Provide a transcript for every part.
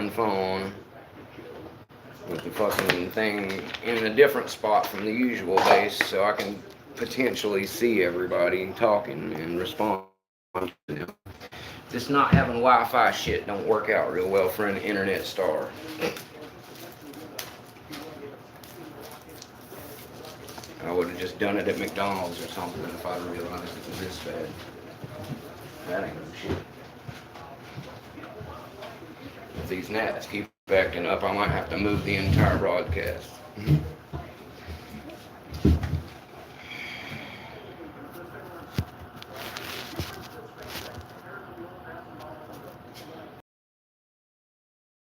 one phone with the fucking thing in a different spot from the usual base so I can potentially see everybody talking and respond to them. Just not having Wi-Fi shit don't work out real well for an internet star. I would have just done it at McDonald's or something if I realized it was this bad. That ain't no shit. If these gnats keep backing up, I might have to move the entire broadcast.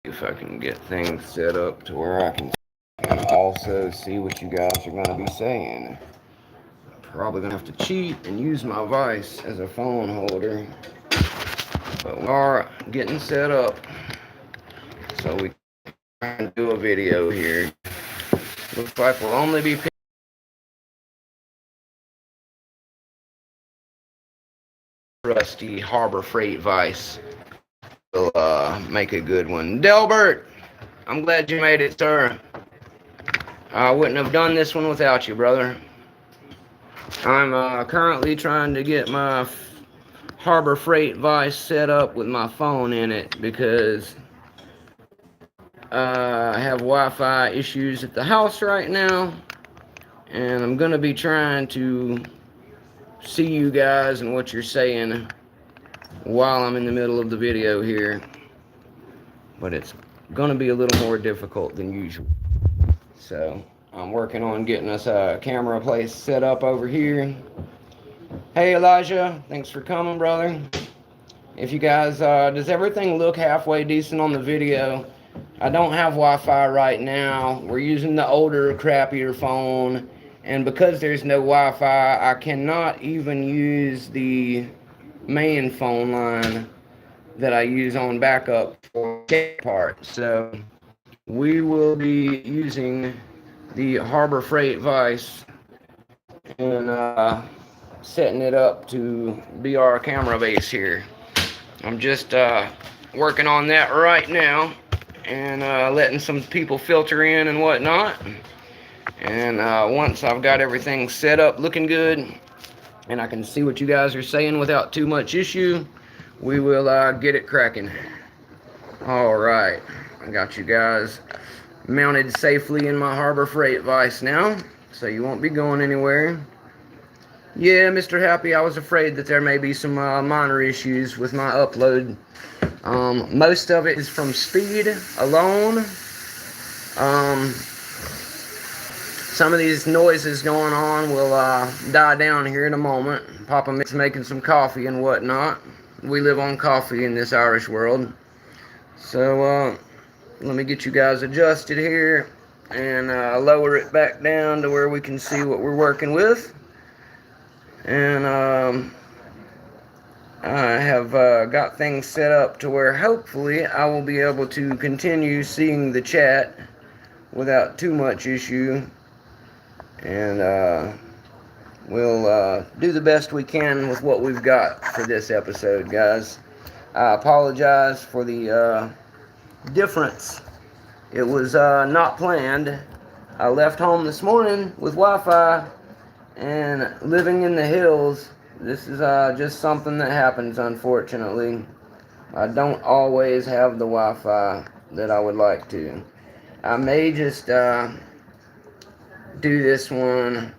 If I can get things set up to where I can also see what you guys are going to be saying. I'm probably going to have to cheat and use my Vice as a phone holder. But we are getting set up so we can do a video here. Looks like we'll only be rusty Harbor Freight Vice. We'll make a good one. Delbert, I'm glad you made it, sir. I wouldn't have done this one without you, brother. I'm currently trying to get my Harbor Freight Vice set up with my phone in it because I have Wi-Fi issues at the house right now, and I'm gonna be trying to see you guys and what you're saying while I'm in the middle of the video here, but it's gonna be a little more difficult than usual. So I'm working on getting us a camera place set up over here. Hey Elijah, thanks for coming, brother. If you guys, does everything look halfway decent on the video? I don't have Wi-Fi right now. We're using the older, crappier phone, and because there's no Wi-Fi, I cannot even use the main phone line that I use on backup for the part. So we will be using the Harbor Freight Vice and setting it up to be our camera base here. I'm just working on that right now and letting some people filter in and whatnot. And once I've got everything set up looking good and I can see what you guys are saying without too much issue, we will get it cracking. Alright, I got you guys mounted safely in my Harbor Freight Vice now, so you won't be going anywhere. Yeah, Mr. Happy, I was afraid that there may be some minor issues with my upload. Most of it is from speed alone. Some of these noises going on will die down here in a moment. Papa is making some coffee and whatnot. We live on coffee in this Irish world. So let me get you guys adjusted here and lower it back down to where we can see what we're working with. And I have got things set up to where hopefully I will be able to continue seeing the chat without too much issue. And we'll do the best we can with what we've got for this episode, guys. I apologize for the difference. It was not planned. I left home this morning with Wi-Fi, and living in the hills, this is just something that happens, unfortunately. I don't always have the Wi-Fi that I would like to. I may just do this one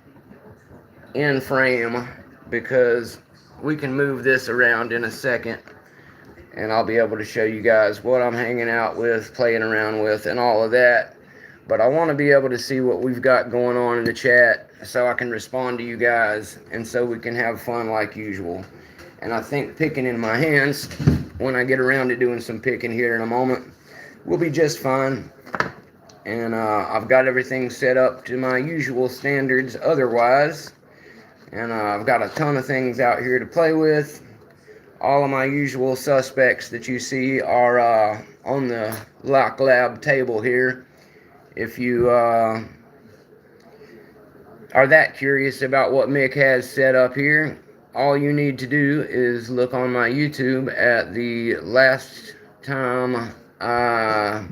in frame because we can move this around in a second and I'll be able to show you guys what I'm hanging out with, playing around with, and all of that. But I want to be able to see what we've got going on in the chat so I can respond to you guys and so we can have fun like usual. And I think picking in my hands, when I get around to doing some picking here in a moment, will be just fine. And I've got everything set up to my usual standards otherwise. And I've got a ton of things out here to play with. All of my usual suspects that you see are on the Lock Lab table here. If you are that curious about what Mick has set up here, all you need to do is look on my YouTube at the last time I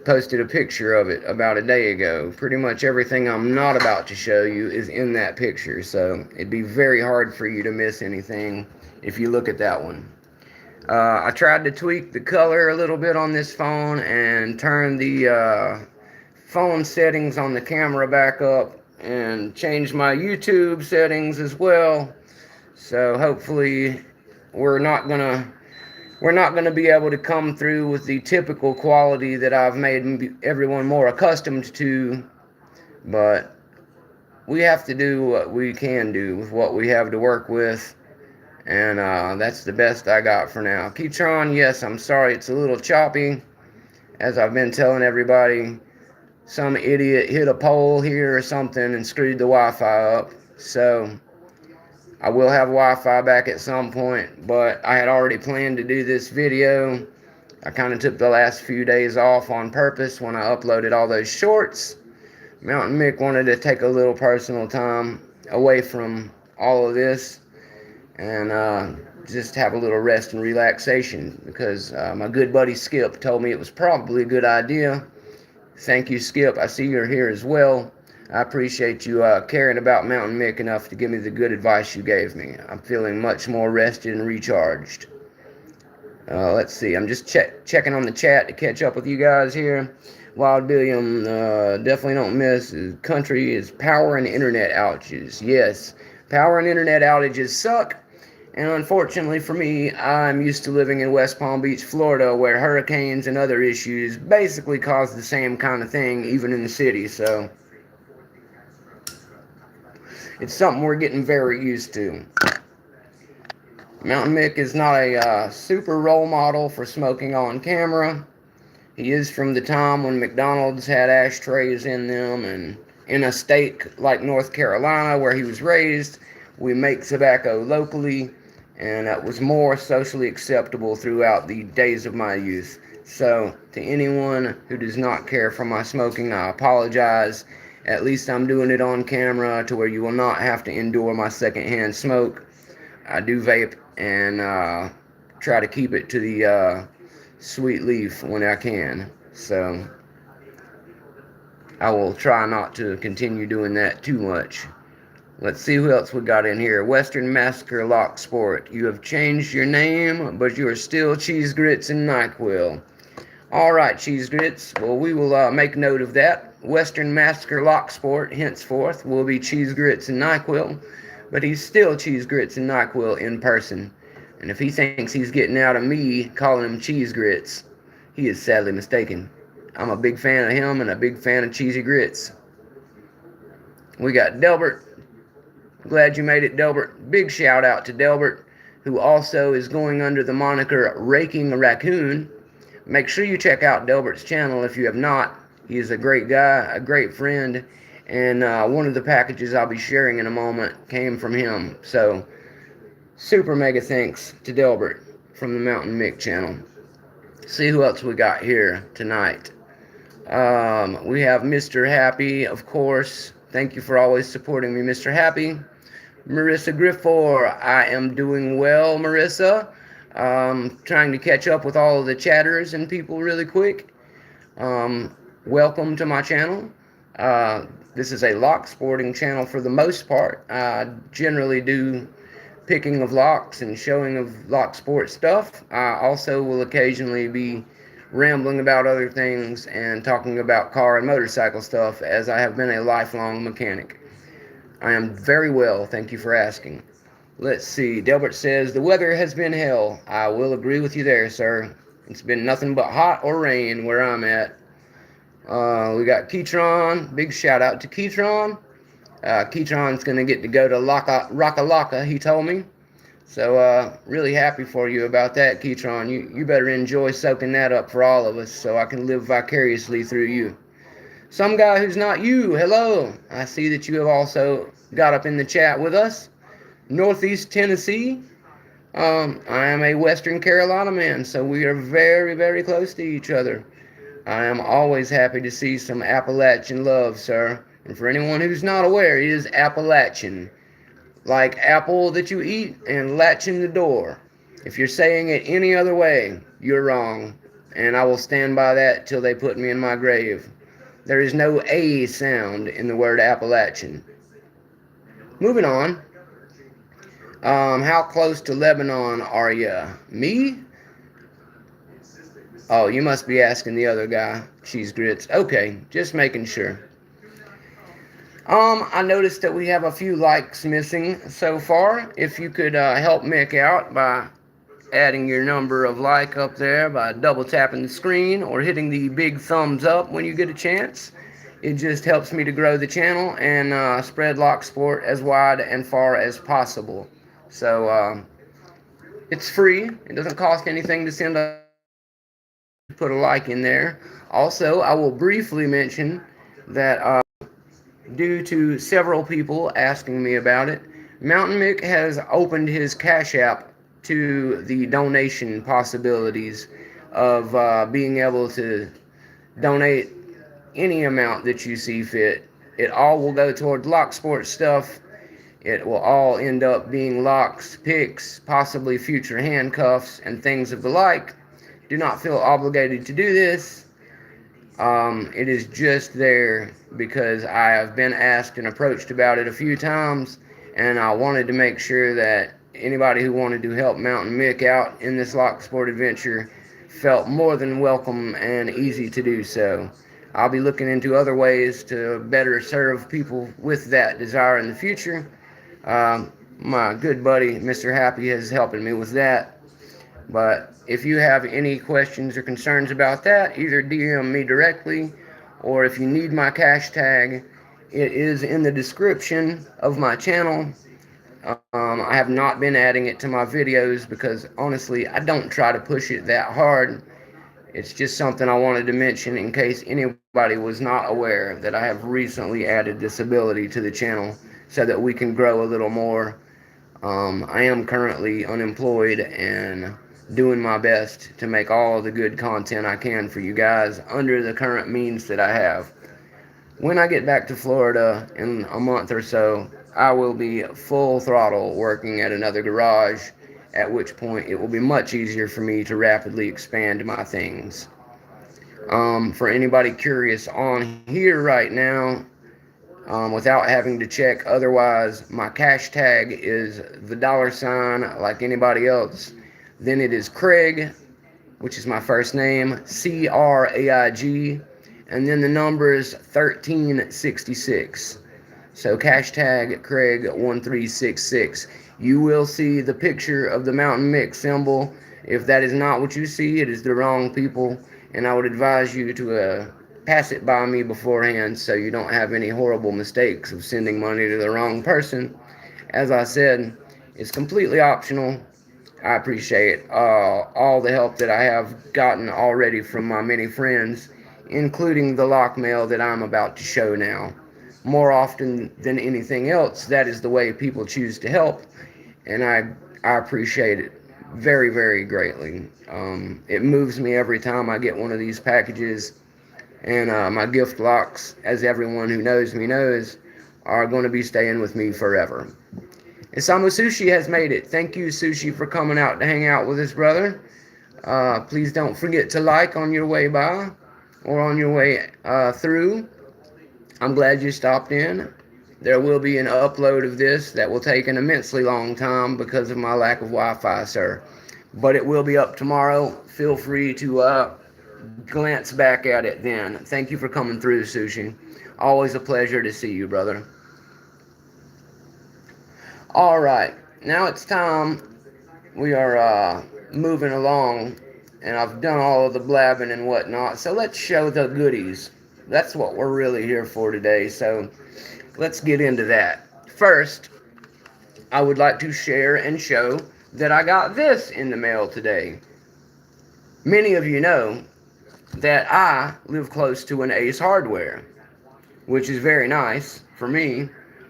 posted a picture of it about a day ago. Pretty much everything I'm not about to show you is in that picture, so it'd be very hard for you to miss anything if you look at that one. I tried to tweak the color a little bit on this phone and turn the phone settings on the camera back up and change my YouTube settings as well. So hopefully we're not gonna be able to come through with the typical quality that I've made everyone more accustomed to, but we have to do what we can do with what we have to work with, and that's the best I got for now. Keytron, yes, I'm sorry it's a little choppy. As I've been telling everybody, some idiot hit a pole here or something and screwed the Wi-Fi up, so I will have Wi-Fi back at some point, but I had already planned to do this video. I kind of took the last few days off on purpose when I uploaded all those shorts. Mounta1nM1ck wanted to take a little personal time away from all of this and just have a little rest and relaxation, because my good buddy Skip told me it was probably a good idea. Thank you, Skip. I see you're here as well. I appreciate you caring about Mounta1nM1ck enough to give me the good advice you gave me. I'm feeling much more rested and recharged. Let's see. I'm just checking on the chat to catch up with you guys here. Wild Billiam, definitely don't miss. Country is power and internet outages. Yes, power and internet outages suck. And unfortunately for me, I'm used to living in West Palm Beach, Florida, where hurricanes and other issues basically cause the same kind of thing, even in the city. So it's something we're getting very used to. Mounta1nM1ck is not a super role model for smoking on camera. He is from the time when McDonald's had ashtrays in them, and in a state like North Carolina where he was raised, we make tobacco locally, and that was more socially acceptable throughout the days of my youth. So, to anyone who does not care for my smoking, I apologize. At least I'm doing it on camera to where you will not have to endure my secondhand smoke. I do vape and try to keep it to the sweet leaf when I can. So I will try not to continue doing that too much. Let's see who else we got in here. Western Massacre Lock Sport. You have changed your name, but you are still Cheese Grits and NyQuil. Alright, Cheese Grits. Well, we will make note of that. Western Massacre Lock Sport henceforth will be Cheese Grits and NyQuil, but he's still Cheese Grits and NyQuil in person. And if he thinks he's getting out of me calling him Cheese Grits, he is sadly mistaken. I'm a big fan of him and a big fan of Cheesy Grits. We got Delbert. Glad you made it, Delbert. Big shout out to Delbert, who also is going under the moniker Raking a Raccoon. Make sure you check out Delbert's channel if you have not. He is a great guy, a great friend, and one of the packages I'll be sharing in a moment came from him. So, super mega thanks to Delbert from the Mounta1nM1ck channel. See who else we got here tonight. We have Mr. Happy, of course. Thank you for always supporting me, Mr. Happy. Marissa Griffor, I am doing well, Marissa. Trying to catch up with all of the chatters and people really quick. Welcome to my channel. This is a lock sporting channel for the most part. I generally do picking of locks and showing of lock sport stuff. I also will occasionally be rambling about other things and talking about car and motorcycle stuff, as I have been a lifelong mechanic. I am very well, thank you for asking. Let's see, Delbert says, the weather has been hell. I will agree with you there, sir. It's been nothing but hot or rain where I'm at. We got Keytron. Big shout out to Keytron. Keytron's going to get to go to Rocka, he told me. So, really happy for you about that, Keytron. You better enjoy soaking that up for all of us so I can live vicariously through you. Some guy who's not you, hello. I see that you have also got up in the chat with us. Northeast Tennessee. I am a Western Carolina man, so we are very, very close to each other. I am always happy to see some Appalachian love, sir. And for anyone who's not aware, it is Appalachian. Like apple that you eat and latch in the door. If you're saying it any other way, you're wrong. and I will stand by that till they put me in my grave. There is no A sound in the word Appalachian. Moving on. How close to Lebanon are ya? Me? Oh, you must be asking the other guy. Cheese grits. Okay, just making sure. I noticed that we have a few likes missing so far. If you could help Mick out by adding your number of like up there by double tapping the screen or hitting the big thumbs up when you get a chance. It just helps me to grow the channel and spread Lock Sport as wide and far as possible. So it's free. It doesn't cost anything to send a put a like in there. Also, I will briefly mention that due to several people asking me about it, Mounta1nM1ck has opened his Cash App to the donation possibilities of being able to donate any amount that you see fit. It all will go toward Lock Sport stuff. It will all end up being locks, picks, possibly future handcuffs, and things of the like. Do not feel obligated to do this. It is just there because I have been asked and approached about it a few times, and I wanted to make sure that anybody who wanted to help Mounta1nM1ck out in this Lock Sport adventure felt more than welcome and easy to do so. I'll be looking into other ways to better serve people with that desire in the future. My good buddy, Mr. Happy, is helping me with that. But if you have any questions or concerns about that, either DM me directly, or if you need my cash tag, it is in the description of my channel. I have not been adding it to my videos because honestly, I don't try to push it that hard. It's just something I wanted to mention in case anybody was not aware that I have recently added this ability to the channel so that we can grow a little more. I am currently unemployed and doing my best to make all the good content I can for you guys under the current means that I have. When I get back to Florida in a month or so, I will be full throttle working at another garage, at which point it will be much easier for me to rapidly expand my things. For anybody curious on here right now, without having to check otherwise, my cash tag is the $ like anybody else. Then it is Craig, which is my first name, CRAIG, and then the number is 1366. So hashtag Craig1366. You will see the picture of the Mounta1nM1ck symbol. If that is not what you see, it is the wrong people, and I would advise you to pass it by me beforehand so you don't have any horrible mistakes of sending money to the wrong person. As I said, it's completely optional. I appreciate all the help that I have gotten already from my many friends, including the Lockmail that I'm about to show now. More often than anything else, that is the way people choose to help, and I appreciate it very, very greatly. It moves me every time I get one of these packages, and my gift locks, as everyone who knows me knows, are going to be staying with me forever. Isamu Sushi has made it. Thank you, Sushi, for coming out to hang out with us, brother. Please don't forget to like on your way by or on your way through. I'm glad you stopped in. There will be an upload of this that will take an immensely long time because of my lack of Wi-Fi, sir. But it will be up tomorrow. Feel free to glance back at it then. Thank you for coming through, Sushi. Always a pleasure to see you, brother. Alright, now it's time. We are moving along, and I've done all of the blabbing and whatnot, so let's show the goodies. That's what we're really here for today, so let's get into that. First, I would like to share and show that I got this in the mail today. Many of you know that I live close to an Ace Hardware, which is very nice for me.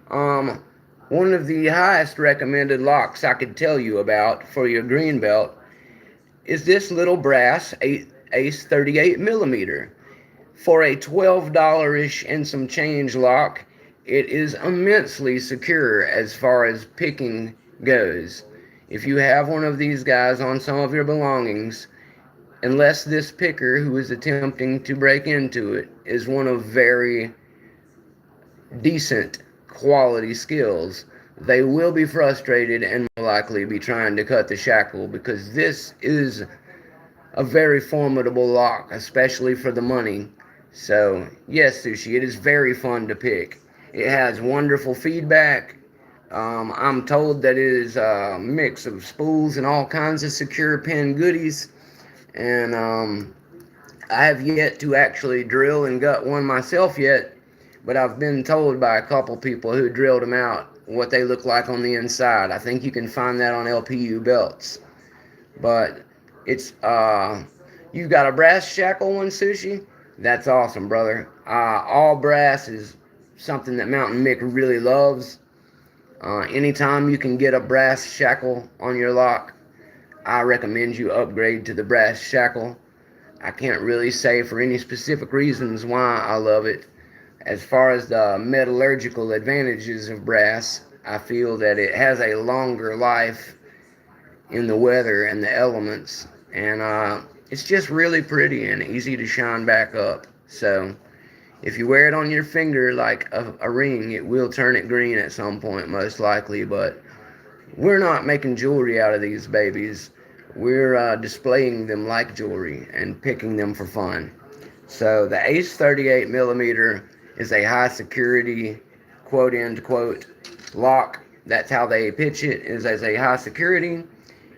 One of the highest recommended locks I could tell you about for your green belt is this little brass Ace 38mm. For a $12-ish and some change lock, it is immensely secure as far as picking goes. If you have one of these guys on some of your belongings, unless this picker who is attempting to break into it is one of very decent quality skills, they will be frustrated and will likely be trying to cut the shackle, because this is a very formidable lock, especially for the money. So, yes, Sushi, it is very fun to pick. It has wonderful feedback. I'm told that it is a mix of spools and all kinds of secure pin goodies. And I have yet to actually drill and gut one myself yet, but I've been told by a couple people who drilled them out what they look like on the inside. I think you can find that on LPU belts. But it's you got a brass shackle one, Sushi? That's awesome, brother. All brass is something that Mounta1nM1ck really loves. Anytime you can get a brass shackle on your lock, I recommend you upgrade to the brass shackle. I can't really say for any specific reasons why I love it. As far as the metallurgical advantages of brass, I feel that it has a longer life in the weather and the elements, and it's just really pretty and easy to shine back up. So if you wear it on your finger like a ring, it will turn it green at some point, most likely, but we're not making jewelry out of these babies. We're displaying them like jewelry and picking them for fun. So the Ace 38 millimeter is a high security, quote end quote, lock. That's how they pitch it, is as a high security.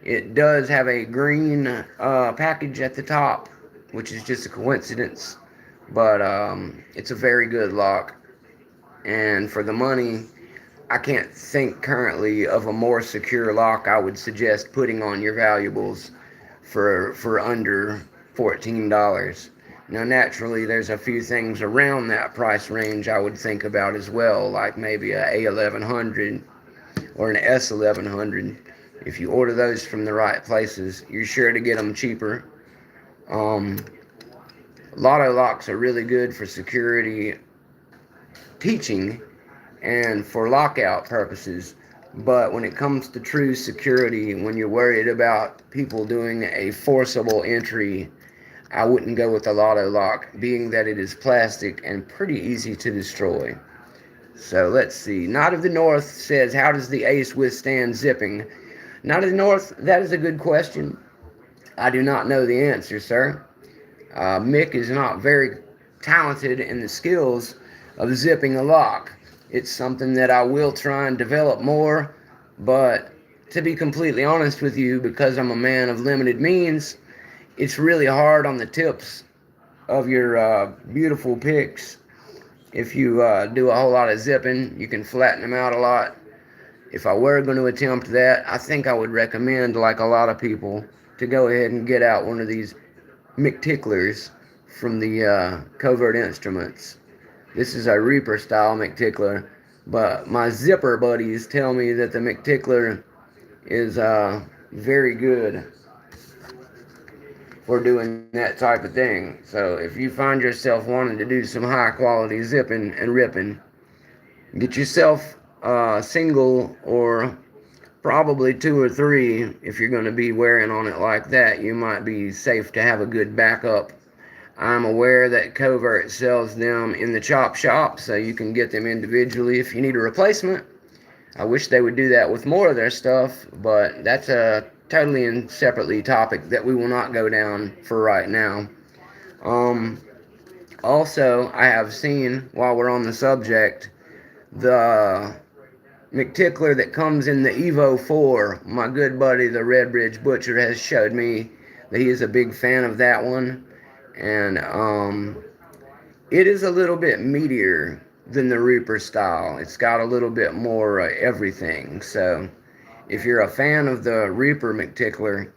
It does have a green package at the top, which is just a coincidence, but it's a very good lock. And for the money, I can't think currently of a more secure lock I would suggest putting on your valuables for under $14. Now, naturally, there's a few things around that price range I would think about as well, like maybe a A1100 or an S1100. If you order those from the right places, you're sure to get them cheaper. Lotto locks are really good for security teaching and for lockout purposes, but when it comes to true security, when you're worried about people doing a forcible entry, I wouldn't go with a lotto lock, being that it is plastic and pretty easy to destroy. So let's see. Knot of the North says, how does the Ace withstand zipping? Knot of the North, that is a good question. I do not know the answer, sir. Mick is not very talented in the skills of zipping a lock. It's something that I will try and develop more, but to be completely honest with you, because I'm a man of limited means, it's really hard on the tips of your beautiful picks. If you do a whole lot of zipping, you can flatten them out a lot. If I were going to attempt that, I think I would recommend, like a lot of people, to go ahead and get out one of these McTicklers from the Covert Instruments. This is a Reaper style McTickler, but my zipper buddies tell me that the McTickler is very good for doing that type of thing. So if you find yourself wanting to do some high quality zipping and ripping, get yourself a single, or probably two or three. If you're going to be wearing on it like that, you might be safe to have a good backup. I'm aware that Covert sells them in the chop shop, so you can get them individually if you need a replacement. I wish they would do that with more of their stuff, but that's a totally and separately topic that we will not go down for right now. Also, I have seen, while we're on the subject, the McTickler that comes in the Evo 4. My good buddy, the Redbridge Butcher, has showed me that he is a big fan of that one. And it is a little bit meatier than the Reaper style. It's got a little bit more everything. So if you're a fan of the Reaper McTickler,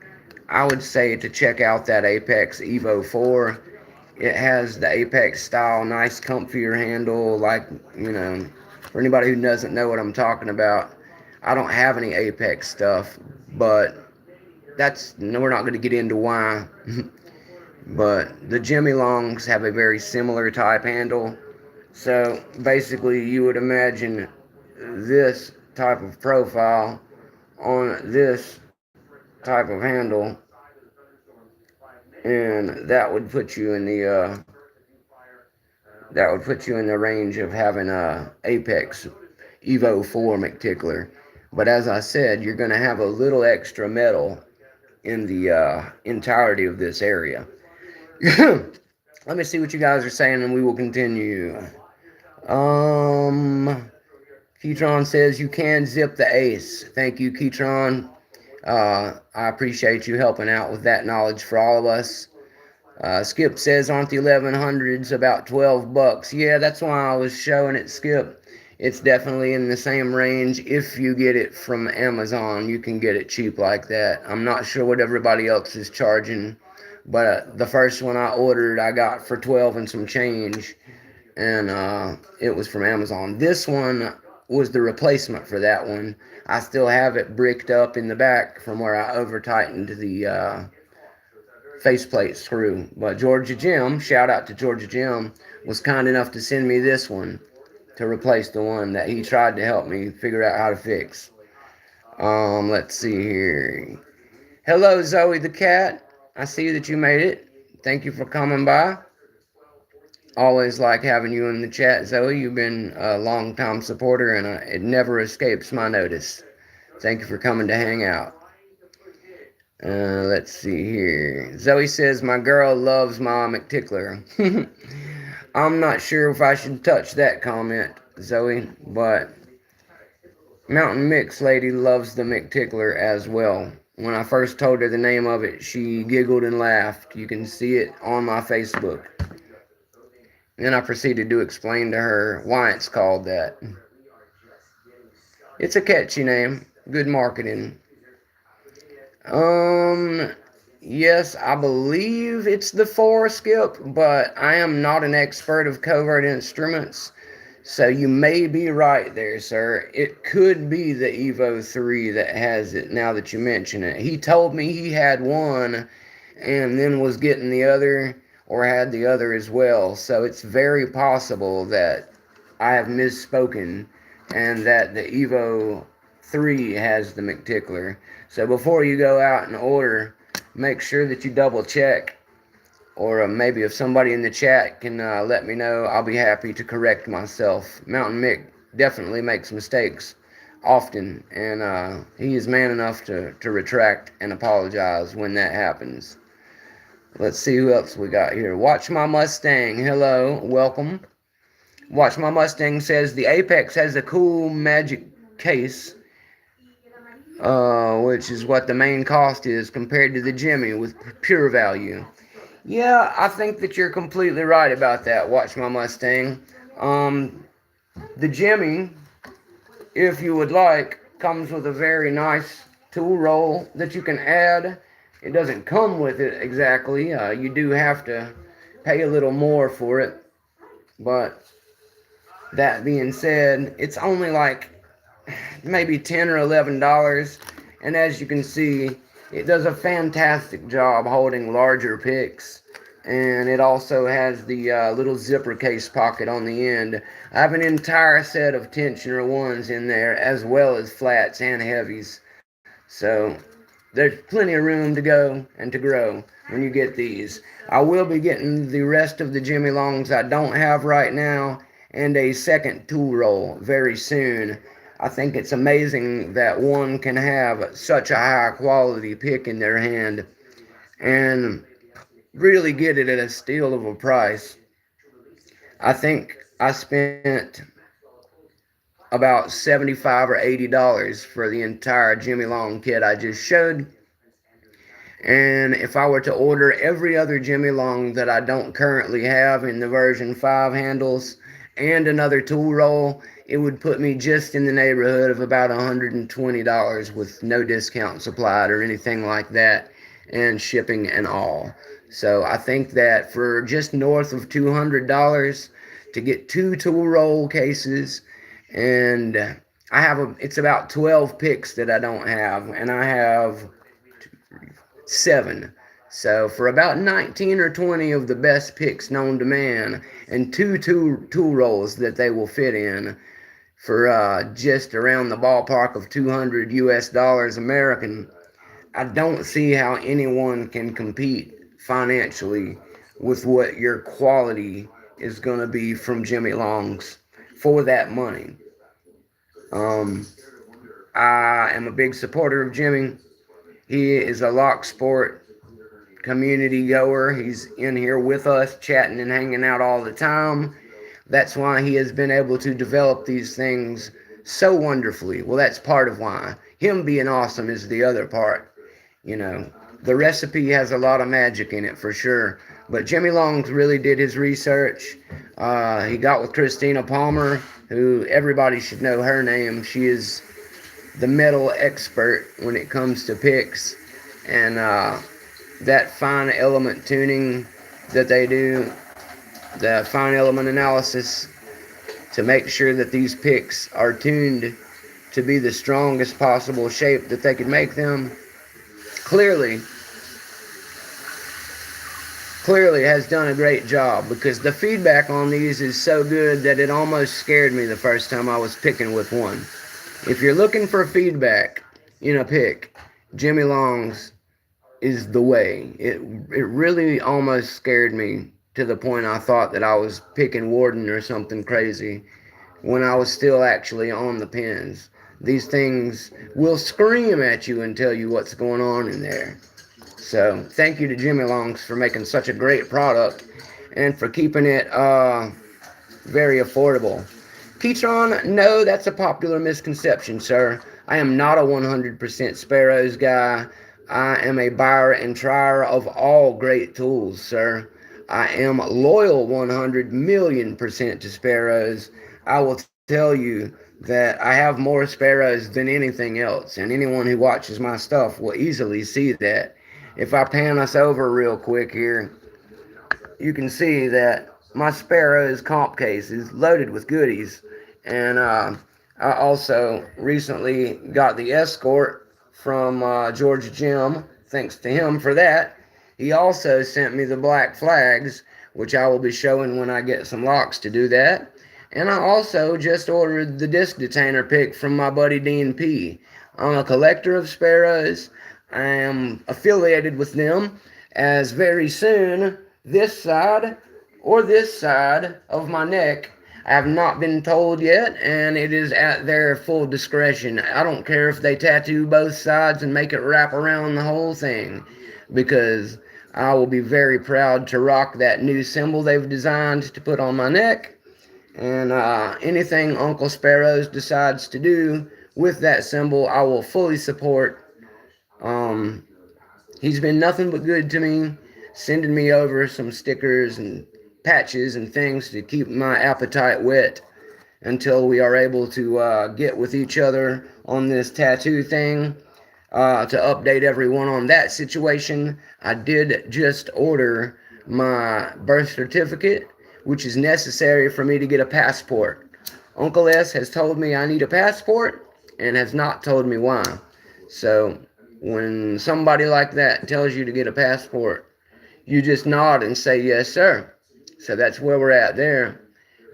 I would say to check out that Apex Evo 4. It has the Apex style, nice comfier handle, like, for anybody who doesn't know what I'm talking about. I don't have any Apex stuff, but we're not going to get into why. But the Jimmy Longs have a very similar type handle. So basically you would imagine this type of profile on this type of handle, and that would put you in the range of having a Apex Evo 4 McTickler. But as I said, you're going to have a little extra metal in the entirety of this area. Let me see what you guys are saying, and we will continue. Keytron says you can zip the ace. Thank you, Keytron. I appreciate you helping out with that knowledge for all of us. Skip says, aren't the 1100s about $12? Yeah, that's why I was showing it, Skip. It's definitely in the same range. If you get it from Amazon, you can get it cheap like that. I'm not sure what everybody else is charging, but the first one I ordered, I got for 12 and some change, and it was from Amazon. This one was the replacement for that one. I still have it bricked up in the back from where I over tightened the faceplate screw. But Georgia Jim, shout out to Georgia Jim, was kind enough to send me this one to replace the one that he tried to help me figure out how to fix. Let's see here. Hello, Zoe the cat. I see that you made it. Thank you for coming by. Always like having you in the chat, Zoe. You've been a long-time supporter, and it never escapes my notice. Thank you for coming to hang out. Let's see here. Zoe says, my girl loves my McTickler. I'm not sure if I should touch that comment, Zoe, but Mounta1nM1ck lady loves the McTickler as well. When I first told her the name of it, she giggled and laughed. You can see it on my Facebook. Then I proceeded to explain to her why it's called that. It's a catchy name. Good marketing. Yes, I believe it's the 4, Skip, but I am not an expert of covert instruments, so you may be right there, sir. It could be the Evo 3 that has it, now that you mention it. He told me he had one and then was getting the other, or had the other as well, so it's very possible that I have misspoken and that the Evo 3 has the McTickler. So before you go out and order, make sure that you double check, or maybe if somebody in the chat can let me know, I'll be happy to correct myself. Mounta1nM1ck definitely makes mistakes often, and he is man enough to retract and apologize when that happens. Let's see who else we got here. Watch My Mustang. Hello, welcome. Watch My Mustang says the Apex has a cool magic case, which is what the main cost is compared to the Jimmy with pure value. Yeah, I think that you're completely right about that, Watch My Mustang. The Jimmy, if you would like, comes with a very nice tool roll that you can add. It doesn't come with it exactly. You do have to pay a little more for it. But that being said, it's only like maybe $10 or $11. And as you can see, it does a fantastic job holding larger picks. And it also has the little zipper case pocket on the end. I have an entire set of tensioner ones in there, as well as flats and heavies. So there's plenty of room to go and to grow when you get these. I will be getting the rest of the Jimmy Longs I don't have right now, and a second tool roll very soon. I think it's amazing that one can have such a high quality pick in their hand and really get it at a steal of a price. I think I spent about $75 or $80 for the entire Jimmy Long kit I just showed. And if I were to order every other Jimmy Long that I don't currently have in the version 5 handles and another tool roll, it would put me just in the neighborhood of about $120 with no discounts applied or anything like that, and shipping and all. So I think that for just north of $200 to get 2 tool roll cases, and it's about 12 picks that I don't have, and I have 7. So for about 19 or 20 of the best picks known to man, and 2 tool rolls that they will fit in, for just around the ballpark of $200 US American, I don't see how anyone can compete financially with what your quality is going to be from Jimmy Long's for that money. I am a big supporter of Jimmy. He is a lock sport community goer. He's in here with us, chatting and hanging out all the time. That's why he has been able to develop these things so wonderfully. Well, that's part of why. Him being awesome is the other part. You know, the recipe has a lot of magic in it for sure. But Jimmy Longs really did his research. He got with Christina Palmer, who everybody should know her name. She is the metal expert when it comes to picks. And that fine element tuning that they do, the fine element analysis to make sure that these picks are tuned to be the strongest possible shape that they could make them, clearly has done a great job, because the feedback on these is so good that it almost scared me the first time I was picking with one. If you're looking for feedback in a pick, Jimmy Long's is the way. It really almost scared me to the point I thought that I was picking Warden or something crazy when I was still actually on the pins. These things will scream at you and tell you what's going on in there. So thank you to Jimmy Longs for making such a great product and for keeping it very affordable. Keytron, no, that's a popular misconception, sir. I am not a 100% Sparrows guy. I am a buyer and trier of all great tools, sir. I am loyal 100,000,000% to Sparrows. I will tell you that I have more Sparrows than anything else, and anyone who watches my stuff will easily see that. If I pan us over real quick here, you can see that my Sparrows comp case is loaded with goodies. And I also recently got the escort from Georgia Jim. Thanks to him for that. He also sent me the black flags, which I will be showing when I get some locks to do that. And I also just ordered the disc detainer pick from my buddy Dean P. I'm a collector of Sparrows. I am affiliated with them, as very soon this side or this side of my neck, I have not been told yet, and it is at their full discretion. I don't care if they tattoo both sides and make it wrap around the whole thing, because I will be very proud to rock that new symbol they've designed to put on my neck. And anything Uncle Sparrows decides to do with that symbol, I will fully support. He's been nothing but good to me, sending me over some stickers and patches and things to keep my appetite whet until we are able to get with each other on this tattoo thing. To update everyone on that situation, I did just order my birth certificate, which is necessary for me to get a passport. Uncle S has told me I need a passport and has not told me why. So when somebody like that tells you to get a passport, you just nod and say, yes, sir. So that's where we're at there.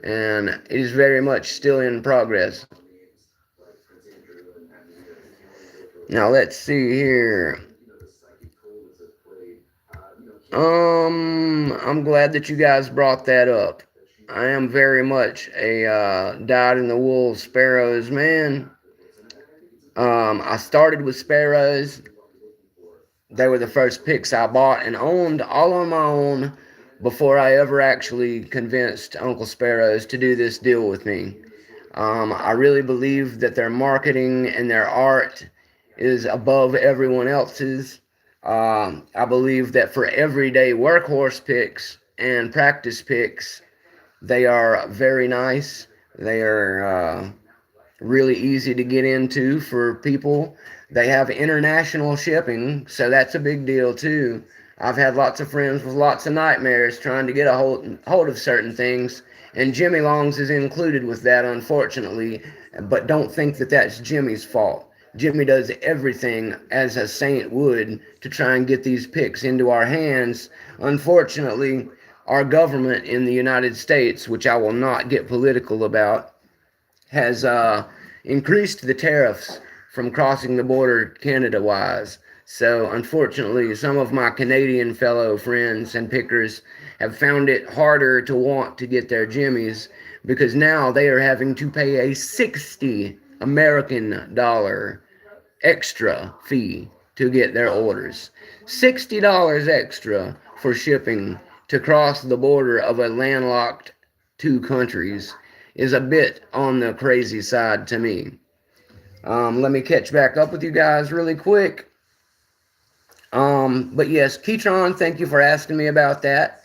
And it is very much still in progress. Now let's see here. I'm glad that you guys brought that up. I am very much a dyed-in-the-wool Sparrows man. I started with Sparrows. They were the first picks I bought and owned all on my own before I ever actually convinced Uncle Sparrows to do this deal with me. I really believe that their marketing and their art is above everyone else's. I believe that for everyday workhorse picks and practice picks, they are very nice. They are really easy to get into for people. They have international shipping, so that's a big deal too. I've had lots of friends with lots of nightmares trying to get a hold of certain things, and Jimmy Longs is included with that, unfortunately. But don't think that that's Jimmy's fault. Jimmy does everything as a saint would to try and get these picks into our hands. Unfortunately, our government in the United States, which I will not get political about, has increased the tariffs from crossing the border Canada-wise. So, unfortunately, some of my Canadian fellow friends and pickers have found it harder to want to get their jimmies because now they are having to pay a 60 American dollar extra fee to get their orders. $60 extra for shipping to cross the border of a landlocked two countries is a bit on the crazy side to me. Let me catch back up with you guys really quick. But yes, Keytron, thank you for asking me about that.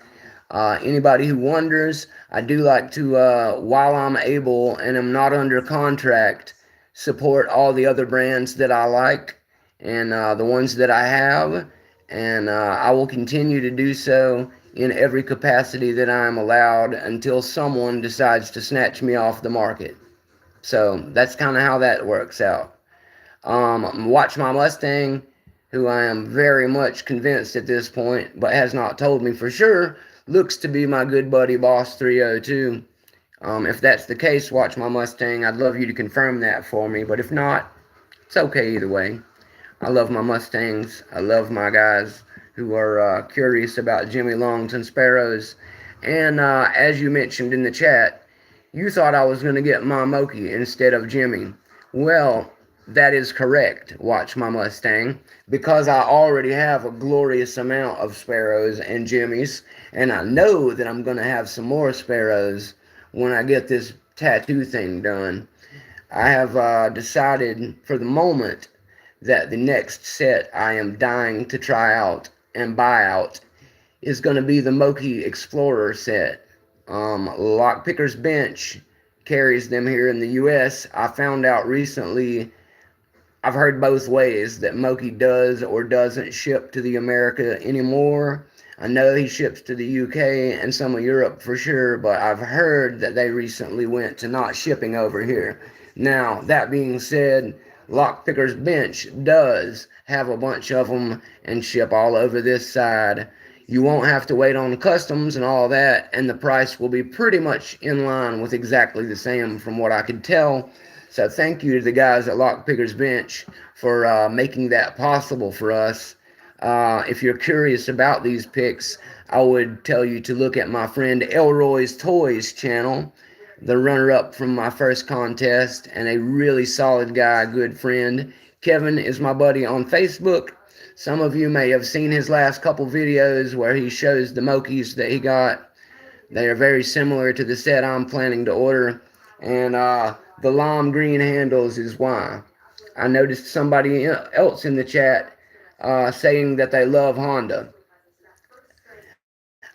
Anybody who wonders, I do like to, while I'm able and am not under contract, support all the other brands that I like and the ones that I have. And I will continue to do so in every capacity that I am allowed until someone decides to snatch me off the market. So that's kind of how that works out. Watch My Mustang, who I am very much convinced at this point, but has not told me for sure, looks to be my good buddy Boss 302. If that's the case, Watch My Mustang, I'd love you to confirm that for me, but if not, it's okay either way. I love my Mustangs. I love my guys who are curious about Jimmy Longs and Sparrows. And as you mentioned in the chat, you thought I was going to get my Moki instead of Jimmy. Well, that is correct, Watch My Mustang, because I already have a glorious amount of Sparrows and Jimmies, and I know that I'm going to have some more Sparrows when I get this tattoo thing done. I have decided for the moment that the next set I am dying to try out and buy out is going to be the Moki Explorer set. Lockpicker's Bench carries them here in the US. I found out recently, I've heard both ways, that Moki does or doesn't ship to the America anymore. I know he ships to the UK and some of Europe for sure, but I've heard that they recently went to not shipping over here. Now, that being said, Lockpicker's Bench does have a bunch of them and ship all over this side. You won't have to wait on customs and all that, and the price will be pretty much in line with exactly the same from what I could tell. So thank you to the guys at Lockpicker's Bench for making that possible for us. If you're curious about these picks, I would tell you to look at my friend Elroy's Toys channel, the runner-up from my first contest, and a really solid guy, good friend. Kevin is my buddy on Facebook. Some of you may have seen his last couple videos where he shows the Mokis that he got. They are very similar to the set I'm planning to order, and the lime green handles is why. I noticed somebody else in the chat saying that they love Honda.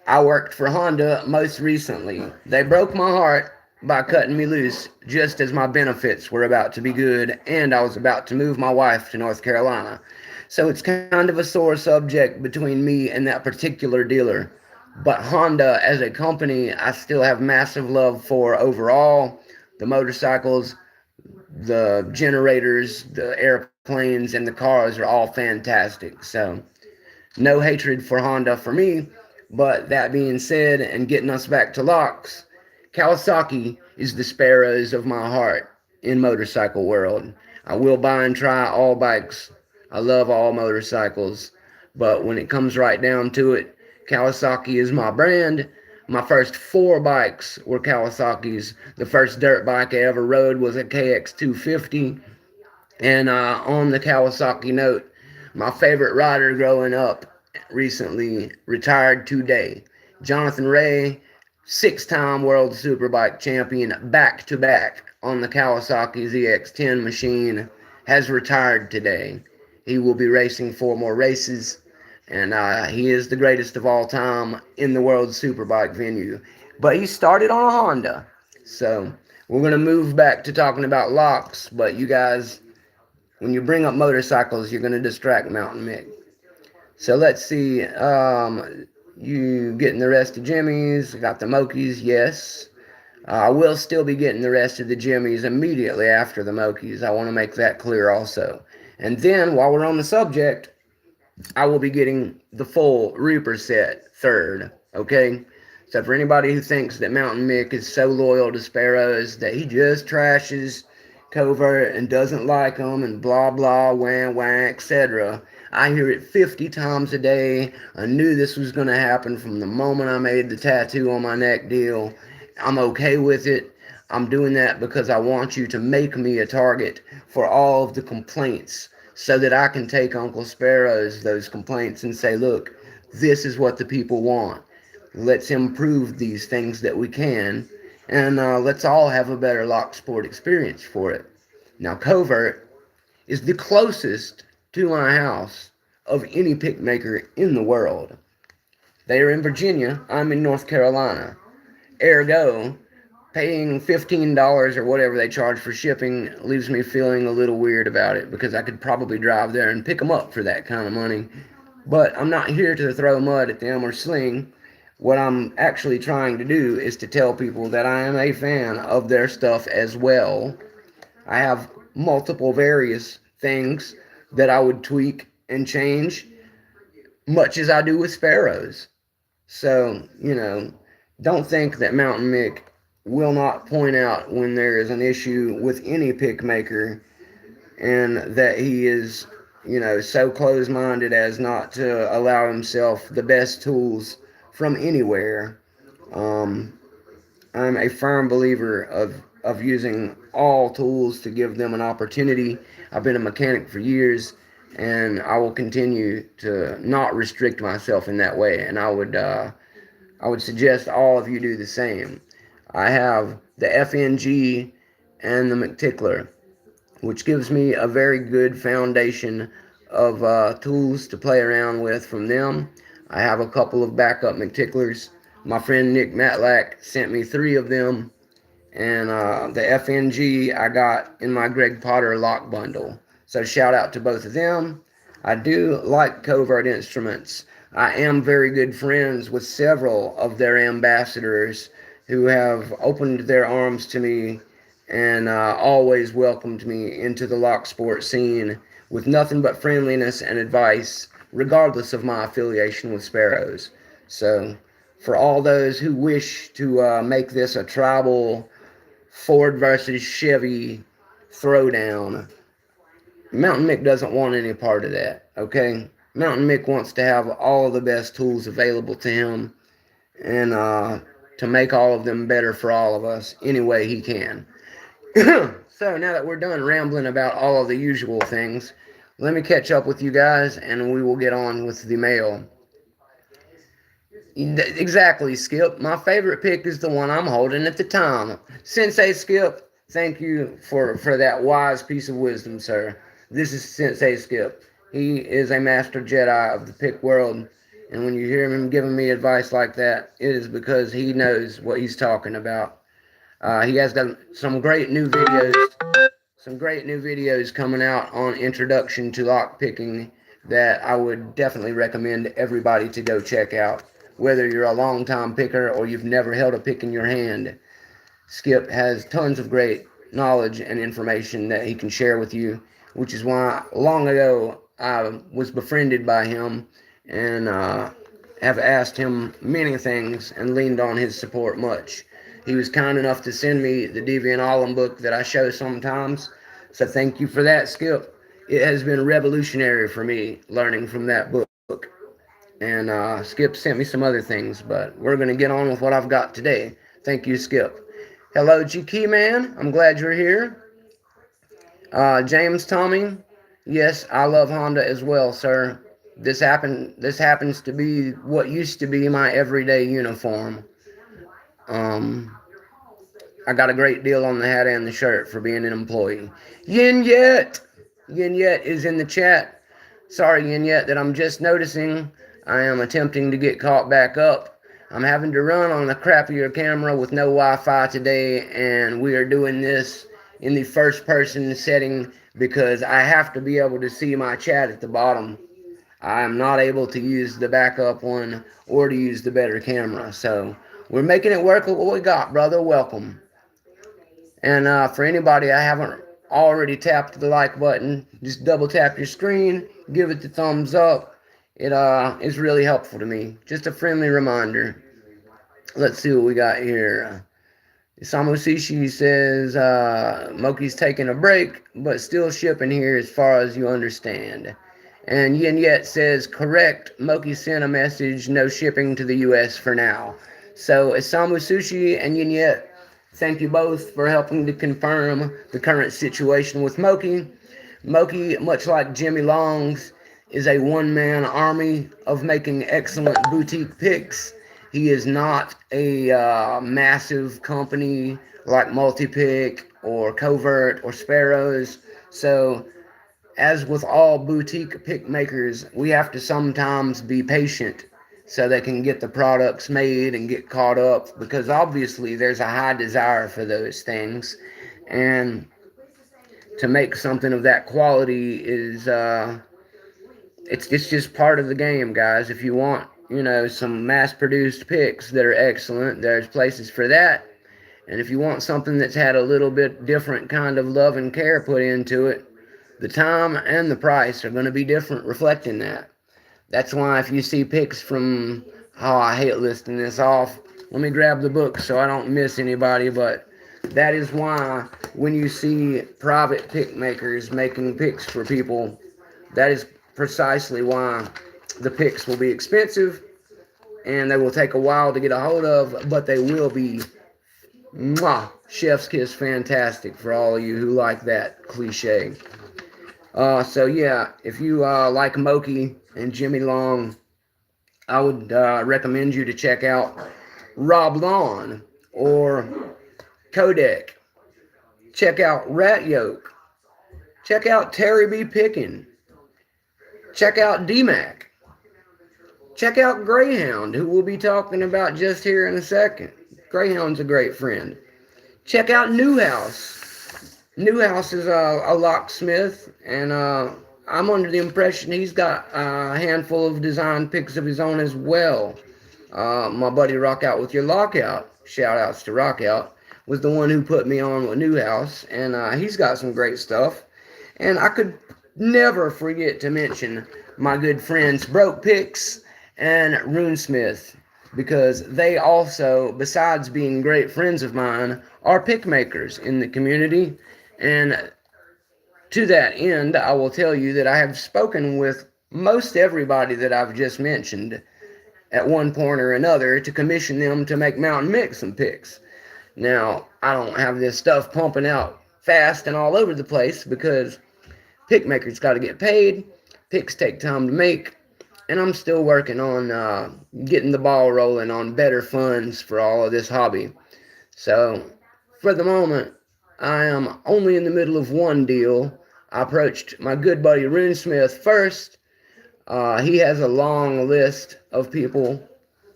I worked for Honda most recently. They broke my heart by cutting me loose just as my benefits were about to be good and I was about to move my wife to North Carolina. So it's kind of a sore subject between me and that particular dealer. But Honda as a company, I still have massive love for overall. The motorcycles, the generators, the airplanes, and the cars are all fantastic. So no hatred for Honda for me. But that being said, and getting us back to locks, Kawasaki is the Sparrows of my heart in motorcycle world. I will buy and try all bikes. I love all motorcycles. But when it comes right down to it, Kawasaki is my brand. My first 4 bikes were Kawasaki's. The first dirt bike I ever rode was a KX250. And on the Kawasaki note, my favorite rider growing up recently retired today. Jonathan Ray, 6-time World Superbike champion, back-to-back on the Kawasaki ZX-10 machine, has retired today. He will be racing 4 more races, and he is the greatest of all time in the World Superbike venue. But he started on a Honda. So we're going to move back to talking about locks, but you guys, when you bring up motorcycles, you're going to distract Mounta1nM1ck. So let's see, you getting the rest of Jimmy's, got the Mokis, yes. I will still be getting the rest of the Jimmys immediately after the Mokis. I want to make that clear also. And then, while we're on the subject, I will be getting the full Reaper set third, okay? So for anybody who thinks that Mounta1nM1ck is so loyal to Sparrows that he just trashes Covert and doesn't like them and blah, blah, wah, wah, etc., I hear it 50 times a day. I knew this was going to happen from the moment I made the tattoo on my neck deal. I'm okay with it. I'm doing that because I want you to make me a target for all of the complaints so that I can take Uncle Sparrow's those complaints and say, look, this is what the people want. Let's improve these things that we can, and let's all have a better lock sport experience for it. Now, Covert is the closest to my house of any pick maker in the world. They are in Virginia. I'm in North Carolina. Ergo, paying $15 or whatever they charge for shipping leaves me feeling a little weird about it because I could probably drive there and pick them up for that kind of money. But I'm not here to throw mud at them or sling. What I'm actually trying to do is to tell people that I am a fan of their stuff as well. I have multiple various things that I would tweak and change, much as I do with sparrows. So, don't think that Mounta1nM1ck will not point out when there is an issue with any pick maker and that he is, so close-minded as not to allow himself the best tools from anywhere. I'm a firm believer of using all tools to give them an opportunity. I've been a mechanic for years, and I will continue to not restrict myself in that way. And I would suggest all of you do the same. I have the FNG and the McTickler, which gives me a very good foundation of tools to play around with from them. I have a couple of backup McTicklers. My friend Nick Matlack sent me 3 of them, and the FNG I got in my Greg Potter lock bundle. So shout out to both of them. I do like Covert Instruments. I am very good friends with several of their ambassadors who have opened their arms to me and always welcomed me into the lock sport scene with nothing but friendliness and advice, regardless of my affiliation with Sparrows. So, for all those who wish to make this a tribal Ford versus Chevy throwdown, Mounta1nM1ck doesn't want any part of that, okay? Mounta1nM1ck wants to have all of the best tools available to him and to make all of them better for all of us any way he can. So now that we're done rambling about all of the usual things, let me catch up with you guys and we will get on with the mail. Exactly, Skip. My favorite pick is the one I'm holding at the time. Sensei Skip, thank you for that wise piece of wisdom, sir. This is Sensei Skip. He is a master Jedi of the pick world, and when you hear him giving me advice like that, it is because he knows what he's talking about. He has done some great new videos coming out on introduction to lock picking that I would definitely recommend everybody to go check out. Whether you're a long-time picker or you've never held a pick in your hand, Skip has tons of great knowledge and information that he can share with you, which is why long ago I was befriended by him and have asked him many things and leaned on his support much. He was kind enough to send me the Deviant book that I show sometimes, so thank you for that, Skip. It has been revolutionary for me learning from that book. And Skip sent me some other things, but we're going to get on with what I've got today. Thank you, Skip. Hello, GK Man. I'm glad you're here. James Tommy. Yes, I love Honda as well, sir. This happens to be what used to be my everyday uniform. I got a great deal on the hat and the shirt for being an employee. Yin Yet! Yin Yet is in the chat. Sorry, Yin Yet, that I'm just noticing I am attempting to get caught back up. I'm having to run on a crappier camera with no Wi-Fi today, and we are doing this in the first person setting because I have to be able to see my chat at the bottom. I am not able to use the backup one or to use the better camera, so we're making it work with what we got, brother. Welcome. And for anybody I haven't already tapped the like button, just double tap your screen, give it the thumbs up. It is really helpful to me. Just a friendly reminder. Let's see what we got here. Isamu Sishi says, Moki's taking a break, but still shipping here as far as you understand. And Yin Yet says, correct, Moki sent a message, no shipping to the US for now. So Isamu Sushi and Yin Yet, thank you both for helping to confirm the current situation with Moki. Moki, much like Jimmy Long's, is a one-man army of making excellent boutique picks. He is not a massive company like Multipick or Covert or Sparrows. So as with all boutique pick makers, we have to sometimes be patient so they can get the products made and get caught up, because obviously there's a high desire for those things, and to make something of that quality is it's just part of the game, guys. If you want, some mass produced picks that are excellent, there's places for that. And if you want something that's had a little bit different kind of love and care put into it, the time and the price are going to be different, reflecting that. That's why if you see picks from, oh, I hate listing this off. Let me grab the book so I don't miss anybody, but that is why when you see private pick makers making picks for people, that is precisely why the picks will be expensive and they will take a while to get a hold of, but they will be chef's kiss fantastic for all of you who like that cliche. So yeah, if you like Moki and Jimmy Long, I would recommend you to check out Rob Lawn or Kodak. Check out Rat Yoke. Check out Terry B. Pickin. Check out D-Mac. Check out Greyhound, who we'll be talking about just here in a second. Greyhound's a great friend. Check out Newhouse. Newhouse is a locksmith, and I'm under the impression he's got a handful of design picks of his own as well. My buddy Rock Out With Your Lockout, shout outs to Rock Out, was the one who put me on with Newhouse, and he's got some great stuff. And I could never forget to mention my good friends Broke Picks and Runesmith, because they also, besides being great friends of mine, are pick makers in the community. And to that end, I will tell you that I have spoken with most everybody that I've just mentioned at one point or another to commission them to make Mounta1nM1ck some picks. Now, I don't have this stuff pumping out fast and all over the place because pick makers got to get paid, picks take time to make, and I'm still working on getting the ball rolling on better funds for all of this hobby. So, for the moment, I am only in the middle of one deal. I approached my good buddy Runesmith first. He has a long list of people,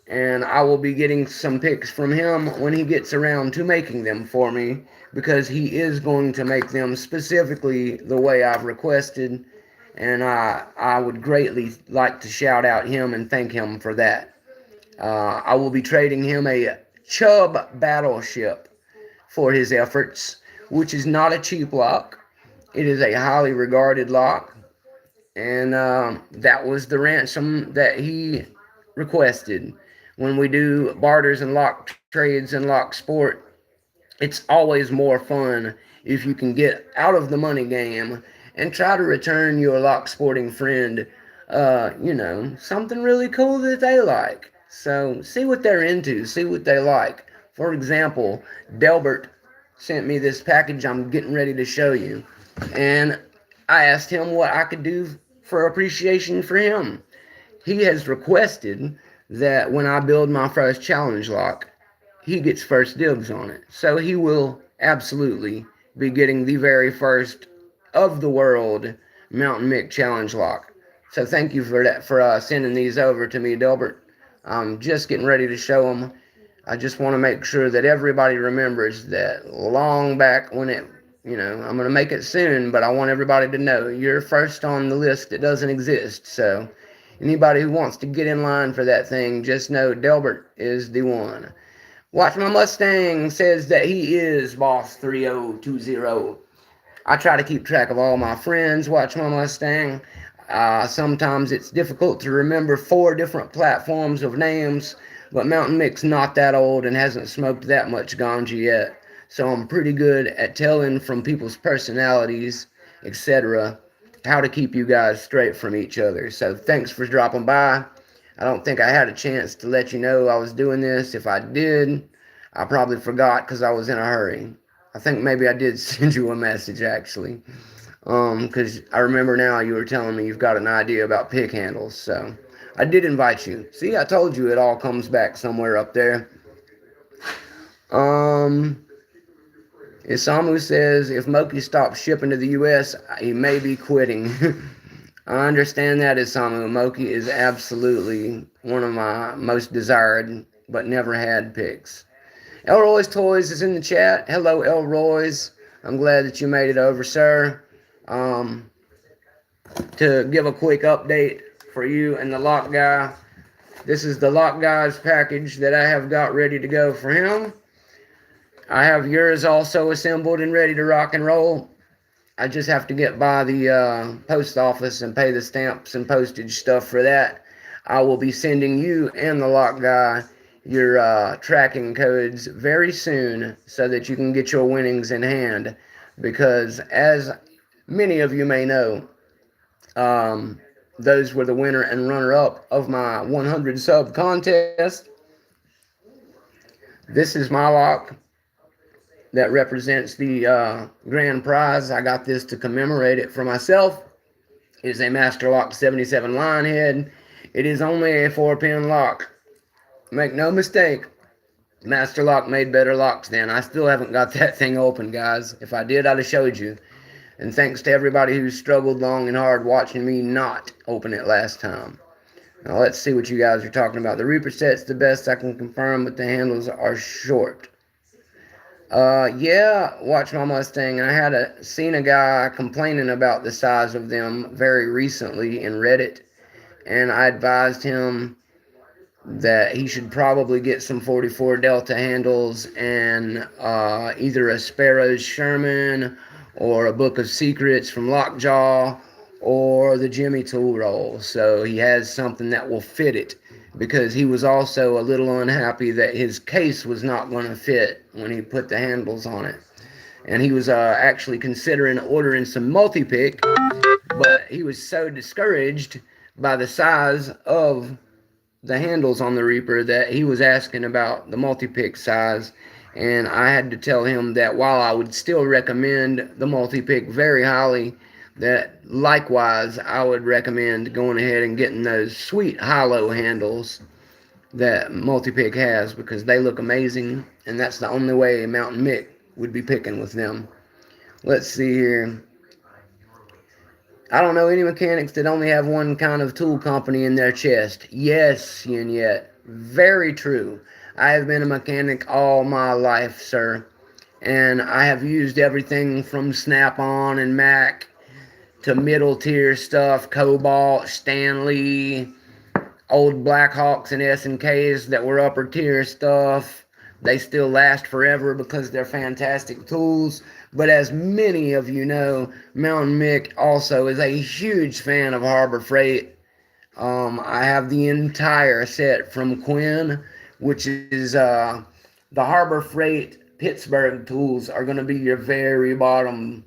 and I will be getting some picks from him when he gets around to making them for me, because he is going to make them specifically the way I've requested, and I would greatly like to shout out him and thank him for that. I will be trading him a Chubb Battleship for his efforts, which is not a cheap lock. It is a highly regarded lock, and that was the ransom that he requested. When we do barters and lock trades and lock sport, it's always more fun if you can get out of the money game and try to return your lock sporting friend, something really cool that they like. So see what they're into, see what they like. For example, Delbert sent me this package I'm getting ready to show you, and I asked him what I could do for appreciation for him. He has requested that when I build my first challenge lock, he gets first dibs on it. So he will absolutely be getting the very first of the world Mounta1nM1ck challenge lock. So thank you for that, for sending these over to me, Delbert. I'm just getting ready to show them. I just want to make sure that everybody remembers that long back when I'm going to make it soon, but I want everybody to know you're first on the list that doesn't exist. So anybody who wants to get in line for that thing, just know Delbert is the one. Watch My Mustang says that he is Boss 3020. I try to keep track of all my friends. Watch My Mustang. Sometimes it's difficult to remember 4 different platforms of names, but Mounta1nM1ck's not that old and hasn't smoked that much ganja yet. So I'm pretty good at telling from people's personalities, etc. how to keep you guys straight from each other. So thanks for dropping by. I don't think I had a chance to let you know I was doing this. If I did, I probably forgot because I was in a hurry. I think maybe I did send you a message actually. Because I remember now you were telling me you've got an idea about pick handles. So I did invite you. See, I told you it all comes back somewhere up there. Isamu says if Moki stops shipping to the U.S., he may be quitting. I understand that, Isamu. Moki is absolutely one of my most desired but never had picks. Elroy's Toys is in the chat. Hello, Elroy's. I'm glad that you made it over, sir. To give a quick update for you and the Lock Guy. This is the Lock Guy's package that I have got ready to go for him. I have yours also assembled and ready to rock and roll. I just have to get by the post office and pay the stamps and postage stuff for that. I will be sending you and the Lock Guy your tracking codes very soon so that you can get your winnings in hand. Because as many of you may know, those were the winner and runner-up of my 100 sub contest. This is my lock that represents the grand prize. I got this to commemorate it for myself. It is a Master Lock 77 Lionhead. It is only a 4-pin lock. Make no mistake, Master Lock made better locks then. I still haven't got that thing open, guys. If I did, I'd have showed you. And thanks to everybody who struggled long and hard watching me not open it last time. Now let's see what you guys are talking about. The Reaper set's the best I can confirm, but the handles are short. Yeah, Watch My Mustang. I had seen a guy complaining about the size of them very recently in Reddit, and I advised him that he should probably get some 44 Delta handles and either a Sparrow's Sherman or a Book of Secrets from Lockjaw or the Jimmy Tool Roll. So he has something that will fit it, because he was also a little unhappy that his case was not going to fit when he put the handles on it. And he was actually considering ordering some multi-pick, but he was so discouraged by the size of the handles on the Reaper that he was asking about the multi-pick size. And I had to tell him that while I would still recommend the multi-pick very highly, that likewise I would recommend going ahead and getting those sweet high-low handles that multi-pick has, because they look amazing, and that's the only way Mounta1nM1ck would be picking with them. Let's see here. I don't know any mechanics that only have one kind of tool company in their chest. Yes, Yet. Very true. I have been a mechanic all my life, sir. And I have used everything from Snap-on and Mac to middle tier stuff, Cobalt, Stanley, old Blackhawks and S&Ks that were upper tier stuff. They still last forever because they're fantastic tools. But as many of you know, Mounta1nM1ck also is a huge fan of Harbor Freight. I have the entire set from Quinn, which is the Harbor Freight Pittsburgh tools are going to be your very bottom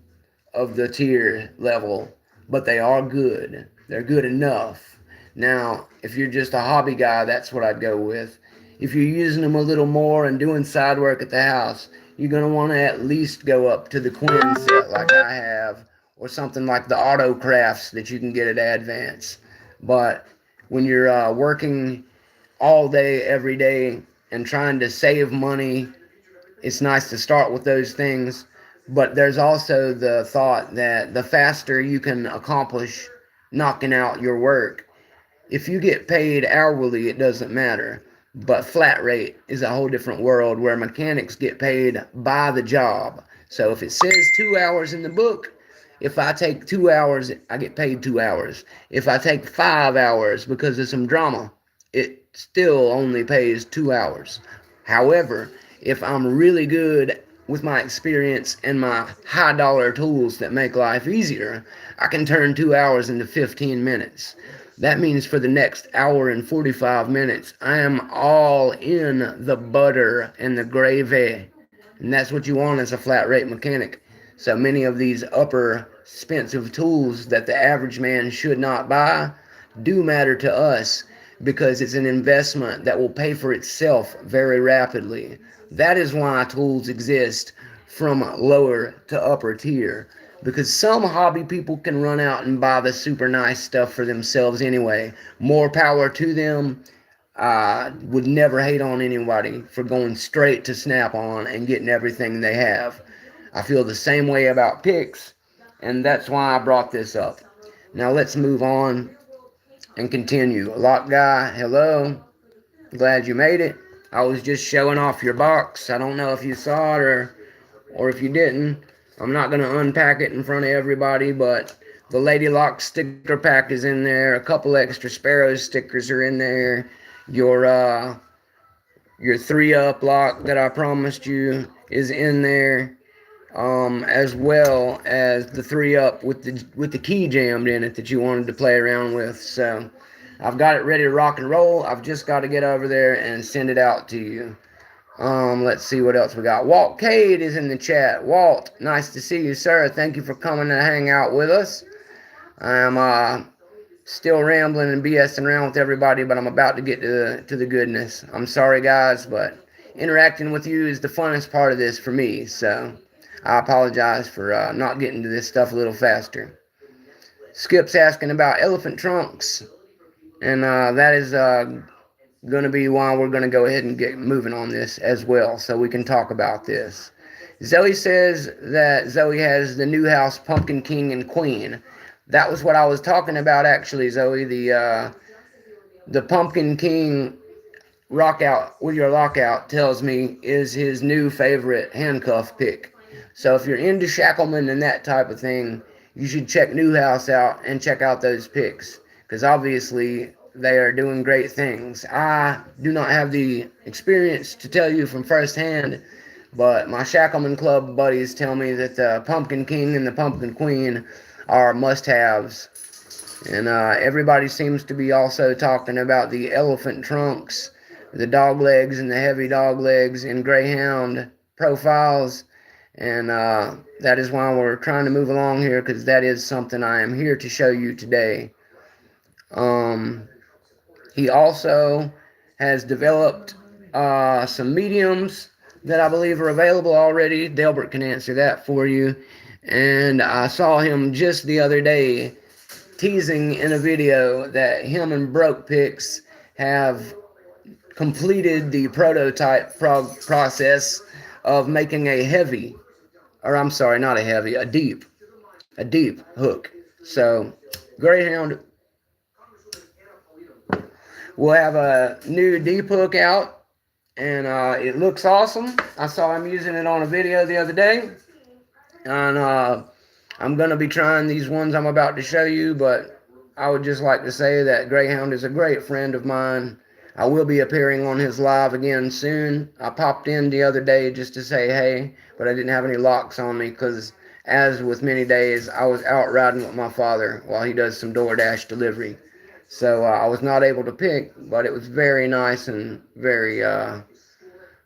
of the tier level, but they are good. They're good enough. Now, if you're just a hobby guy, that's what I'd go with. If you're using them a little more and doing side work at the house, you're going to want to at least go up to the Quinn set like I have, or something like the Auto Crafts that you can get at Advance. But when you're working all day, every day, and trying to save money, it's nice to start with those things. But there's also the thought that the faster you can accomplish knocking out your work, if you get paid hourly, it doesn't matter. But flat rate is a whole different world where mechanics get paid by the job. So if it says 2 hours in the book, if I take 2 hours, I get paid 2 hours. If I take 5 hours because of some drama, it still only pays 2 hours. However, if I'm really good with my experience and my high dollar tools that make life easier, I can turn 2 hours into 15 minutes. That means for the next hour and 45 minutes, I am all in the butter and the gravy. And that's what you want as a flat rate mechanic. So many of these upper expensive tools that the average man should not buy do matter to us because it's an investment that will pay for itself very rapidly. That is why tools exist from lower to upper tier, because some hobby people can run out and buy the super nice stuff for themselves anyway. More power to them. I would never hate on anybody for going straight to Snap-on and getting everything they have. I feel the same way about picks, and that's why I brought this up. Now let's move on and continue. Lock guy, hello. Glad you made it. I was just showing off your box. I don't know if you saw it or if you didn't. I'm not going to unpack it in front of everybody, but the Lady Lock sticker pack is in there. A couple extra Sparrows stickers are in there. Your 3-up lock that I promised you is in there, as well as the 3-up with the key jammed in it that you wanted to play around with. So I've got it ready to rock and roll. I've just got to get over there and send it out to you. Let's see what else we got. Walt Cade is in the chat. Walt, nice to see you, sir. Thank you for coming to hang out with us. I'm still rambling and BSing around with everybody, but I'm about to get to the goodness. I'm sorry, guys, but interacting with you is the funnest part of this for me, so I apologize for not getting to this stuff a little faster. Skip's asking about elephant trunks, and that is going to be why we're going to go ahead and get moving on this as well, so we can talk about this. Zoe says that Zoe has the new house Pumpkin King and Queen. That was what I was talking about, actually, Zoe. The Pumpkin King with your lockout tells me is his new favorite handcuff pick. So if you're into Shackleman and that type of thing, you should check Newhouse out and check out those picks, because obviously they are doing great things. I do not have the experience to tell you from firsthand, but my Shackleman Club buddies tell me that the Pumpkin King and the Pumpkin Queen are must-haves. And everybody seems to be also talking about the elephant trunks, the dog legs and the heavy dog legs in Greyhound profiles. And that is why we're trying to move along here, because that is something I am here to show you today. He also has developed some mediums that I believe are available already. Delbert can answer that for you. And I saw him just the other day teasing in a video that him and Broke Picks have completed the prototype process of making a heavy, or I'm sorry, not a heavy, a deep hook. So Greyhound will have a new deep hook out, and it looks awesome. I saw him using it on a video the other day. And I'm going to be trying these ones I'm about to show you, but I would just like to say that Greyhound is a great friend of mine. I will be appearing on his live again soon. I popped in the other day just to say hey, but I didn't have any locks on me because, as with many days, I was out riding with my father while he does some DoorDash delivery. So I was not able to pick, but it was very nice and very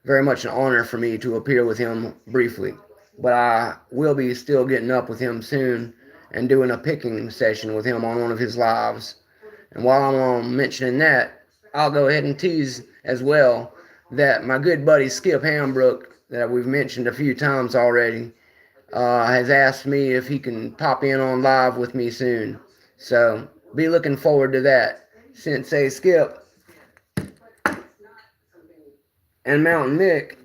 much an honor for me to appear with him briefly. But I will be still getting up with him soon and doing a picking session with him on one of his lives. And while I'm mentioning that, I'll go ahead and tease as well that my good buddy Skip Hambrook, that we've mentioned a few times already, has asked me if he can pop in on live with me soon. So be looking forward to that. Sensei Skip and Mounta1nM1ck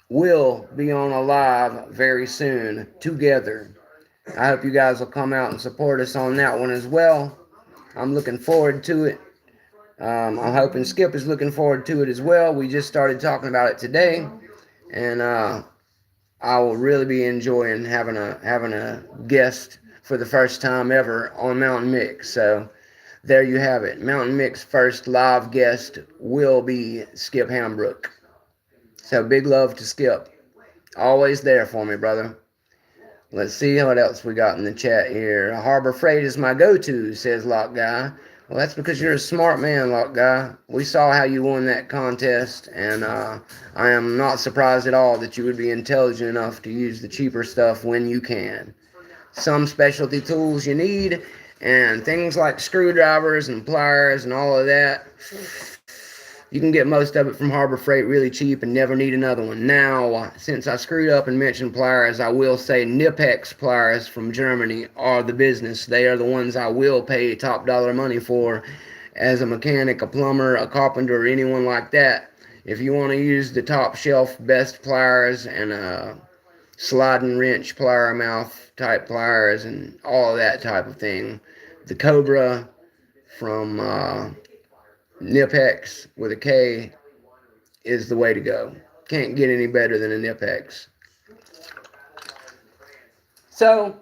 will be on a live very soon together. I hope you guys will come out and support us on that one as well. I'm looking forward to it. I'm hoping Skip is looking forward to it as well. We just started talking about it today, and I will really be enjoying having a guest for the first time ever on Mounta1nM1ck. So there you have it. Mounta1nM1ck's first live guest will be Skip Hambrook. So big love to Skip. Always there for me, brother. Let's see what else we got in the chat here. Harbor Freight is my go-to, says Lock Guy. Well, that's because you're a smart man, Lock Guy. We saw how you won that contest, and I am not surprised at all that you would be intelligent enough to use the cheaper stuff when you can. Some specialty tools you need, and things like screwdrivers and pliers and all of that, you can get most of it from Harbor Freight really cheap and never need another one. Now, since I screwed up and mentioned pliers, I will say 1nM1ck pliers from Germany are the business. They are the ones I will pay top dollar money for as a mechanic, a plumber, a carpenter, or anyone like that. If you want to use the top shelf best pliers and sliding wrench plier mouth type pliers and all that type of thing, the Cobra from Nipex with a K is the way to go. Can't get any better than a Nipex. So,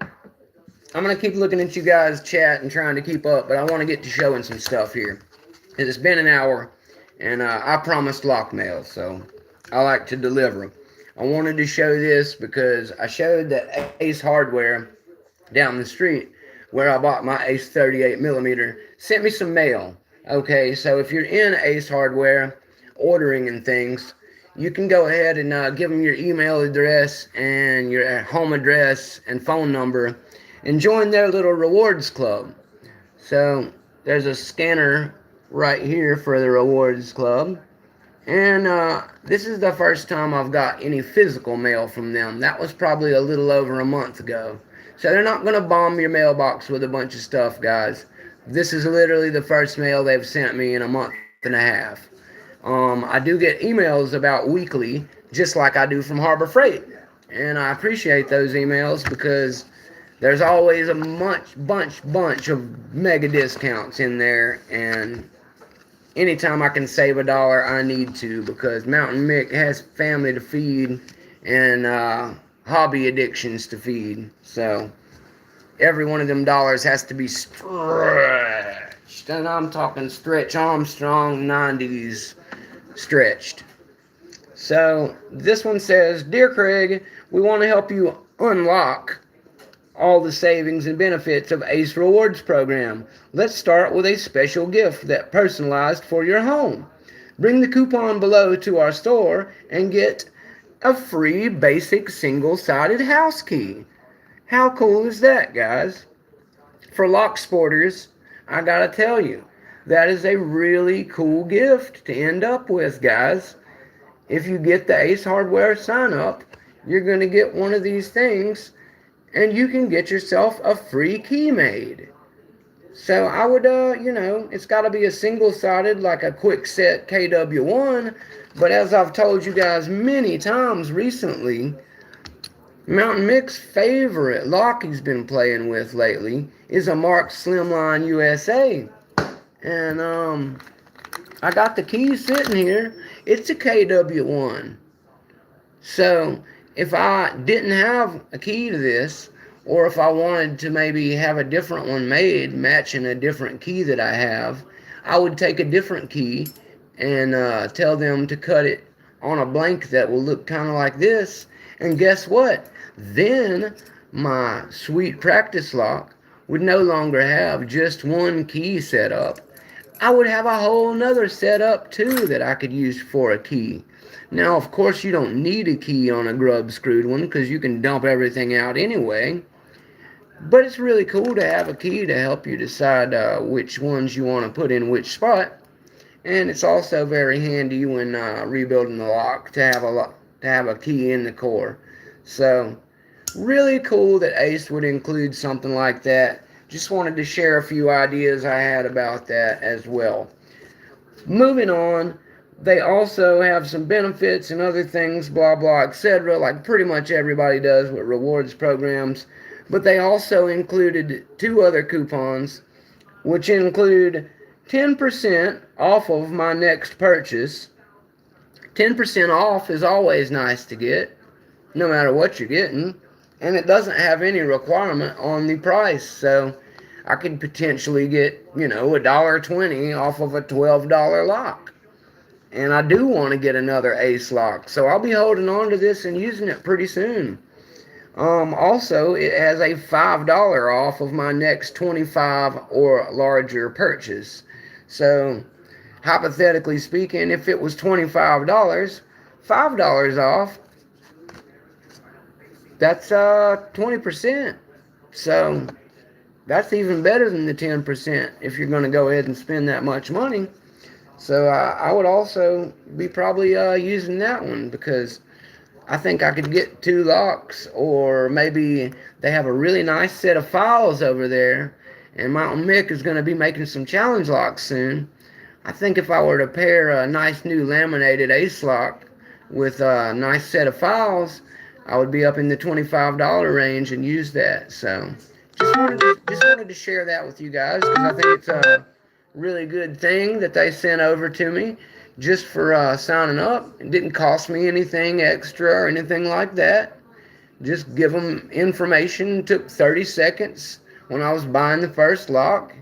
I'm going to keep looking at you guys' chat and trying to keep up, but I want to get to showing some stuff here. It's been an hour, and I promised Lockmail, so I like to deliver. I wanted to show this because I showed that Ace Hardware down the street where I bought my Ace 38mm sent me some mail. Okay, so if you're in Ace Hardware ordering and things, you can go ahead and give them your email address and your home address and phone number and join their little rewards club. So there's a scanner right here for the rewards club. And this is the first time I've got any physical mail from them. That was probably a little over a month ago. So they're not going to bomb your mailbox with a bunch of stuff, guys. This is literally the first mail they've sent me in a month and a half. I do get emails about weekly, just like I do from Harbor Freight. And I appreciate those emails because there's always a bunch of mega discounts in there. And anytime I can save $1, I need to, because Mounta1nM1ck has family to feed and hobby addictions to feed. So every one of them dollars has to be stretched. And I'm talking Stretch Armstrong 90s stretched. So this one says, "Dear Craig, we want to help you unlock all the savings and benefits of Ace Rewards program. Let's start with a special gift that personalized for your home. Bring the coupon below to our store and get a free basic single-sided house key." How cool is that, guys? For lock sporters, I gotta tell you, that is a really cool gift to end up with, guys. If you get the Ace Hardware sign up, you're gonna get one of these things and you can get yourself a free key made. So I would, it's got to be a single-sided, like a quick set KW1. But as I've told you guys many times recently, Mounta1nM1ck's favorite lock he's been playing with lately is a Mark Slimline USA. And I got the key sitting here. It's a KW1. So if I didn't have a key to this, or if I wanted to maybe have a different one made matching a different key that I have, I would take a different key and tell them to cut it on a blank that will look kind of like this. And guess what? Then my sweet practice lock would no longer have just one key set up. I would have a whole nother setup too that I could use for a key. Now, of course, you don't need a key on a grub screwed one because you can dump everything out anyway. But it's really cool to have a key to help you decide which ones you want to put in which spot. And it's also very handy when rebuilding the lock to have a key in the core. So, really cool that Ace would include something like that. Just wanted to share a few ideas I had about that as well. Moving on, they also have some benefits and other things, blah, blah, etc., like pretty much everybody does with rewards programs. But they also included 2 other coupons, which include 10% off of my next purchase. 10% off is always nice to get, no matter what you're getting. And it doesn't have any requirement on the price. So I could potentially get, $1.20 off of a $12 lock. And I do want to get another Ace lock. So I'll be holding on to this and using it pretty soon. Also, it has a $5 off of my next 25 or larger purchase. So, hypothetically speaking, if it was $25, $5 off, that's 20%. So, that's even better than the 10% if you're going to go ahead and spend that much money. So, I would also be probably using that one because I think I could get 2 locks, or maybe they have a really nice set of files over there, and Mounta1nM1ck is going to be making some challenge locks soon. I think if I were to pair a nice new laminated ace lock with a nice set of files, I would be up in the $25 range and use that. So just wanted to share that with you guys because I think it's a really good thing that they sent over to me just for signing up. It didn't cost me anything extra or anything like that. Just give them information. It took 30 seconds when I was buying the first lock,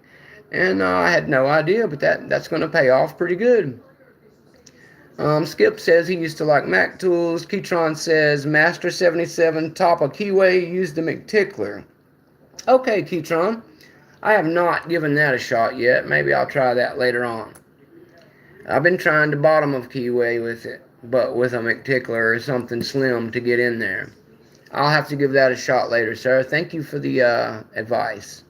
and I had no idea, but that's going to pay off pretty good. Skip says he used to like Mac tools. Keytron says Master 77 top of keyway used the McTickler. Okay, Keytron. I have not given that a shot yet. Maybe I'll try that later on. I've been trying the bottom of keyway with it, but with a McTickler or something slim to get in there. I'll have to give that a shot later, sir. Thank you for the advice.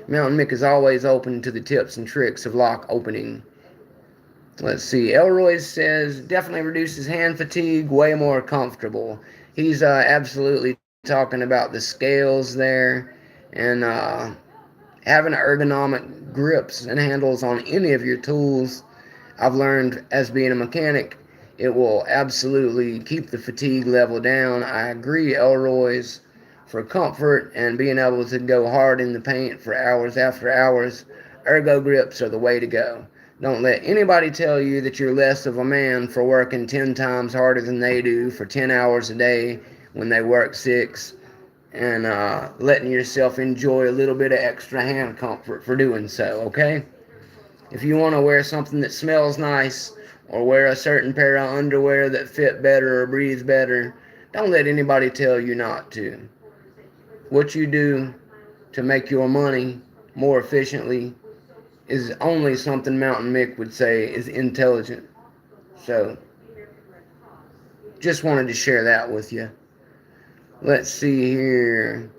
Mounta1nM1ck is always open to the tips and tricks of lock opening. Let's see. Elroy says, definitely reduces hand fatigue, way more comfortable. He's absolutely talking about the scales there and having ergonomic grips and handles on any of your tools. I've learned as being a mechanic, it will absolutely keep the fatigue level down. I agree, Elroy's. For comfort and being able to go hard in the paint for hours after hours, ergo grips are the way to go. Don't let anybody tell you that you're less of a man for working 10 times harder than they do for 10 hours a day when they work 6, and letting yourself enjoy a little bit of extra hand comfort for doing so, okay? If you want to wear something that smells nice or wear a certain pair of underwear that fit better or breathe better, don't let anybody tell you not to. What you do to make your money more efficiently is only something Mounta1nM1ck would say is intelligent. So, just wanted to share that with you. Let's see here.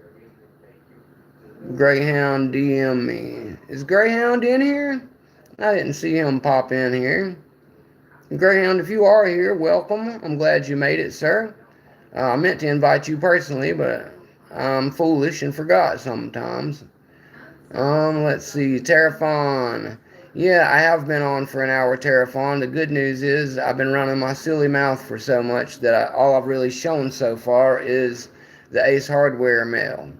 Greyhound DM me. Is Greyhound in here? I didn't see him pop in here. Greyhound, if you are here, welcome. I'm glad you made it, sir. I meant to invite you personally, but I'm foolish and forgot sometimes. Let's see. Terraphon. Yeah, I have been on for an hour, Terraphon. The good news is I've been running my silly mouth for so much that all I've really shown so far is the Ace Hardware mail.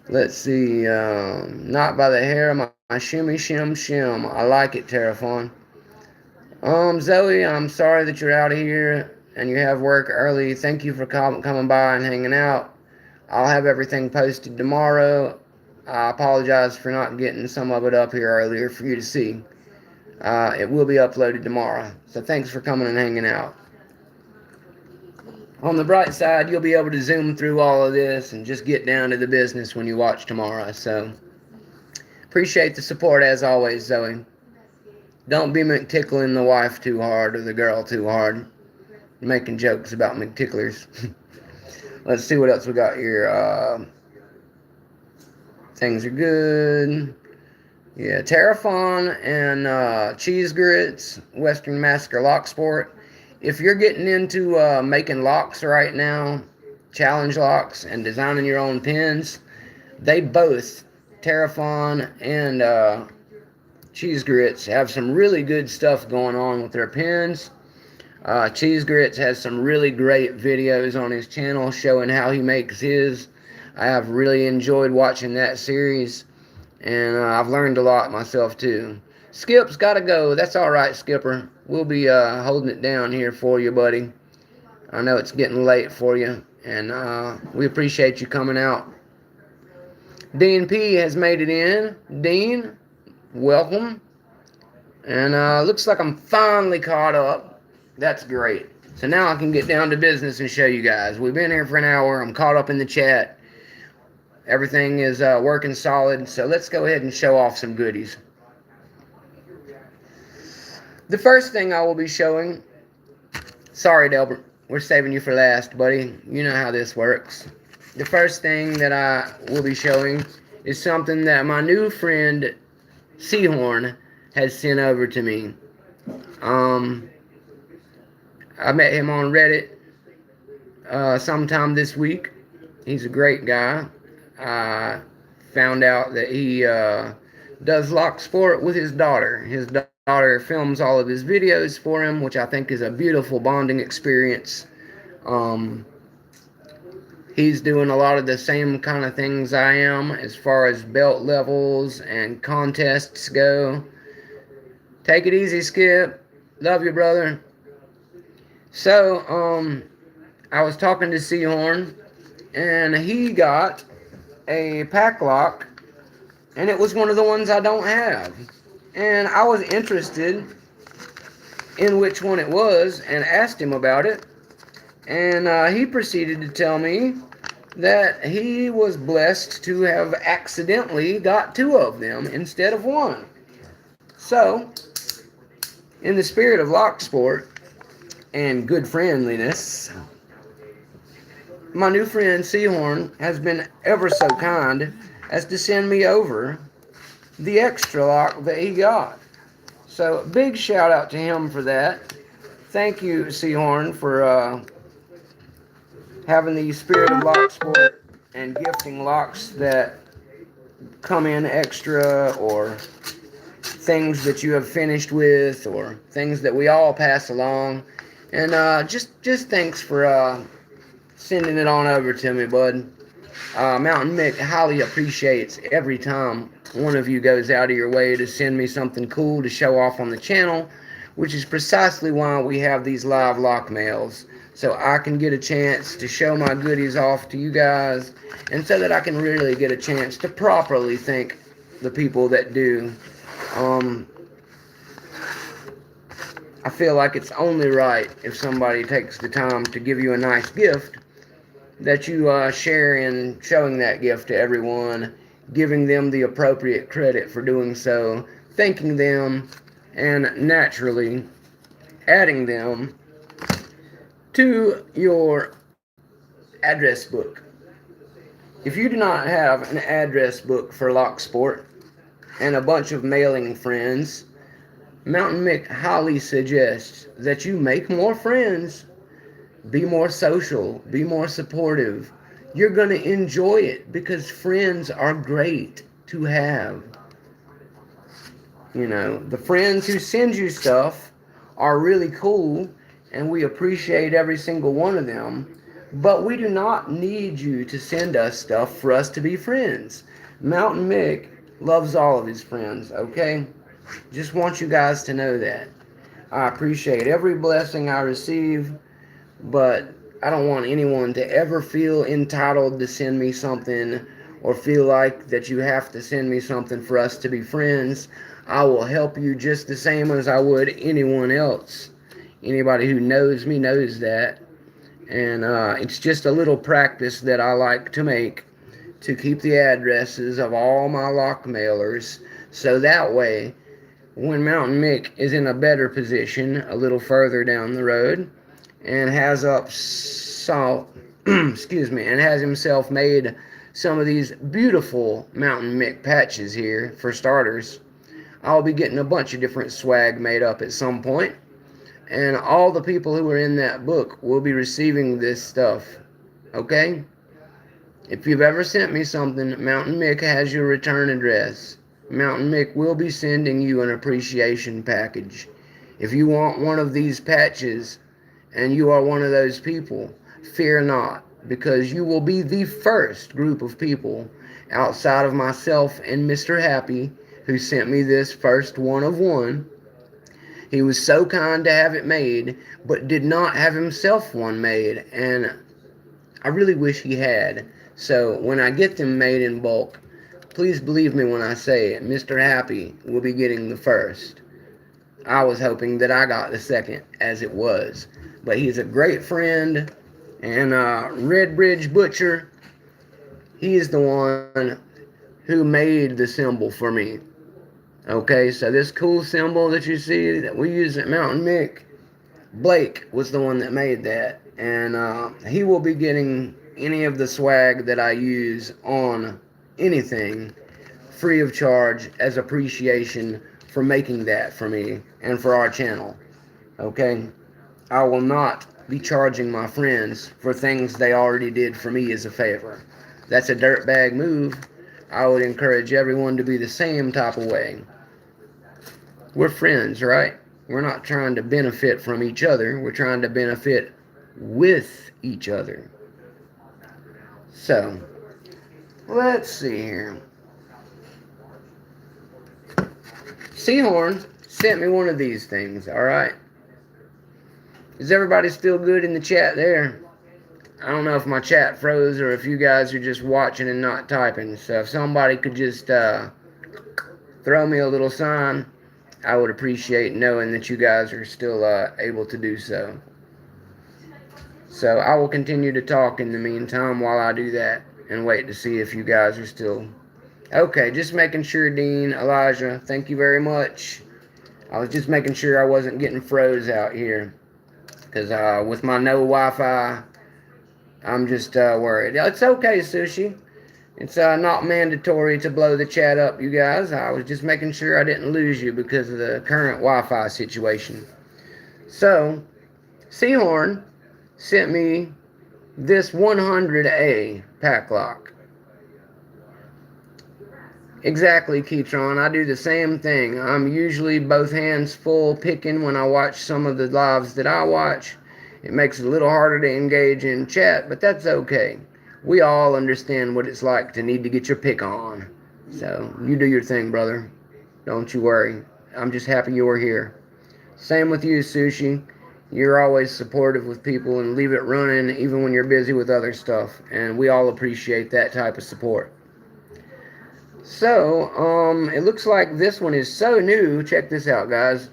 Let's see. Not by the hair of my shimmy shim shim. I like it, Terraphon. Zoe, I'm sorry that you're out of here and you have work early. Thank you for coming by and hanging out. I'll have everything posted tomorrow. I apologize for not getting some of it up here earlier for you to see. It will be uploaded tomorrow. So thanks for coming and hanging out. On the bright side, you'll be able to zoom through all of this and just get down to the business when you watch tomorrow. So appreciate the support as always, Zoe. Don't be McTickling the wife too hard or the girl too hard. Making jokes about McTicklers. Let's see what else we got here. Things are good. Yeah, Terraphon and Cheese Grits, Western Massacre Lock Sport. If you're getting into making locks right now, challenge locks, and designing your own pins, they both, Terraphon and Cheese Grits, have some really good stuff going on with their pins. Cheese Grits has some really great videos on his channel showing how he makes his. I have really enjoyed watching that series, and I've learned a lot myself too. Skip's got to go. That's all right, Skipper. We'll be holding it down here for you, buddy. I know it's getting late for you, and we appreciate you coming out. Dean P has made it in. Dean, welcome. And looks like I'm finally caught up. That's great. So now I can get down to business and show you guys. We've been here for an hour. I'm caught up in the chat. Everything is working solid. So let's go ahead and show off some goodies. The first thing I will be showing... Sorry, Delbert. We're saving you for last, buddy. You know how this works. The first thing that I will be showing is something that my new friend S3horn3 has sent over to me. I met him on Reddit sometime this week. He's a great guy. I found out that he does lock sport with his daughter. His daughter films all of his videos for him, which I think is a beautiful bonding experience. He's doing a lot of the same kind of things I am as far as belt levels and contests go. Take it easy, Skip. Love you, brother. So, I was talking to S3horn3, and he got a pack lock, and it was one of the ones I don't have. And I was interested in which one it was and asked him about it. And he proceeded to tell me that he was blessed to have accidentally got 2 of them instead of 1. So, in the spirit of lock sport and good friendliness, my new friend S3horn3 has been ever so kind as to send me over the extra lock that he got. So big shout out to him for that. Thank you, S3horn3, for having the spirit of lock sport and gifting locks that come in extra, or things that you have finished with, or things that we all pass along. And just thanks for sending it on over to me, bud. Mounta1nM1ck highly appreciates every time one of you goes out of your way to send me something cool to show off on the channel, which is precisely why we have these live lock mails, so I can get a chance to show my goodies off to you guys, and so that I can really get a chance to properly thank the people that do. I feel like it's only right, if somebody takes the time to give you a nice gift, that you share in showing that gift to everyone, giving them the appropriate credit for doing so, thanking them, and naturally adding them to your address book. If you do not have an address book for lock sport and a bunch of mailing friends, Mounta1nM1ck highly suggests that you make more friends, be more social, be more supportive. You're going to enjoy it, because friends are great to have. You know, the friends who send you stuff are really cool, and we appreciate every single one of them, but we do not need you to send us stuff for us to be friends. Mounta1nM1ck loves all of his friends, okay? Just want you guys to know that. I appreciate every blessing I receive, but I don't want anyone to ever feel entitled to send me something, or feel like that you have to send me something for us to be friends. I will help you just the same as I would anyone else. Anybody who knows me knows that. And it's just a little practice that I like to make to keep the addresses of all my lock mailers, so that way, when Mounta1nM1ck is in a better position a little further down the road, and has and has himself made some of these beautiful Mounta1nM1ck patches here, for starters, I'll be getting a bunch of different swag made up at some point, and all the people who are in that book will be receiving this stuff, okay? If you've ever sent me something, Mounta1nM1ck has your return address. Mounta1nM1ck will be sending you an appreciation package. If you want one of these patches, and you are one of those people, fear not, because you will be the first group of people, outside of myself and Mr. Happy, who sent me this first one of one. He was so kind to have it made, but did not have himself one made, and I really wish he had. So when I get them made in bulk, please believe me when I say it, Mr. Happy will be getting the first. I was hoping that I got the second, as it was. but he's a great friend. And Red Bridge Butcher, he is the one who made the symbol for me. Okay, so this cool symbol that you see that we use at Mounta1nM1ck, Blake was the one that made that. And he will be getting any of the swag that I use on anything free of charge as appreciation for making that for me and for our channel. Okay, I will not be charging my friends for things they already did for me as a favor. That's a dirtbag move. I would encourage everyone to be the same type of way. We're friends, right? We're not trying to benefit from each other. We're trying to benefit with each other. So, let's see here. S3horn sent me one of these things, alright? Is everybody still good in the chat there? I don't know if my chat froze or if you guys are just watching and not typing. So if somebody could just throw me a little sign, I would appreciate knowing that you guys are still able to do so. So I will continue to talk in the meantime while I do that and wait to see if you guys are still... Okay, just making sure, Dean, Elijah, thank you very much. I was just making sure I wasn't getting froze out here. Because with my no Wi-Fi, I'm just worried. It's okay, Sushi. It's not mandatory to blow the chat up, you guys. I was just making sure I didn't lose you because of the current Wi-Fi situation. So, S3horn sent me this 100A pack lock. Exactly, Keytron. I do the same thing. I'm usually both hands full picking when I watch some of the lives that I watch. It makes it a little harder to engage in chat, but that's okay. We all understand what it's like to need to get your pick on. So, you do your thing, brother. Don't you worry. I'm just happy you're here. Same with you, Sushi. You're always supportive with people and leave it running even when you're busy with other stuff. And we all appreciate that type of support. So, it looks like this one is so new. Check this out, guys.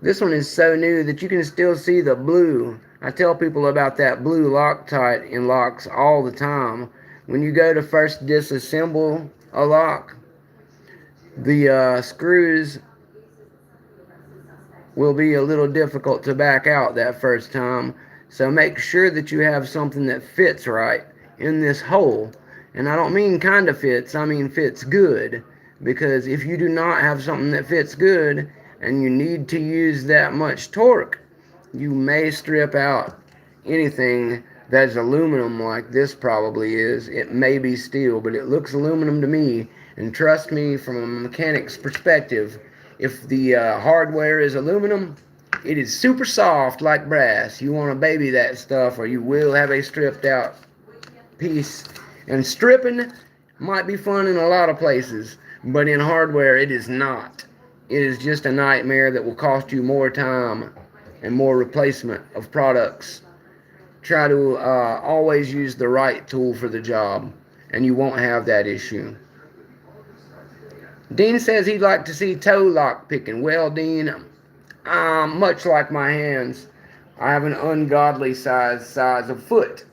This one is so new that you can still see the blue. I tell people about that blue Loctite in locks all the time. When you go to first disassemble a lock, the screws will be a little difficult to back out that first time. So make sure that you have something that fits right in this hole. And I don't mean kind of fits, I mean fits good. Because if you do not have something that fits good, and you need to use that much torque, you may strip out anything that's aluminum like this probably is. It may be steel, but it looks aluminum to me. And trust me, from a mechanic's perspective, if the hardware is aluminum, it is super soft like brass. You want to baby that stuff or you will have a stripped out piece. And stripping might be fun in a lot of places, but in hardware it is not. It is just a nightmare that will cost you more time and more replacement of products. Try to always use the right tool for the job, and you won't have that issue. Dean says he'd like to see toe lock picking. Well, Dean, much like my hands, I have an ungodly size of foot.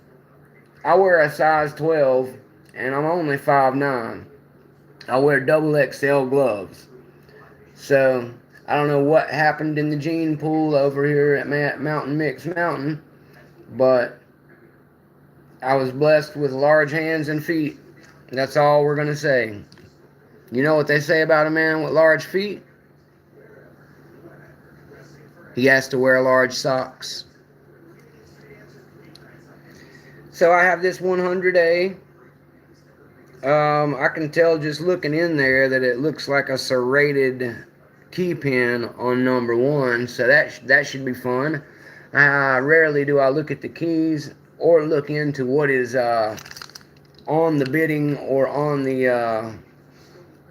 I wear a size 12, and I'm only 5'9". I wear double XL gloves. So, I don't know what happened in the gene pool over here at Mounta1nM1ck's Mountain, but I was blessed with large hands and feet. That's all we're going to say. You know what they say about a man with large feet? He has to wear large socks. So I have this 100A. I can tell just looking in there that it looks like a serrated key pin on number 1. So that should be fun. Rarely do I look at the keys or look into what is on the bitting or on the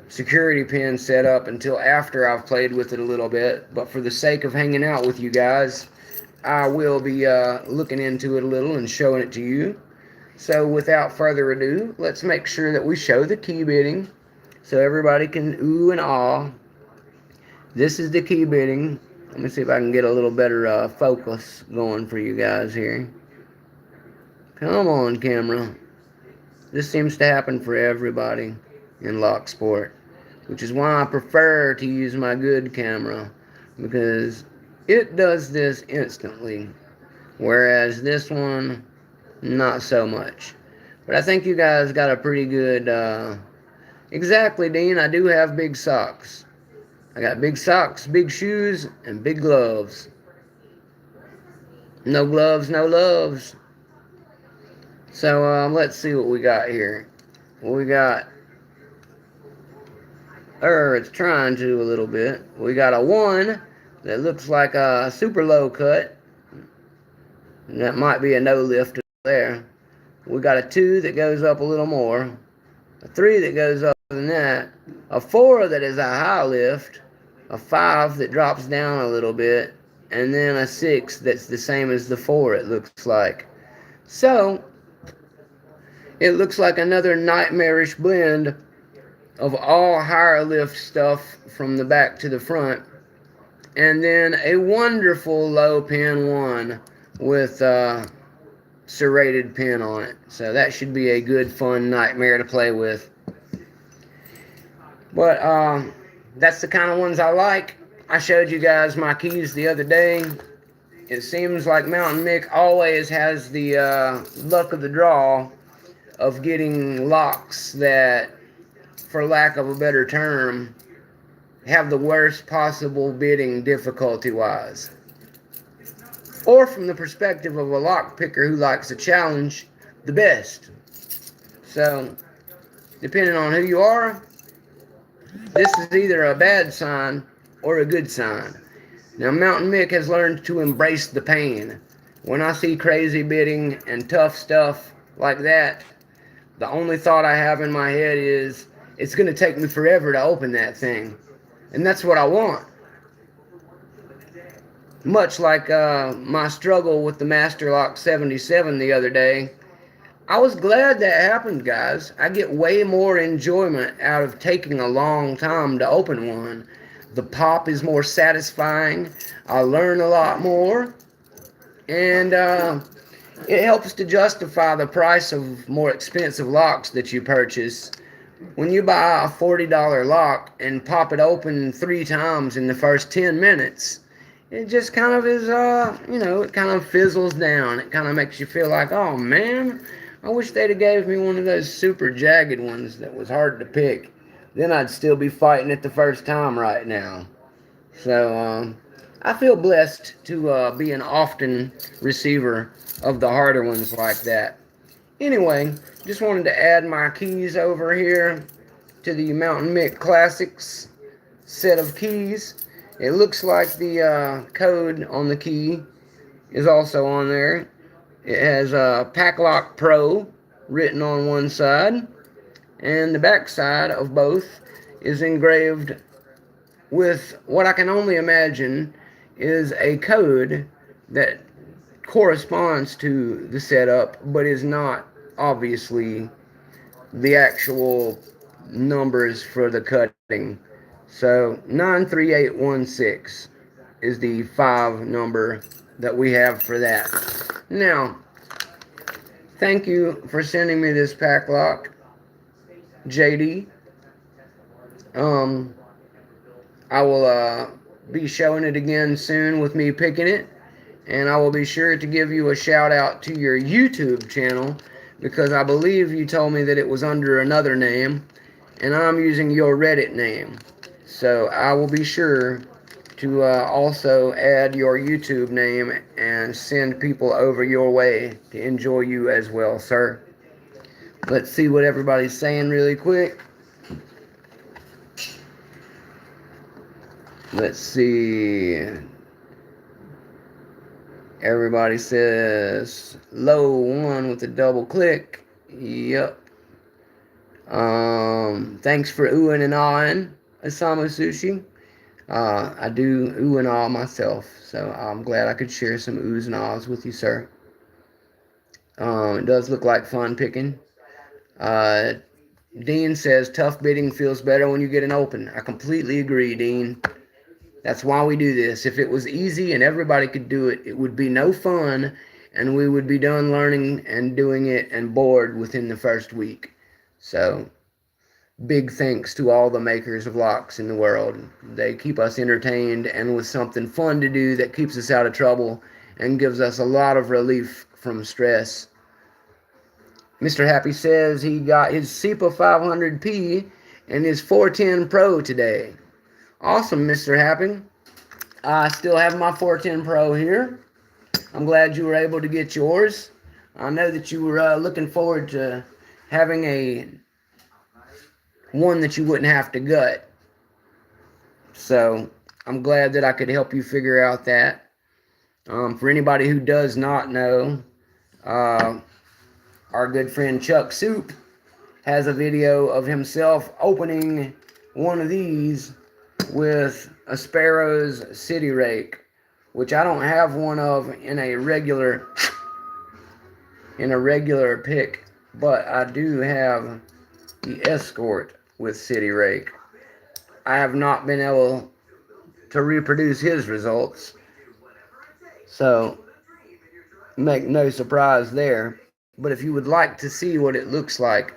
security pin set up until after I've played with it a little bit. But for the sake of hanging out with you guys, I will be looking into it a little and showing it to you. So without further ado, let's make sure that we show the key bitting so everybody can ooh and ah. This is the key bitting. Let me see if I can get a little better focus going for you guys here. Come on, camera. This seems to happen for everybody in lock sport, which is why I prefer to use my good camera, because it does this instantly, whereas this one, not so much. But I think you guys got a pretty good, exactly, Dean, I do have big socks. I got big socks, big shoes, and big gloves. No gloves, no loves. So, let's see what we got here. We got, it's trying to a little bit. We got a 1 that looks like a super low cut. And that might be a no lift there. We got a 2 that goes up a little more. A 3 that goes up than that. A 4 that is a high lift. A 5 that drops down a little bit. And then a 6 that's the same as the 4, it looks like. So, it looks like another nightmarish blend of all higher lift stuff from the back to the front. And then a wonderful low pin 1 with serrated pin on it. So that should be a good, fun nightmare to play with. But that's the kind of ones I like. I showed you guys my keys the other day. It seems like Mounta1nM1ck always has the luck of the draw of getting locks that, for lack of a better term, have the worst possible bidding difficulty-wise. Or from the perspective of a lock picker who likes a challenge, the best. So, depending on who you are, this is either a bad sign or a good sign. Now, Mounta1nM1ck has learned to embrace the pain. When I see crazy bidding and tough stuff like that, the only thought I have in my head is, it's going to take me forever to open that thing. And that's what I want. Much like my struggle with the Master Lock 77 the other day, I was glad that happened, guys. I get way more enjoyment out of taking a long time to open one. The pop is more satisfying. I learn a lot more. And it helps to justify the price of more expensive locks that you purchase. When you buy a $40 lock and pop it open 3 times in the first 10 minutes, it just kind of is, it kind of fizzles down. It kind of makes you feel like, oh man, I wish they'd have gave me one of those super jagged ones that was hard to pick. Then I'd still be fighting it the first time right now. So, I feel blessed to be an often receiver of the harder ones like that. Anyway, just wanted to add my keys over here to the Mounta1nM1ck Classics set of keys. It looks like the code on the key is also on there. It has Packlock Pro written on one side, and the back side of both is engraved with what I can only imagine is a code that corresponds to the setup, but is not obviously the actual numbers for the cutting. So 93816 is the 5 number that we have for that. Now, thank you for sending me this pack lock, JD. I will be showing it again soon with me picking it. And I will be sure to give you a shout out to your YouTube channel, because I believe you told me that it was under another name, and I'm using your Reddit name. So I will be sure to also add your YouTube name and send people over your way to enjoy you as well, sir. Let's see what everybody's saying really quick. Let's see. Everybody says low 1 with a double click. Yep. Thanks for oohing and ahhing, Osamu Sushi. I do ooh and ah myself, so I'm glad I could share some oohs and ahs with you, sir. It does look like fun picking. Dean says tough bidding feels better when you get an open. I completely agree, Dean. That's why we do this. If it was easy and everybody could do it, it would be no fun, and we would be done learning and doing it and bored within the first week. So, big thanks to all the makers of locks in the world. They keep us entertained and with something fun to do that keeps us out of trouble and gives us a lot of relief from stress. Mr. Happy says he got his SEPA 500p and his 410 Pro today. Awesome, Mr. Happy. I still have my 410 Pro here. I'm glad you were able to get yours. I know that you were looking forward to having one that you wouldn't have to gut. So I'm glad that I could help you figure out that. For anybody who does not know, our good friend Chuck Soup has a video of himself opening one of these with a Sparrow's city rake, which I don't have one of in a regular pick, but I do have the Escort with city rake. I have not been able to reproduce his results, so make no surprise there. But if you would like to see what it looks like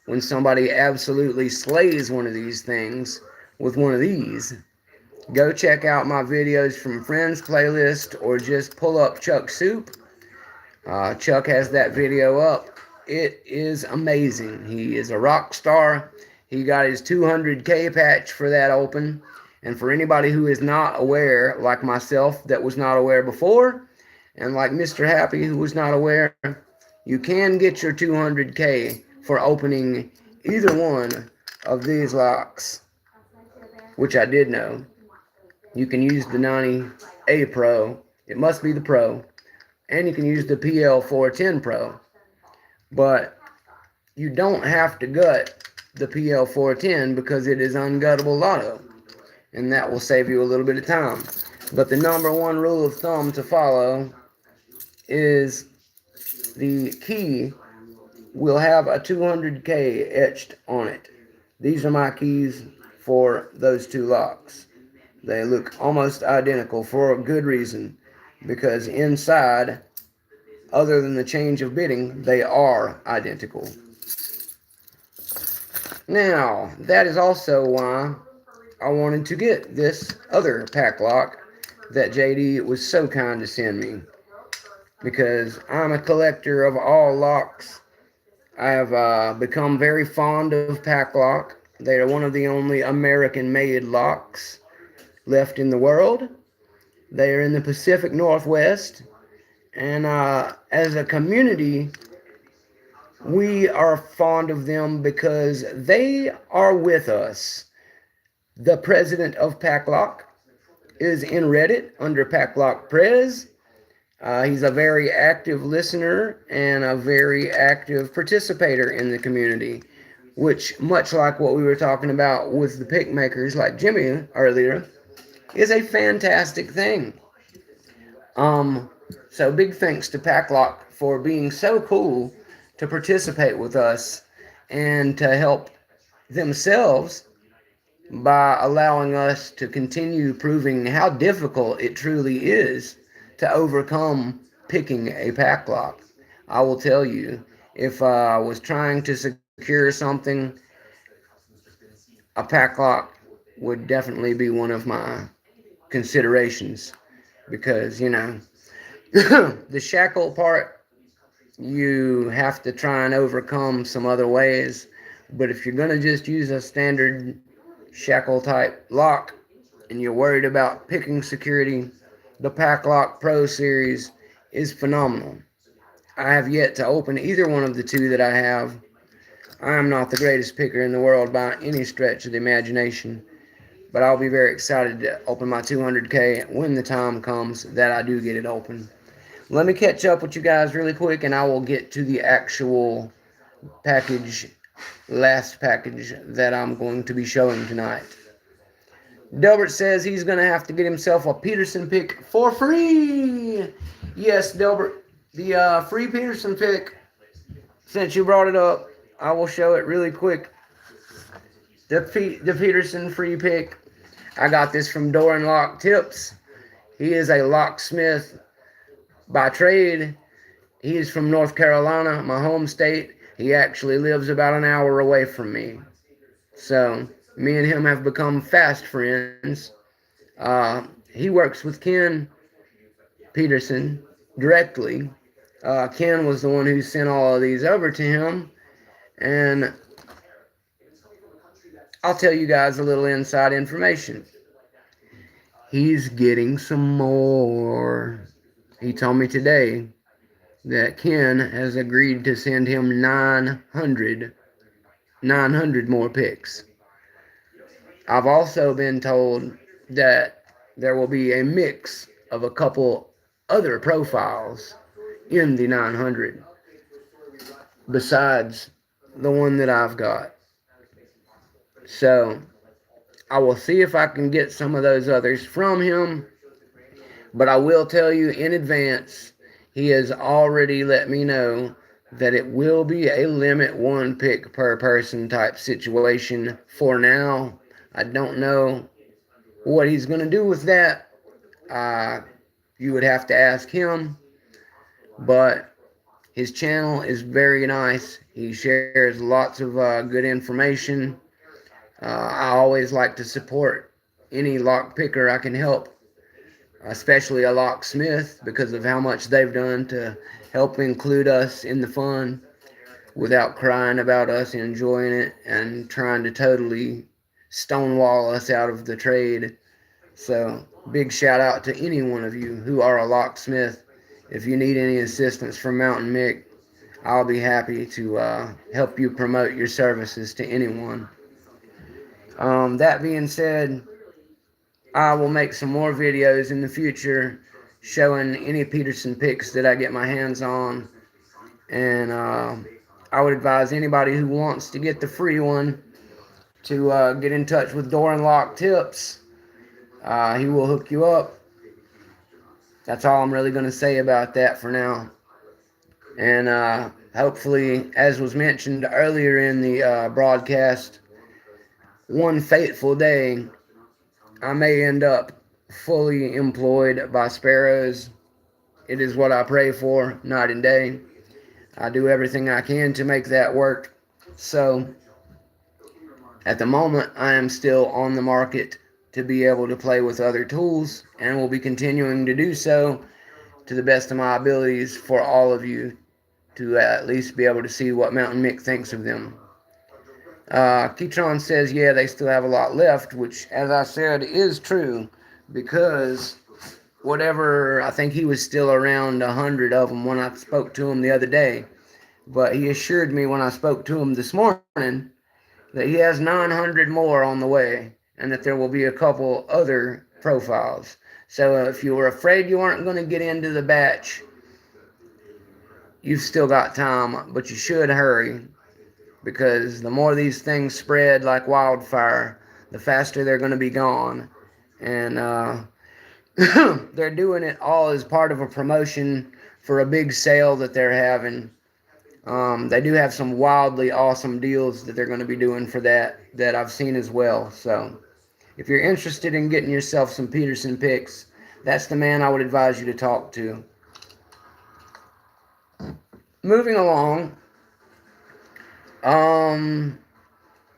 when somebody absolutely slays one of these things with one of these, go check out my videos from Friends playlist or just pull up Chuck Soup. Chuck has that video up. It is amazing. He is a rock star. He got his 200K patch for that open. And for anybody who is not aware, like myself that was not aware before, and like Mr. Happy who was not aware, you can get your 200K for opening either one of these locks, which I did know. You can use the 90A Pro. It must be the Pro. And you can use the PL410 Pro. But you don't have to gut the PL410 because it is unguttable lotto. And that will save you a little bit of time. But the number one rule of thumb to follow is the key will have a 200K etched on it. These are my keys for those two locks. They look almost identical for a good reason, because inside, other than the change of bitting, they are identical. Now, that is also why I wanted to get this other pack lock that JD was so kind to send me, because I'm a collector of all locks. I have become very fond of pack lock. They are one of the only American-made locks left in the world. They are in the Pacific Northwest, and as a community, we are fond of them because they are with us. The president of Packlock is in Reddit under Packlock Prez. He's a very active listener and a very active participator in the community, which, much like what we were talking about with the pick makers like Jimmy earlier, is a fantastic thing. So big thanks to Packlock for being so cool to participate with us and to help themselves by allowing us to continue proving how difficult it truly is to overcome picking a pack lock. I will tell you, if I was trying to secure something, a pack lock would definitely be one of my considerations, because, you know, the shackle part, you have to try and overcome some other ways. But if you're going to just use a standard shackle type lock and you're worried about picking security, the Packlock Pro series is phenomenal. I have yet to open either one of the two that I have. I am not the greatest picker in the world by any stretch of the imagination, but I'll be very excited to open my 200K when the time comes that I do get it open. Let me catch up with you guys really quick, and I will get to the actual last package that I'm going to be showing tonight. Delbert says he's going to have to get himself a Peterson pick for free. Yes, Delbert, the free Peterson pick, since you brought it up, I will show it really quick. The Peterson free pick. I got this from Door and Lock Tips. He is a locksmith by trade. He is from North Carolina, my home state. He actually lives about an hour away from me. So, me and him have become fast friends. He works with Ken Peterson directly. Ken was the one who sent all of these over to him. And I'll tell you guys a little inside information. He's getting some more. He told me today that Ken has agreed to send him 900 more pics. I've also been told that there will be a mix of a couple other profiles in the 900 besides the one that I've got. So I will see if I can get some of those others from him, but I will tell you in advance, he has already let me know that it will be a limit one pick per person type situation for now. I don't know what he's going to do with that. You would have to ask him, but his channel is very nice. He shares lots of good information. I always like to support any lock picker I can help, especially a locksmith, because of how much they've done to help include us in the fun without crying about us enjoying it and trying to totally stonewall us out of the trade. So, big shout out to any one of you who are a locksmith. If you need any assistance from Mounta1nM1ck, I'll be happy to help you promote your services to anyone. That being said, I will make some more videos in the future showing any Peterson picks that I get my hands on. And I would advise anybody who wants to get the free one to get in touch with Door and Lock Tips. He will hook you up. That's all I'm really going to say about that for now. And hopefully, as was mentioned earlier in the broadcast, one fateful day, I may end up fully employed by sparrows. It is what I pray for night and day. I do everything I can to make that work. So, at the moment, I am still on the market to be able to play with other tools, and will be continuing to do so to the best of my abilities for all of you to at least be able to see what Mounta1nM1ck thinks of them. Keytron says, yeah, they still have a lot left, which, as I said, is true, because whatever, I think he was still around 100 of them when I spoke to him the other day, but he assured me when I spoke to him this morning that he has 900 more on the way, and that there will be a couple other profiles. So if you were afraid you weren't going to get into the batch, you've still got time, but you should hurry, because the more these things spread like wildfire, the faster they're going to be gone. And they're doing it all as part of a promotion for a big sale that they're having. They do have some wildly awesome deals that they're going to be doing for that I've seen as well. So if you're interested in getting yourself some Peterson picks, that's the man I would advise you to talk to. Moving along,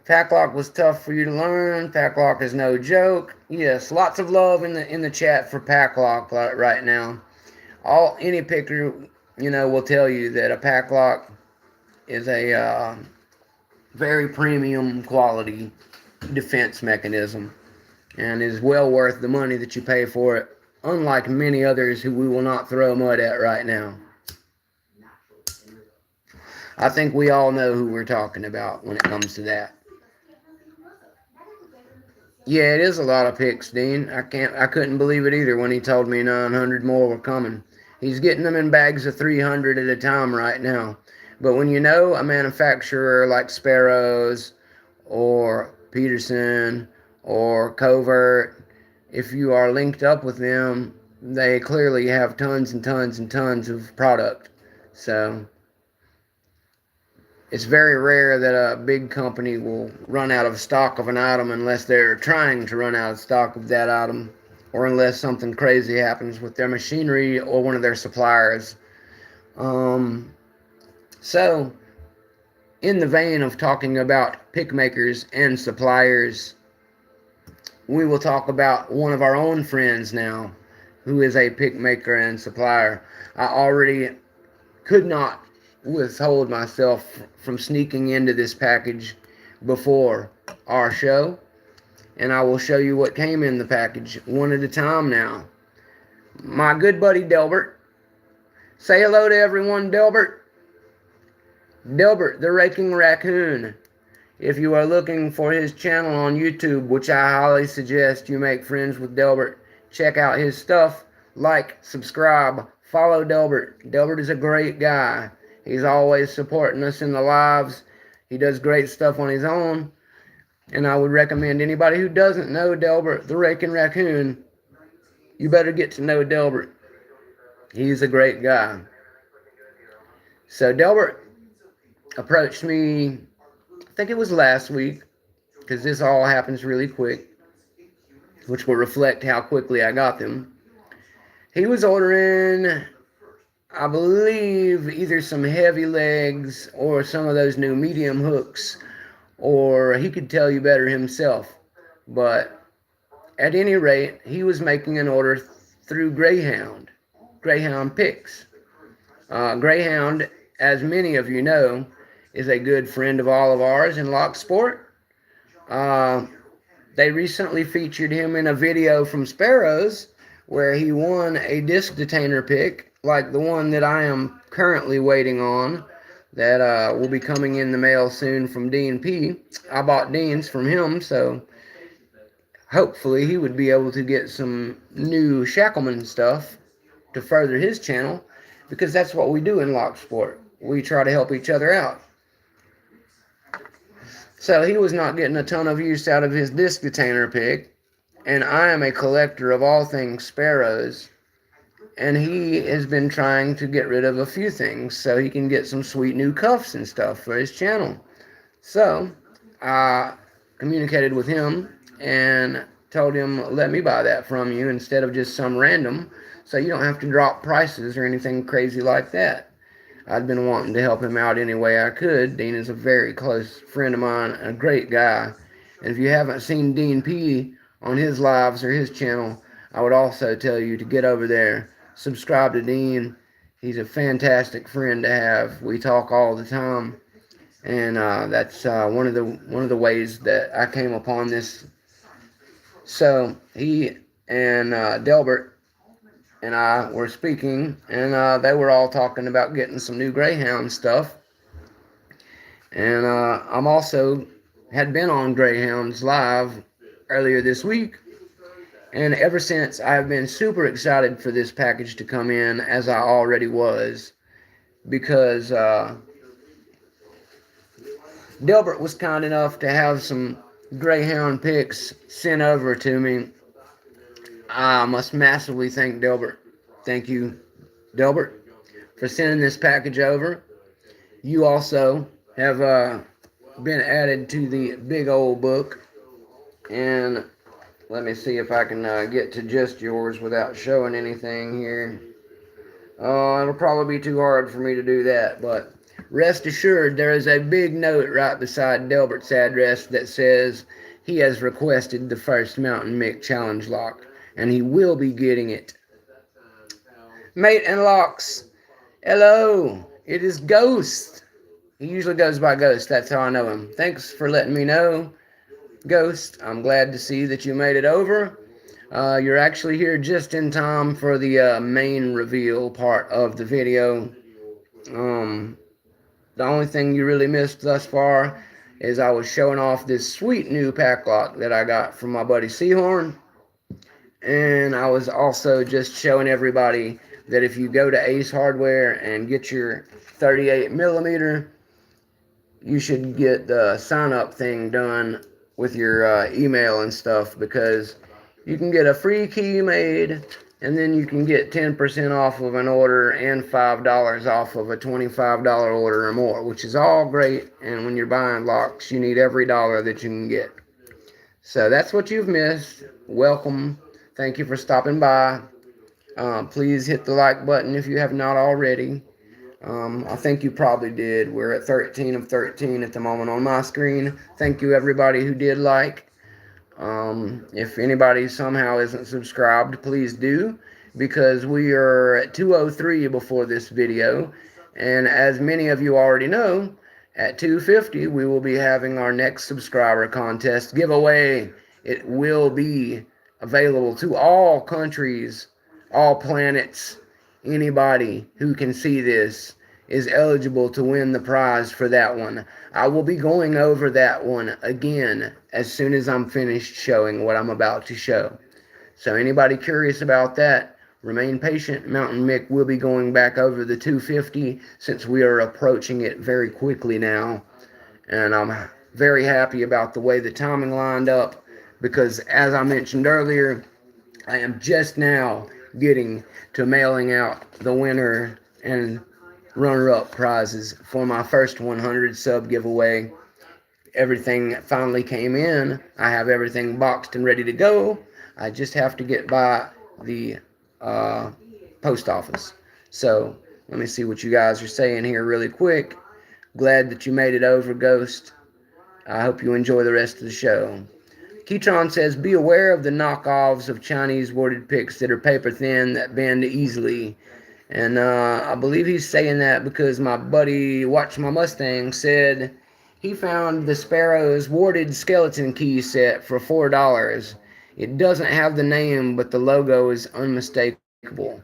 Packlock was tough for you to learn. Packlock is no joke. Yes, lots of love in the chat for Packlock right now. Any picker, will tell you that a Packlock is a very premium quality defense mechanism, and is well worth the money that you pay for it, unlike many others who we will not throw mud at right now. I think we all know who we're talking about when it comes to that. Yeah, it is a lot of picks, Dean. I couldn't believe it either when he told me 900 more were coming. He's getting them in bags of 300 at a time right now. But when you know a manufacturer like Sparrows or Peterson or Covert, if you are linked up with them, they clearly have tons and tons and tons of product. So It's very rare that a big company will run out of stock of an item unless they're trying to run out of stock of that item, or unless something crazy happens with their machinery or one of their suppliers. So, in the vein of talking about pick makers and suppliers, we will talk about one of our own friends now, who is a pick maker and supplier. I already could not withhold myself from sneaking into this package before our show, and I will show you what came in the package one at a time now. My good buddy Delbert. Say hello to everyone, Delbert. Delbert, the Raking Raccoon. If you are looking for his channel on YouTube, which I highly suggest you make friends with Delbert, check out his stuff, like, subscribe, follow Delbert. Delbert is a great guy. He's always supporting us in the lives. He does great stuff on his own. And I would recommend anybody who doesn't know Delbert, the Raking Raccoon, you better get to know Delbert. He's a great guy. So Delbert approached me, I think it was last week, because this all happens really quick, which will reflect how quickly I got them. He was ordering, I believe, either some heavy legs or some of those new medium hooks, or he could tell you better himself. But at any rate, he was making an order through Greyhound picks. Greyhound, as many of you know, is a good friend of all of ours in Locksport. They recently featured him in a video from Sparrows where he won a disc detainer pick, like the one that I am currently waiting on, that will be coming in the mail soon from Dean P. I bought Dean's from him, so hopefully he would be able to get some new Shackleman stuff to further his channel, because that's what we do in Locksport. We try to help each other out. So he was not getting a ton of use out of his disc detainer pick, and I am a collector of all things Sparrows, and he has been trying to get rid of a few things so he can get some sweet new cuffs and stuff for his channel. So I communicated with him and told him, let me buy that from you instead of just some random, so you don't have to drop prices or anything crazy like that. I'd been wanting to help him out any way I could. Dean is a very close friend of mine, a great guy. And if you haven't seen Dean P on his lives or his channel, I would also tell you to get over there, subscribe to Dean. He's a fantastic friend to have. We talk all the time, and that's one of the ways that I came upon this. So he and Delbert and I were speaking, and they were all talking about getting some new Greyhound stuff. And I'm also had been on Greyhounds Live earlier this week, and ever since I've been super excited for this package to come in, as I already was, because Delbert was kind enough to have some Greyhound picks sent over to me. I must massively thank Delbert. Thank you, Delbert, for sending this package over. You also have been added to the big old book. And let me see if I can get to just yours without showing anything here. It'll probably be too hard for me to do that, but rest assured there is a big note right beside Delbert's address that says he has requested the first Mounta1nM1ck challenge lock, and he will be getting it. Mate and Locks, hello, it is Ghost. He usually goes by Ghost, that's how I know him. Thanks for letting me know, Ghost. I'm glad to see that you made it over. You're actually here just in time for the main reveal part of the video. The only thing you really missed thus far is I was showing off this sweet new pack lock that I got from my buddy S3horn3. And I was also just showing everybody that if you go to Ace Hardware and get your 38mm, you should get the sign-up thing done with your email and stuff, because you can get a free key made and then you can get 10% off of an order and $5 off of a $25 order or more, which is all great. And when you're buying locks, you need every dollar that you can get. So that's what you've missed. Welcome. Thank you for stopping by. Please hit the like button if you have not already. I think you probably did. We're at 13 of 13 at the moment on my screen. Thank you, everybody who did like. If anybody somehow isn't subscribed, please do, because we are at 203 before this video. And as many of you already know, at 250, we will be having our next subscriber contest giveaway. It will be available to all countries, all planets. Anybody who can see this is eligible to win the prize for that one. I will be going over that one again as soon as I'm finished showing what I'm about to show. So anybody curious about that, remain patient. Mounta1nM1ck will be going back over the 250 since we are approaching it very quickly now. And I'm very happy about the way the timing lined up, because as I mentioned earlier, I am just now getting to mailing out the winner and runner-up prizes for my first 100 sub giveaway. Everything finally came in. I have everything boxed and ready to go. I just have to get by the post office. So let me see what you guys are saying here really quick. Glad that you made it over, Ghost. I hope you enjoy the rest of the show. Keytron says, be aware of the knockoffs of Chinese warded picks that are paper thin that bend easily. And I believe he's saying that because my buddy Watch My Mustang said he found the Sparrow's warded skeleton key set for $4. It doesn't have the name, but the logo is unmistakable.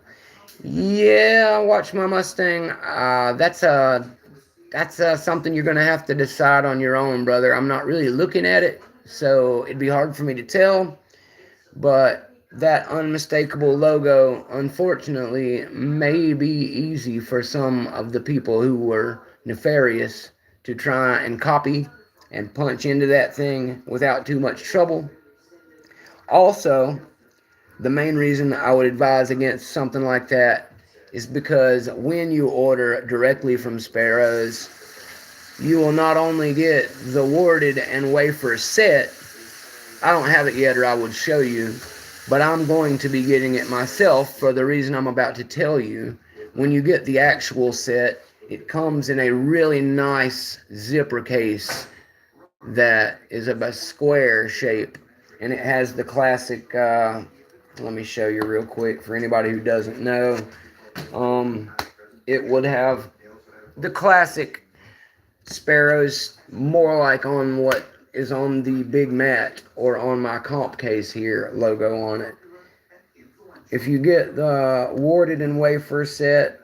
Yeah, Watch My Mustang. That's something you're going to have to decide on your own, brother. I'm not really looking at it, so it'd be hard for me to tell. But that unmistakable logo, unfortunately, may be easy for some of the people who were nefarious to try and copy and punch into that thing without too much trouble. Also, the main reason I would advise against something like that is because when you order directly from Sparrows, you will not only get the warded and wafer set. I don't have it yet, or I would show you, but I'm going to be getting it myself for the reason I'm about to tell you. When you get the actual set, it comes in a really nice zipper case that is of a square shape, and it has the classic, let me show you real quick for anybody who doesn't know. It would have the classic Sparrows, more like on what is on the Big Mat or on my comp case here, logo on it. If you get the warded and wafer set,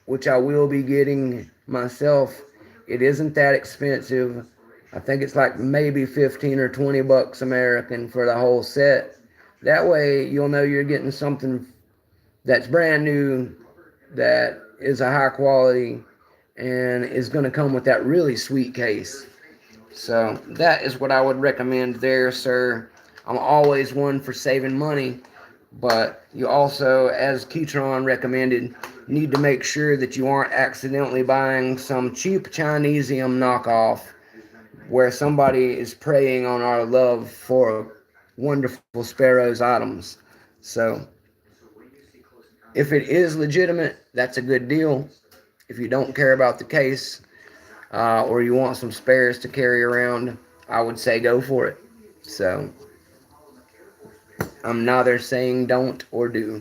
which I will be getting myself, it isn't that expensive. I think it's like maybe 15 or 20 bucks American for the whole set. That way you'll know you're getting something that's brand new, that is a high quality, and is going to come with that really sweet case. So that is what I would recommend there, sir. I'm always one for saving money, but you also, as Keytron recommended, need to make sure that you aren't accidentally buying some cheap Chinesium knockoff where somebody is preying on our love for wonderful Sparrows items. So if it is legitimate, that's a good deal. If you don't care about the case, or you want some spares to carry around, I would say go for it. So I'm neither saying don't or do.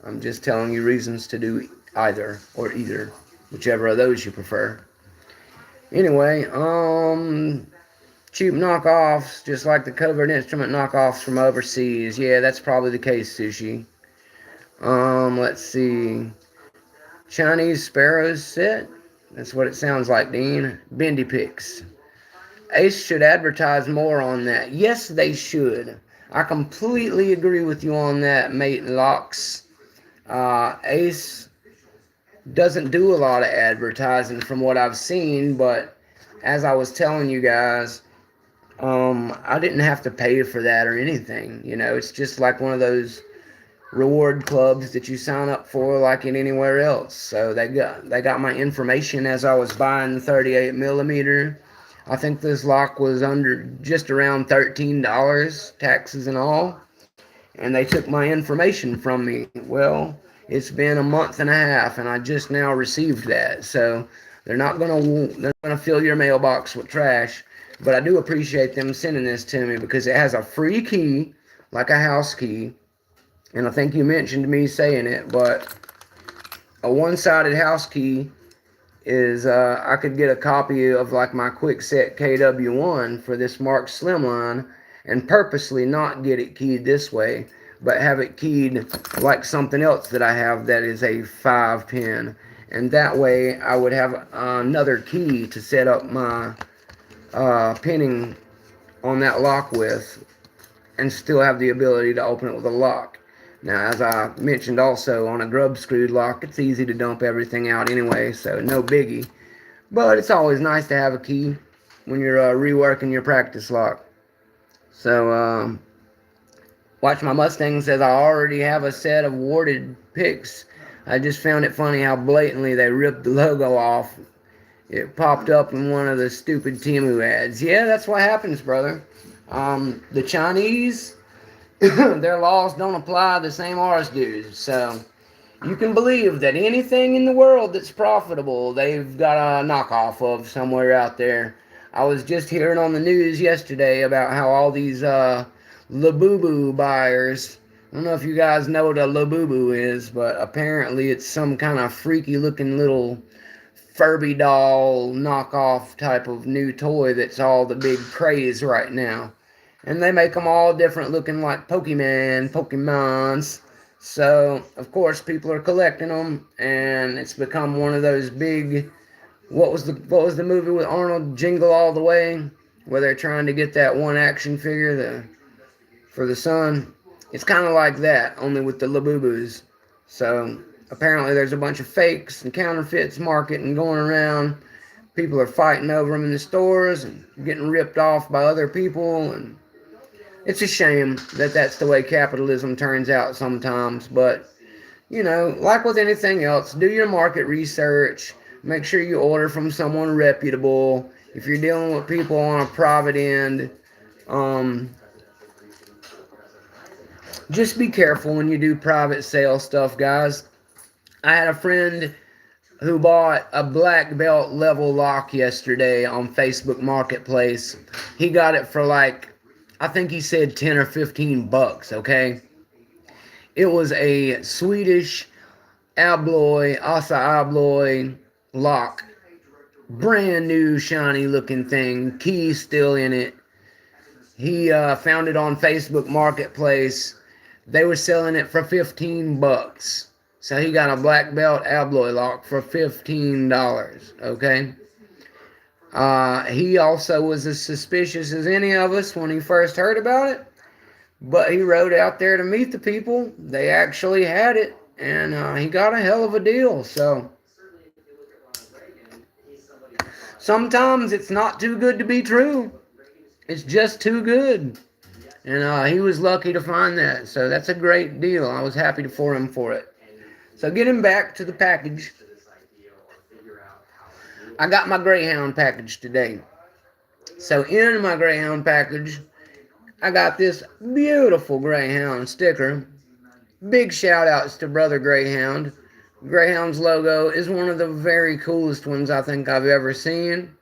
I'm just telling you reasons to do either or either, whichever of those you prefer. Anyway, cheap knockoffs, just like the covered instrument knockoffs from overseas. Yeah, that's probably the case, Sushi. Let's see. Chinese Sparrows set. That's what it sounds like, Dean. Bendy picks. Ace should advertise more on that. Yes, they should. I completely agree with you on that, mate Locks. Ace doesn't do a lot of advertising from what I've seen, but as I was telling you guys, I didn't have to pay for that or anything. You know, it's just like one of those reward clubs that you sign up for like in anywhere else. So they got my information as I was buying the 38 millimeter. I think this lock was under just around $13, taxes and all, and they took my information from me. Well, it's been a month and a half, and I just now received that. So they're not gonna fill your mailbox with trash. But I do appreciate them sending this to me because it has a free key, like a house key. And I think you mentioned me saying it, but a one-sided house key is I could get a copy of like my Quickset KW1 for this Mark Slimline and purposely not get it keyed this way, but have it keyed like something else that I have that is a 5-pin. And that way I would have another key to set up my pinning on that lock with and still have the ability to open it with a lock. Now, as I mentioned also, on a grub screwed lock, it's easy to dump everything out anyway, so no biggie. But it's always nice to have a key when you're reworking your practice lock. So, Watch My Mustang says I already have a set of warded picks. I just found it funny how blatantly they ripped the logo off. It popped up in one of the stupid Temu ads. Yeah, that's what happens, brother. The Chinese, their laws don't apply the same ours do. So you can believe that anything in the world that's profitable, they've got a knockoff of somewhere out there. I was just hearing on the news yesterday about how all these Labubu buyers, I don't know if you guys know what a Labubu is, but apparently it's some kind of freaky looking little Furby doll knockoff type of new toy that's all the big craze right now. And they make them all different looking like Pokemons. So, of course, people are collecting them, and it's become one of those big, what was the movie with Arnold, Jingle All the Way, where they're trying to get that one action figure for the son? It's kind of like that, only with the Labubus. So, apparently there's a bunch of fakes and counterfeits marketing going around. People are fighting over them in the stores and getting ripped off by other people, and it's a shame that that's the way capitalism turns out sometimes. But, you know, like with anything else, do your market research. Make sure you order from someone reputable. If you're dealing with people on a private end, just be careful when you do private sale stuff, guys. I had a friend who bought a black belt level lock yesterday on Facebook Marketplace. He got it for like, I think he said 10 or 15 bucks, okay? It was a Swedish Asa Abloy lock. Brand new shiny looking thing. Key still in it. He found it on Facebook Marketplace. They were selling it for 15 bucks. So he got a black belt Abloy lock for $15, okay? He also was as suspicious as any of us when he first heard about it. But he rode out there to meet the people. They actually had it. And he got a hell of a deal. So sometimes it's not too good to be true. It's just too good. And he was lucky to find that. So that's a great deal. I was happy for him for it. So getting back to the package. I got my Greyhound package today. So in my Greyhound package, I got this beautiful Greyhound sticker. Big shout outs to Brother Greyhound. Greyhound's logo is one of the very coolest ones I think I've ever seen.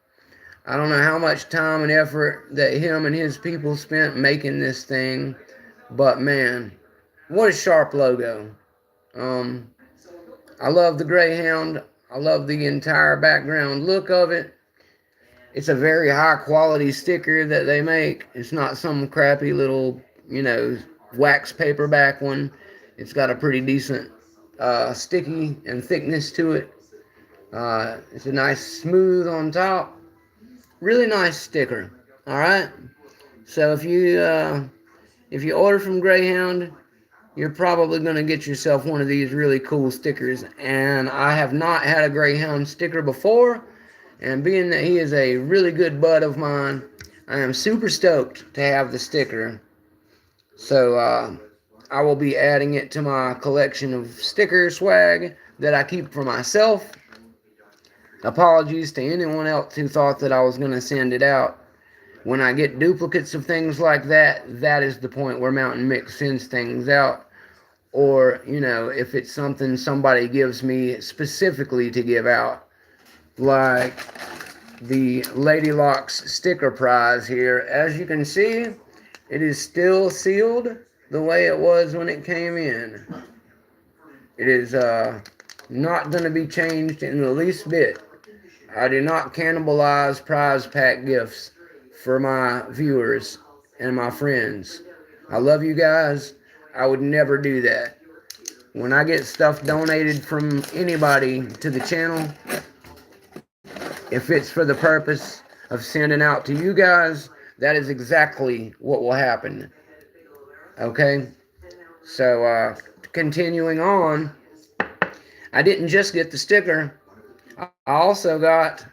I don't know how much time and effort that him and his people spent making this thing, but man, what a sharp logo. I love the Greyhound. I love the entire background look of it. It's a very high quality sticker that they make. It's not some crappy little, wax paperback one. It's got a pretty decent sticky and thickness to it. It's a nice smooth on top. Really nice sticker. Alright? So if you order from Greyhound, you're probably going to get yourself one of these really cool stickers. And I have not had a Greyhound sticker before. And being that he is a really good bud of mine, I am super stoked to have the sticker. So, I will be adding it to my collection of sticker swag that I keep for myself. Apologies to anyone else who thought that I was going to send it out. When I get duplicates of things like that, that is the point where Mounta1nM1ck sends things out. Or, if it's something somebody gives me specifically to give out. Like the Lady Locks sticker prize here. As you can see, it is still sealed the way it was when it came in. It is not going to be changed in the least bit. I do not cannibalize prize pack gifts for my viewers and my friends. I love you guys. I would never do that. When I get stuff donated from anybody to the channel, if it's for the purpose of sending out to you guys, that is exactly what will happen. Okay? So, continuing on, I didn't just get the sticker. I also got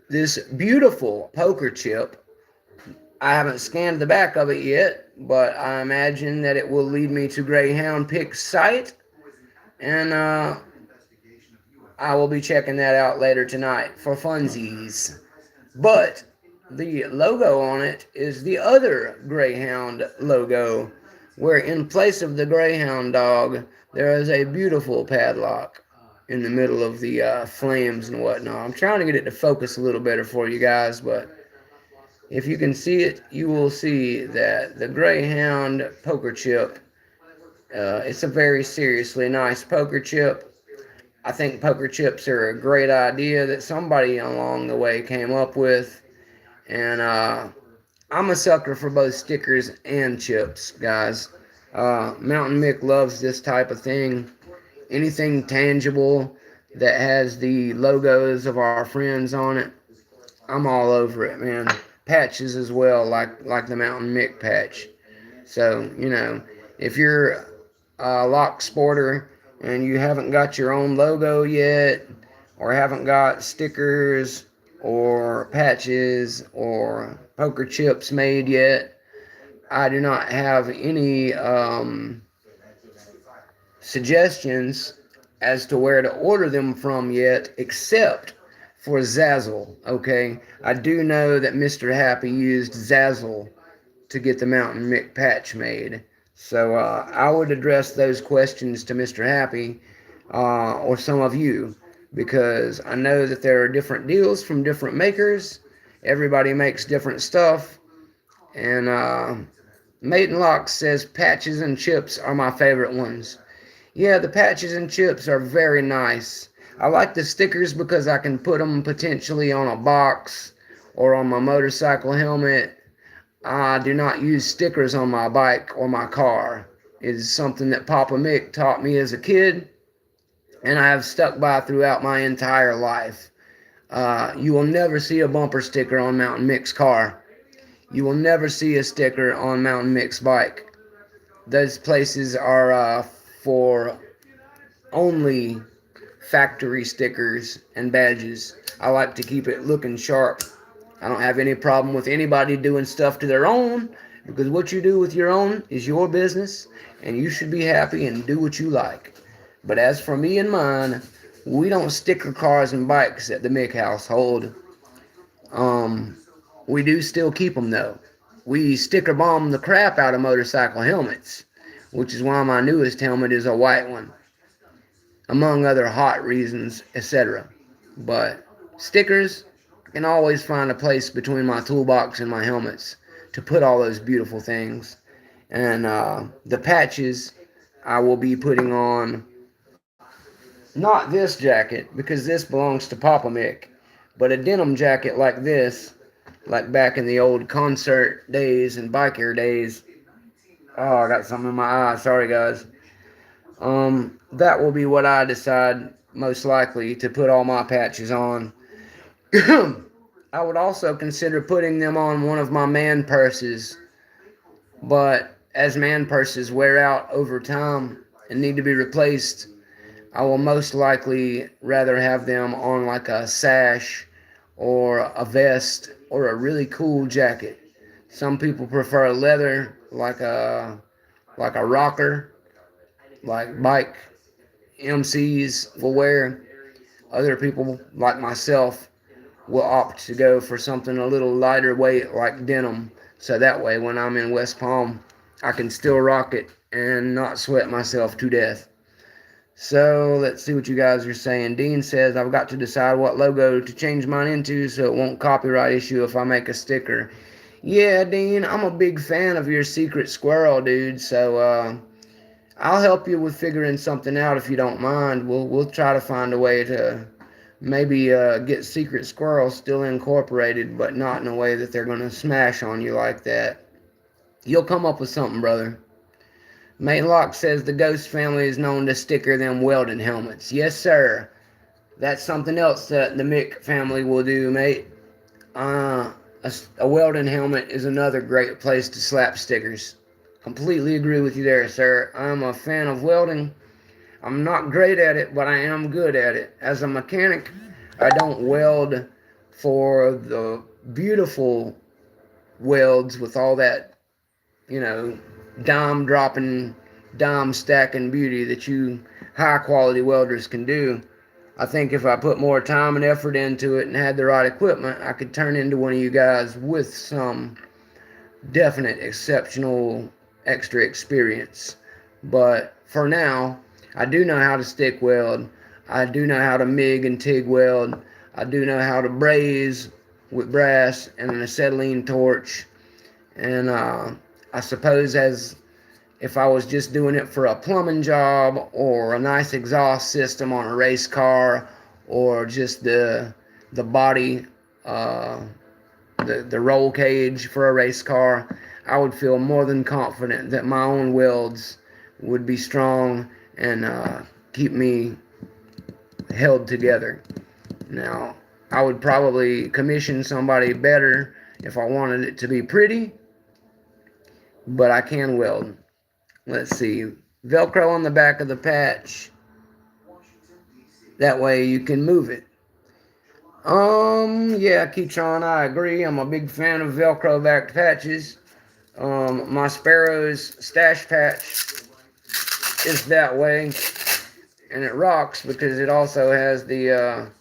this beautiful poker chip. I haven't scanned the back of it yet, but I imagine that it will lead me to Greyhound site, and I will be checking that out later tonight for funsies. But the logo on it is the other Greyhound logo, where in place of the Greyhound dog, there is a beautiful padlock in the middle of the flames and whatnot. I'm trying to get it to focus a little better for you guys, but if you can see it, you will see that the Greyhound poker chip, it's a very seriously nice poker chip. I think poker chips are a great idea that somebody along the way came up with. And I'm a sucker for both stickers and chips, guys. Mounta1nM1ck loves this type of thing. Anything tangible that has the logos of our friends on it, I'm all over it, man. Patches as well, like the Mounta1nM1ck patch. So, if you're a lock sporter and you haven't got your own logo yet, or haven't got stickers or patches or poker chips made yet, I do not have any suggestions as to where to order them from yet, except for Zazzle. Okay, I do know that Mr. Happy used Zazzle to get the Mounta1nM1ck patch made, so I would address those questions to Mr. Happy or some of you, because I know that there are different deals from different makers. Everybody makes different stuff, and Maiden Lock says patches and chips are my favorite ones. Yeah, the patches and chips are very nice. I like the stickers because I can put them potentially on a box or on my motorcycle helmet. I do not use stickers on my bike or my car. It is something that Papa Mick taught me as a kid, and I have stuck by throughout my entire life. You will never see a bumper sticker on Mounta1nM1ck's car. You will never see a sticker on Mounta1nM1ck's bike. Those places are for only factory stickers and badges. I like to keep it looking sharp. I don't have any problem with anybody doing stuff to their own, because what you do with your own is your business, and you should be happy and do what you like. But as for me and mine, we don't sticker cars and bikes at the Mick household. We do still keep them, though. We sticker bomb the crap out of motorcycle helmets, which is why my newest helmet is a white one, among other hot reasons, etc. But stickers, I can always find a place between my toolbox and my helmets to put all those beautiful things. And the patches, I will be putting on, not this jacket, because this belongs to Papa Mick, but a denim jacket like this, like back in the old concert days and biker days. Oh, I got something in my eye. Sorry, guys. That will be what I decide most likely to put all my patches on. I would also consider putting them on one of my man purses, but as man purses wear out over time and need to be replaced, I will most likely rather have them on like a sash or a vest or a really cool jacket. Some people prefer leather, like a like a rocker, like bike MCs will wear. Other people, like myself, will opt to go for something a little lighter weight like denim. So that way, when I'm in West Palm, I can still rock it and not sweat myself to death. So let's see what you guys are saying. Dean says, I've got to decide what logo to change mine into so it won't copyright issue if I make a sticker. Yeah, Dean, I'm a big fan of your secret squirrel, dude. So I'll help you with figuring something out if you don't mind. We'll try to find a way to maybe get secret squirrel still incorporated, but not in a way that they're going to smash on you like that. You'll come up with something, brother. Matelock says the Ghost family is known to sticker them welding helmets. Yes, sir. That's something else that the Mick family will do, mate. A welding helmet is another great place to slap stickers. Completely agree with you there, sir. I'm a fan of welding. I'm not great at it, but I am good at it. As a mechanic, I don't weld for the beautiful welds with all that, dime dropping, dime stacking beauty that you high quality welders can do. I think if I put more time and effort into it and had the right equipment, I could turn into one of you guys with some definite exceptional extra experience. But for now, I do know how to stick weld. I do know how to MIG and TIG weld. I do know how to braze with brass and an acetylene torch. And I suppose as if I was just doing it for a plumbing job or a nice exhaust system on a race car or just the body, the roll cage for a race car, I would feel more than confident that my own welds would be strong and keep me held together. Now, I would probably commission somebody better if I wanted it to be pretty, but I can weld. Let's see. Velcro on the back of the patch. That way you can move it. Yeah, Keytron, I agree. I'm a big fan of Velcro backed patches. My Sparrow's stash patch is that way. And it rocks because it also has the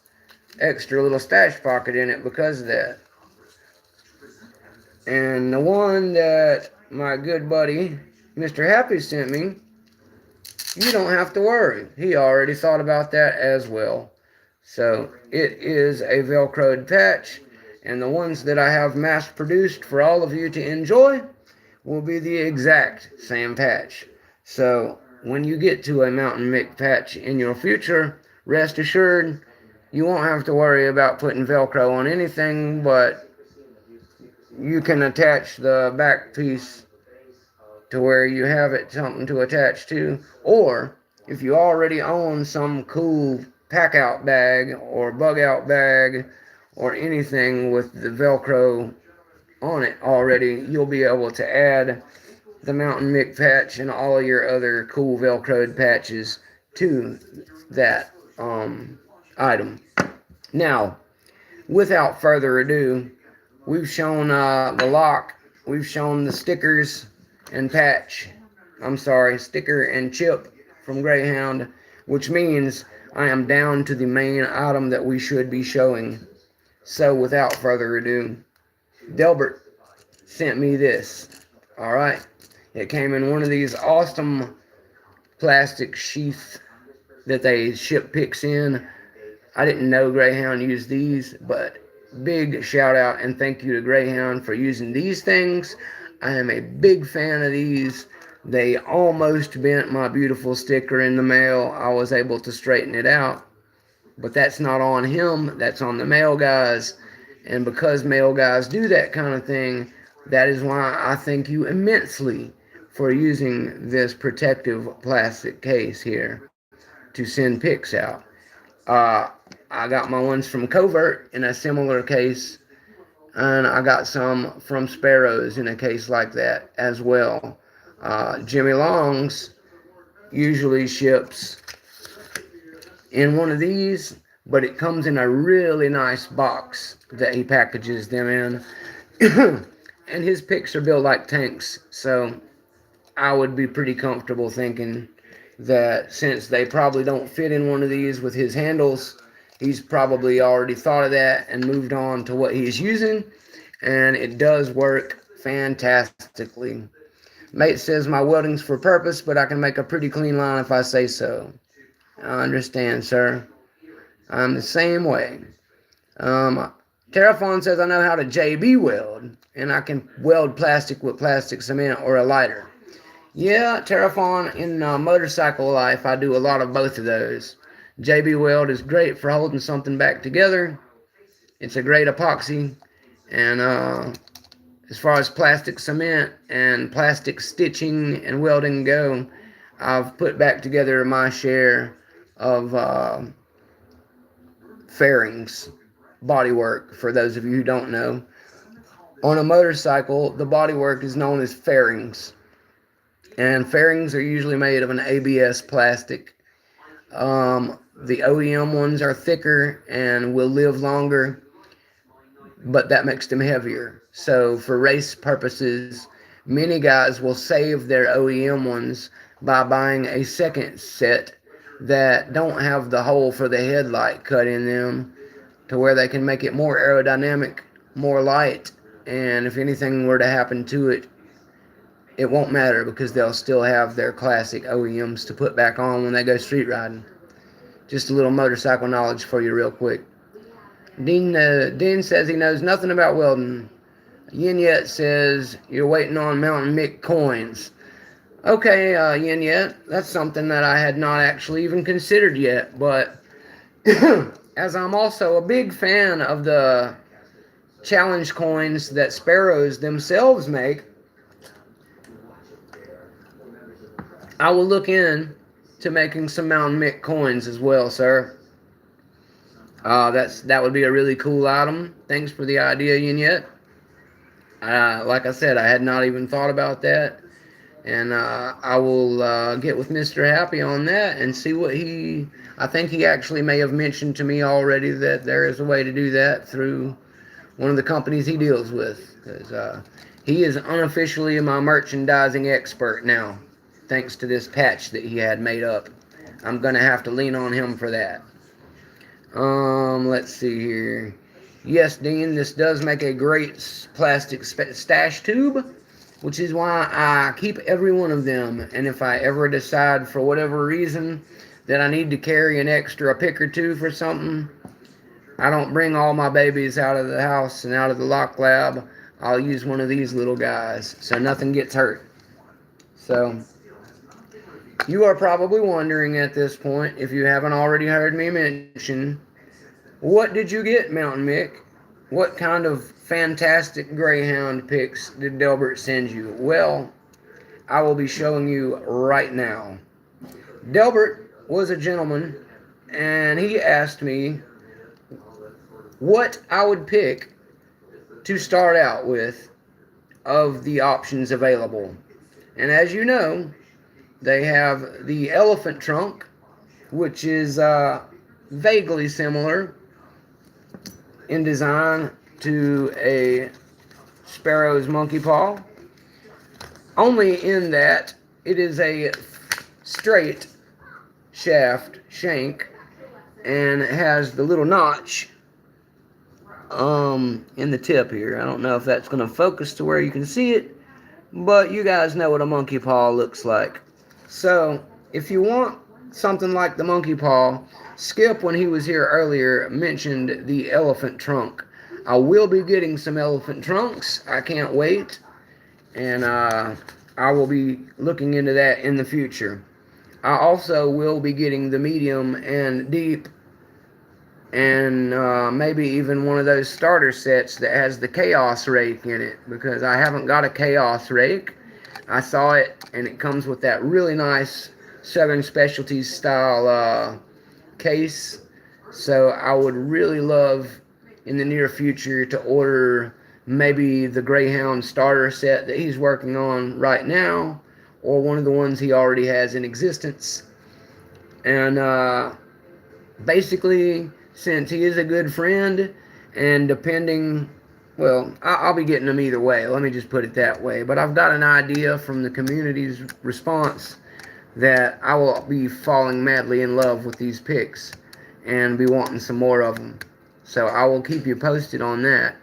extra little stash pocket in it because of that. And the one that my good buddy, Mr. Happy, sent me, you don't have to worry. He already thought about that as well. So it is a Velcroed patch, and the ones that I have mass produced for all of you to enjoy will be the exact same patch. So when you get to a Mounta1nM1ck patch in your future, rest assured you won't have to worry about putting Velcro on anything, but you can attach the back piece to where you have it something to attach to, or if you already own some cool pack out bag or bug out bag or anything with the Velcro on it already, you'll be able to add the Mounta1nM1ck patch and all of your other cool Velcroed patches to that item. Now, without further ado, we've shown the lock, we've shown the stickers and sticker and chip from Greyhound, which means I am down to the main item that we should be showing. So without further ado, Delbert sent me this. Alright, it came in one of these awesome plastic sheaths that they ship picks in. I didn't know Greyhound used these, but big shout out and thank you to Greyhound for using these things. I am a big fan of these. They almost bent my beautiful sticker in the mail. I was able to straighten it out, but that's not on him, that's on the mail guys. And because mail guys do that kind of thing, that is why I thank you immensely for using this protective plastic case here to send pics out. I got my ones from Covert in a similar case, and I got some from Sparrows in a case like that as well. Jimmy Long's usually ships in one of these, but it comes in a really nice box that he packages them in. And his picks are built like tanks, so I would be pretty comfortable thinking that since they probably don't fit in one of these with his handles, he's probably already thought of that and moved on to what he's using, and it does work fantastically. Mate says my welding's for purpose, but I can make a pretty clean line if I say so. I understand, sir. I'm the same way. Terraphon says I know how to JB weld, and I can weld plastic with plastic cement or a lighter. Yeah, Terraphon, in motorcycle life, I do a lot of both of those. JB weld is great for holding something back together. It's a great epoxy, and as far as plastic cement and plastic stitching and welding go, I've put back together my share of fairings, bodywork, for those of you who don't know. On a motorcycle, the bodywork is known as fairings, and fairings are usually made of an ABS plastic. The OEM ones are thicker and will live longer, but that makes them heavier. So for race purposes, many guys will save their OEM ones by buying a second set that don't have the hole for the headlight cut in them, to where they can make it more aerodynamic, more light, and if anything were to happen to it, it won't matter because they'll still have their classic OEMs to put back on when they go street riding. Just a little motorcycle knowledge for you real quick. Dean says he knows nothing about welding. Yin Yet says you're waiting on Mounta1nM1ck coins. Okay, Yin Yet, that's something that I had not actually even considered yet, but as I'm also a big fan of the challenge coins that Sparrows themselves make, I will look in to making some Mounta1nM1ck coins as well, sir. That would be a really cool item. Thanks for the idea, Yin Yet. Like I said, I had not even thought about that, and I will get with Mr. Happy on that and see what he... I think he actually may have mentioned to me already that there is a way to do that through one of the companies he deals with, because he is unofficially my merchandising expert now, thanks to this patch that he had made up. I'm going to have to lean on him for that. Let's see here. Yes, Dean, this does make a great plastic stash tube, which is why I keep every one of them. And if I ever decide for whatever reason that I need to carry an extra pick or two for something, I don't bring all my babies out of the house and out of the lock lab. I'll use one of these little guys so nothing gets hurt. So you are probably wondering at this point, if you haven't already heard me mention, what did you get, Mounta1nM1ck? What kind of fantastic Greyhound pics did Delbert send you? Well, I will be showing you right now. Delbert was a gentleman, and he asked me what I would pick to start out with of the options available. And as you know, they have the elephant trunk, which is vaguely similar in design to a Sparrow's monkey paw, only in that it is a straight shaft shank and it has the little notch in the tip here. I don't know if that's going to focus to where you can see it, but you guys know what a monkey paw looks like. So if you want something like the monkey paw, Skip, when he was here earlier, mentioned the elephant trunk. I will be getting some elephant trunks. I can't wait. And I will be looking into that in the future. I also will be getting the medium and deep, and maybe even one of those starter sets that has the chaos rake in it, because I haven't got a chaos rake. I saw it, and it comes with that really nice Southern Specialties style case. So I would really love in the near future to order maybe the Greyhound starter set that he's working on right now, or one of the ones he already has in existence. And basically, since he is a good friend, and depending Well, I'll be getting them either way. Let me just put it that way. But I've got an idea from the community's response that I will be falling madly in love with these picks and be wanting some more of them. So I will keep you posted on that.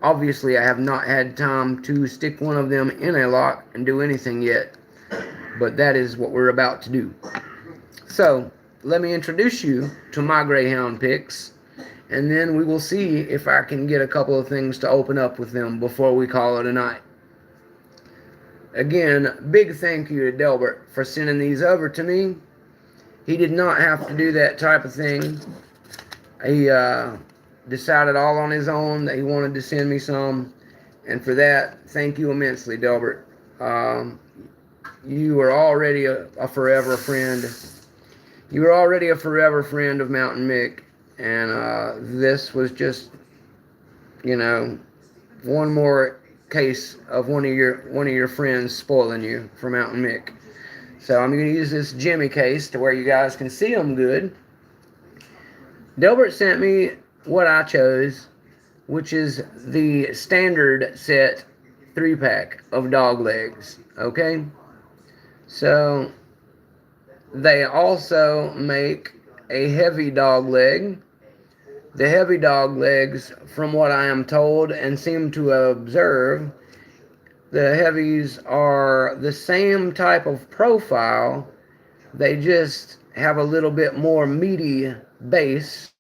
Obviously, I have not had time to stick one of them in a lock and do anything yet, but that is what we're about to do. So, let me introduce you to my Greyhound picks, and then we will see if I can get a couple of things to open up with them before we call it a night. Again, big thank you to Delbert for sending these over to me. He did not have to do that type of thing. He decided all on his own that he wanted to send me some, and for that, thank you immensely, Delbert. You were already a forever friend. You were already a forever friend of Mounta1nM1ck, and this was just, one more case of one of your friends spoiling you for Mounta1nM1ck. So I'm going to use this Jimmy case to where you guys can see them good. Delbert sent me what I chose, which is the standard set 3-pack of dog legs. Okay? So they also make a heavy dog leg. The heavy dog legs, from what I am told and seem to observe, the heavies are the same type of profile. They just have a little bit more meaty base,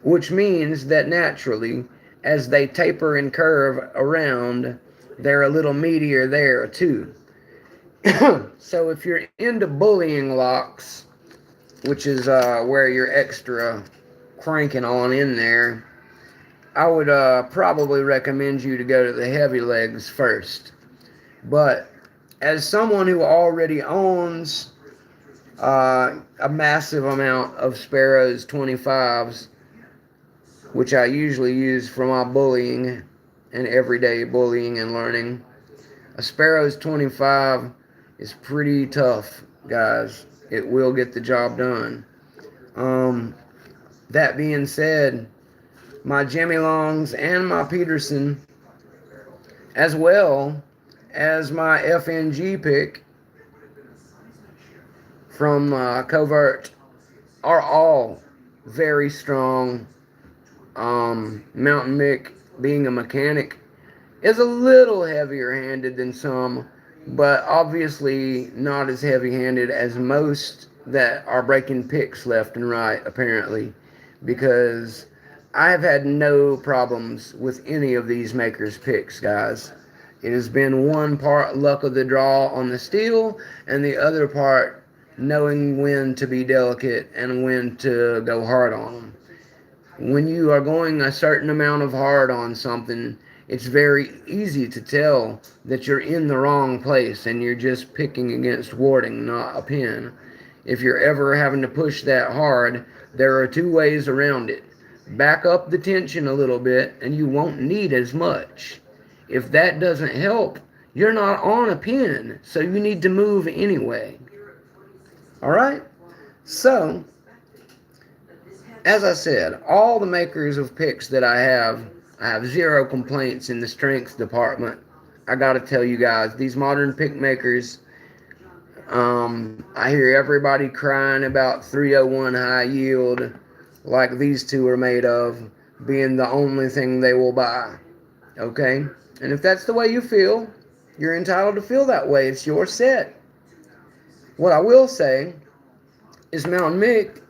which means that naturally, as they taper and curve around, they're a little meatier there too. So if you're into bullying locks, which is where you're extra cranking on in there, I would probably recommend you to go to the heavy legs first. But as someone who already owns a massive amount of Sparrows 25s, which I usually use for my bullying and everyday bullying and learning, a Sparrows 25 is pretty tough, guys. It will get the job done. That being said, my Jimmy Longs and my Peterson, as well as my FNG pick from Covert, are all very strong. Mounta1nM1ck, being a mechanic, is a little heavier handed than some, but obviously not as heavy handed as most that are breaking picks left and right, apparently, because I have had no problems with any of these makers' picks, guys. It has been one part luck of the draw on the steel, and the other part knowing when to be delicate and when to go hard on them. When you are going a certain amount of hard on something, it's very easy to tell that you're in the wrong place and you're just picking against warding, not a pin. If you're ever having to push that hard, there are two ways around it. Back up the tension a little bit and you won't need as much. If that doesn't help, you're not on a pin, so you need to move anyway. Alright? So, as I said, all the makers of picks that I have zero complaints in the strength department. I gotta tell you guys, these modern pick makers, I hear everybody crying about 301 high yield, like these two are made of, being the only thing they will buy. Okay? And if that's the way you feel, you're entitled to feel that way. It's your set. What I will say is Mounta1nM1ck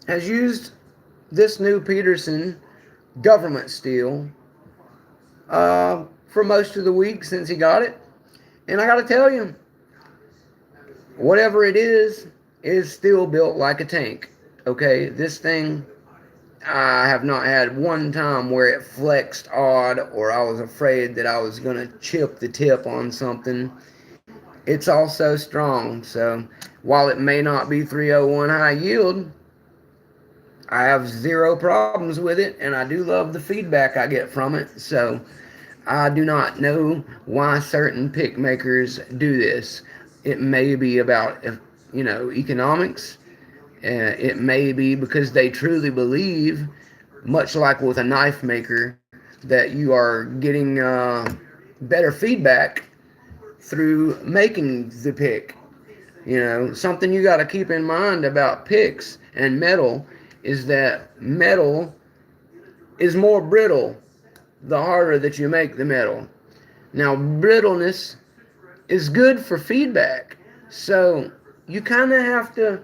has used this new Peterson government steel for most of the week since he got it. And I gotta tell you, whatever it is still built like a tank. Okay, this thing, I have not had one time where it flexed odd or I was afraid that I was gonna chip the tip on something. It's also strong, so while it may not be 301 high yield, I have zero problems with it, and I do love the feedback I get from it. So I do not know why certain pick makers do this. It may be about, economics. It may be because they truly believe, much like with a knife maker, that you are getting better feedback through making the pick. Something you got to keep in mind about picks and metal is that metal is more brittle the harder that you make the metal. Now, brittleness is good for feedback. So you kind of have to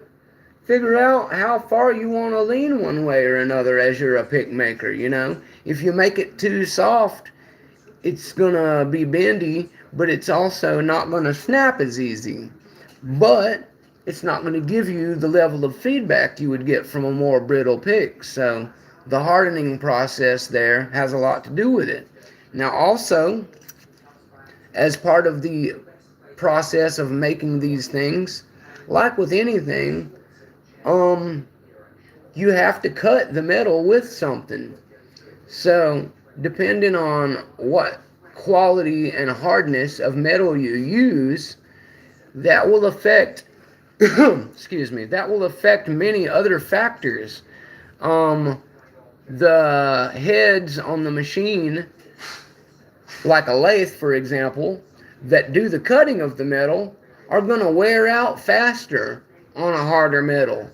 figure out how far you want to lean one way or another as you're a pick maker. If you make it too soft, it's going to be bendy, but it's also not going to snap as easy. But it's not going to give you the level of feedback you would get from a more brittle pick. So the hardening process there has a lot to do with it. Now, also, as part of the process of making these things, like with anything, you have to cut the metal with something. So, depending on what quality and hardness of metal you use, that will affect that will affect many other factors. The heads on the machine, like a lathe, for example, that do the cutting of the metal, are going to wear out faster on a harder metal.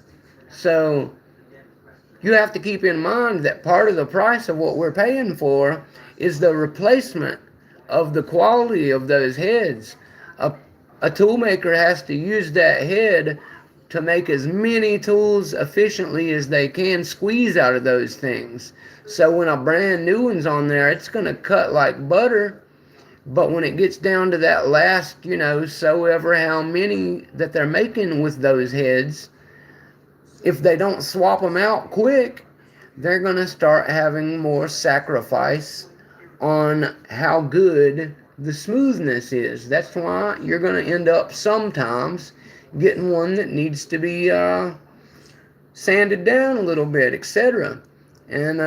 So you have to keep in mind that part of the price of what we're paying for is the replacement of the quality of those heads. A tool maker has to use that head to make as many tools efficiently as they can squeeze out of those things. So when a brand new one's on there, it's going to cut like butter. But when it gets down to that last, so ever how many that they're making with those heads, if they don't swap them out quick, they're going to start having more sacrifice on how good the smoothness is. That's why you're going to end up sometimes getting one that needs to be sanded down a little bit, etc. And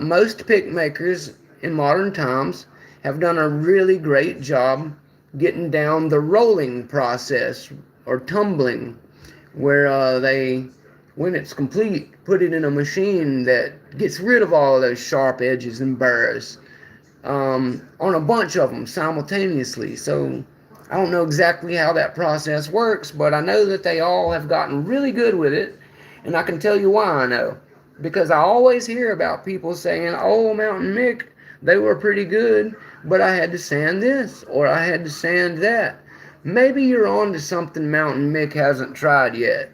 most pick makers in modern times have done a really great job getting down the rolling process or tumbling, where they, when it's complete, put it in a machine that gets rid of all of those sharp edges and burrs on a bunch of them simultaneously. So I don't know exactly how that process works, but I know that they all have gotten really good with it, and I can tell you why I know. Because I always hear about people saying, oh, Mounta1nM1ck, they were pretty good, but I had to sand this, or I had to sand that. Maybe you're on to something Mounta1nM1ck hasn't tried yet.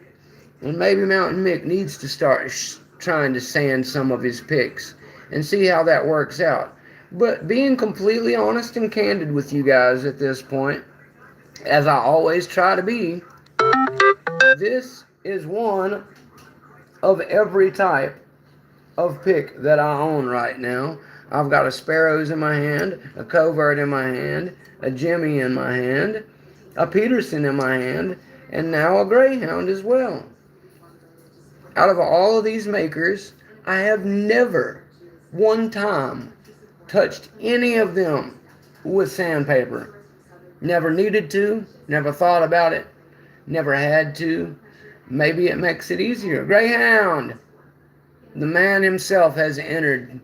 And maybe Mounta1nM1ck needs to start trying to sand some of his picks and see how that works out. But being completely honest and candid with you guys at this point, as I always try to be, this is one of every type of pick that I own right now. I've got a Sparrows in my hand, a Covert in my hand, a Jimmy in my hand, a Peterson in my hand, and now a Greyhound as well. Out of all of these makers, I have never one time touched any of them with sandpaper. Never needed to, never thought about it, never had to. Maybe it makes it easier. Greyhound, the man himself has entered.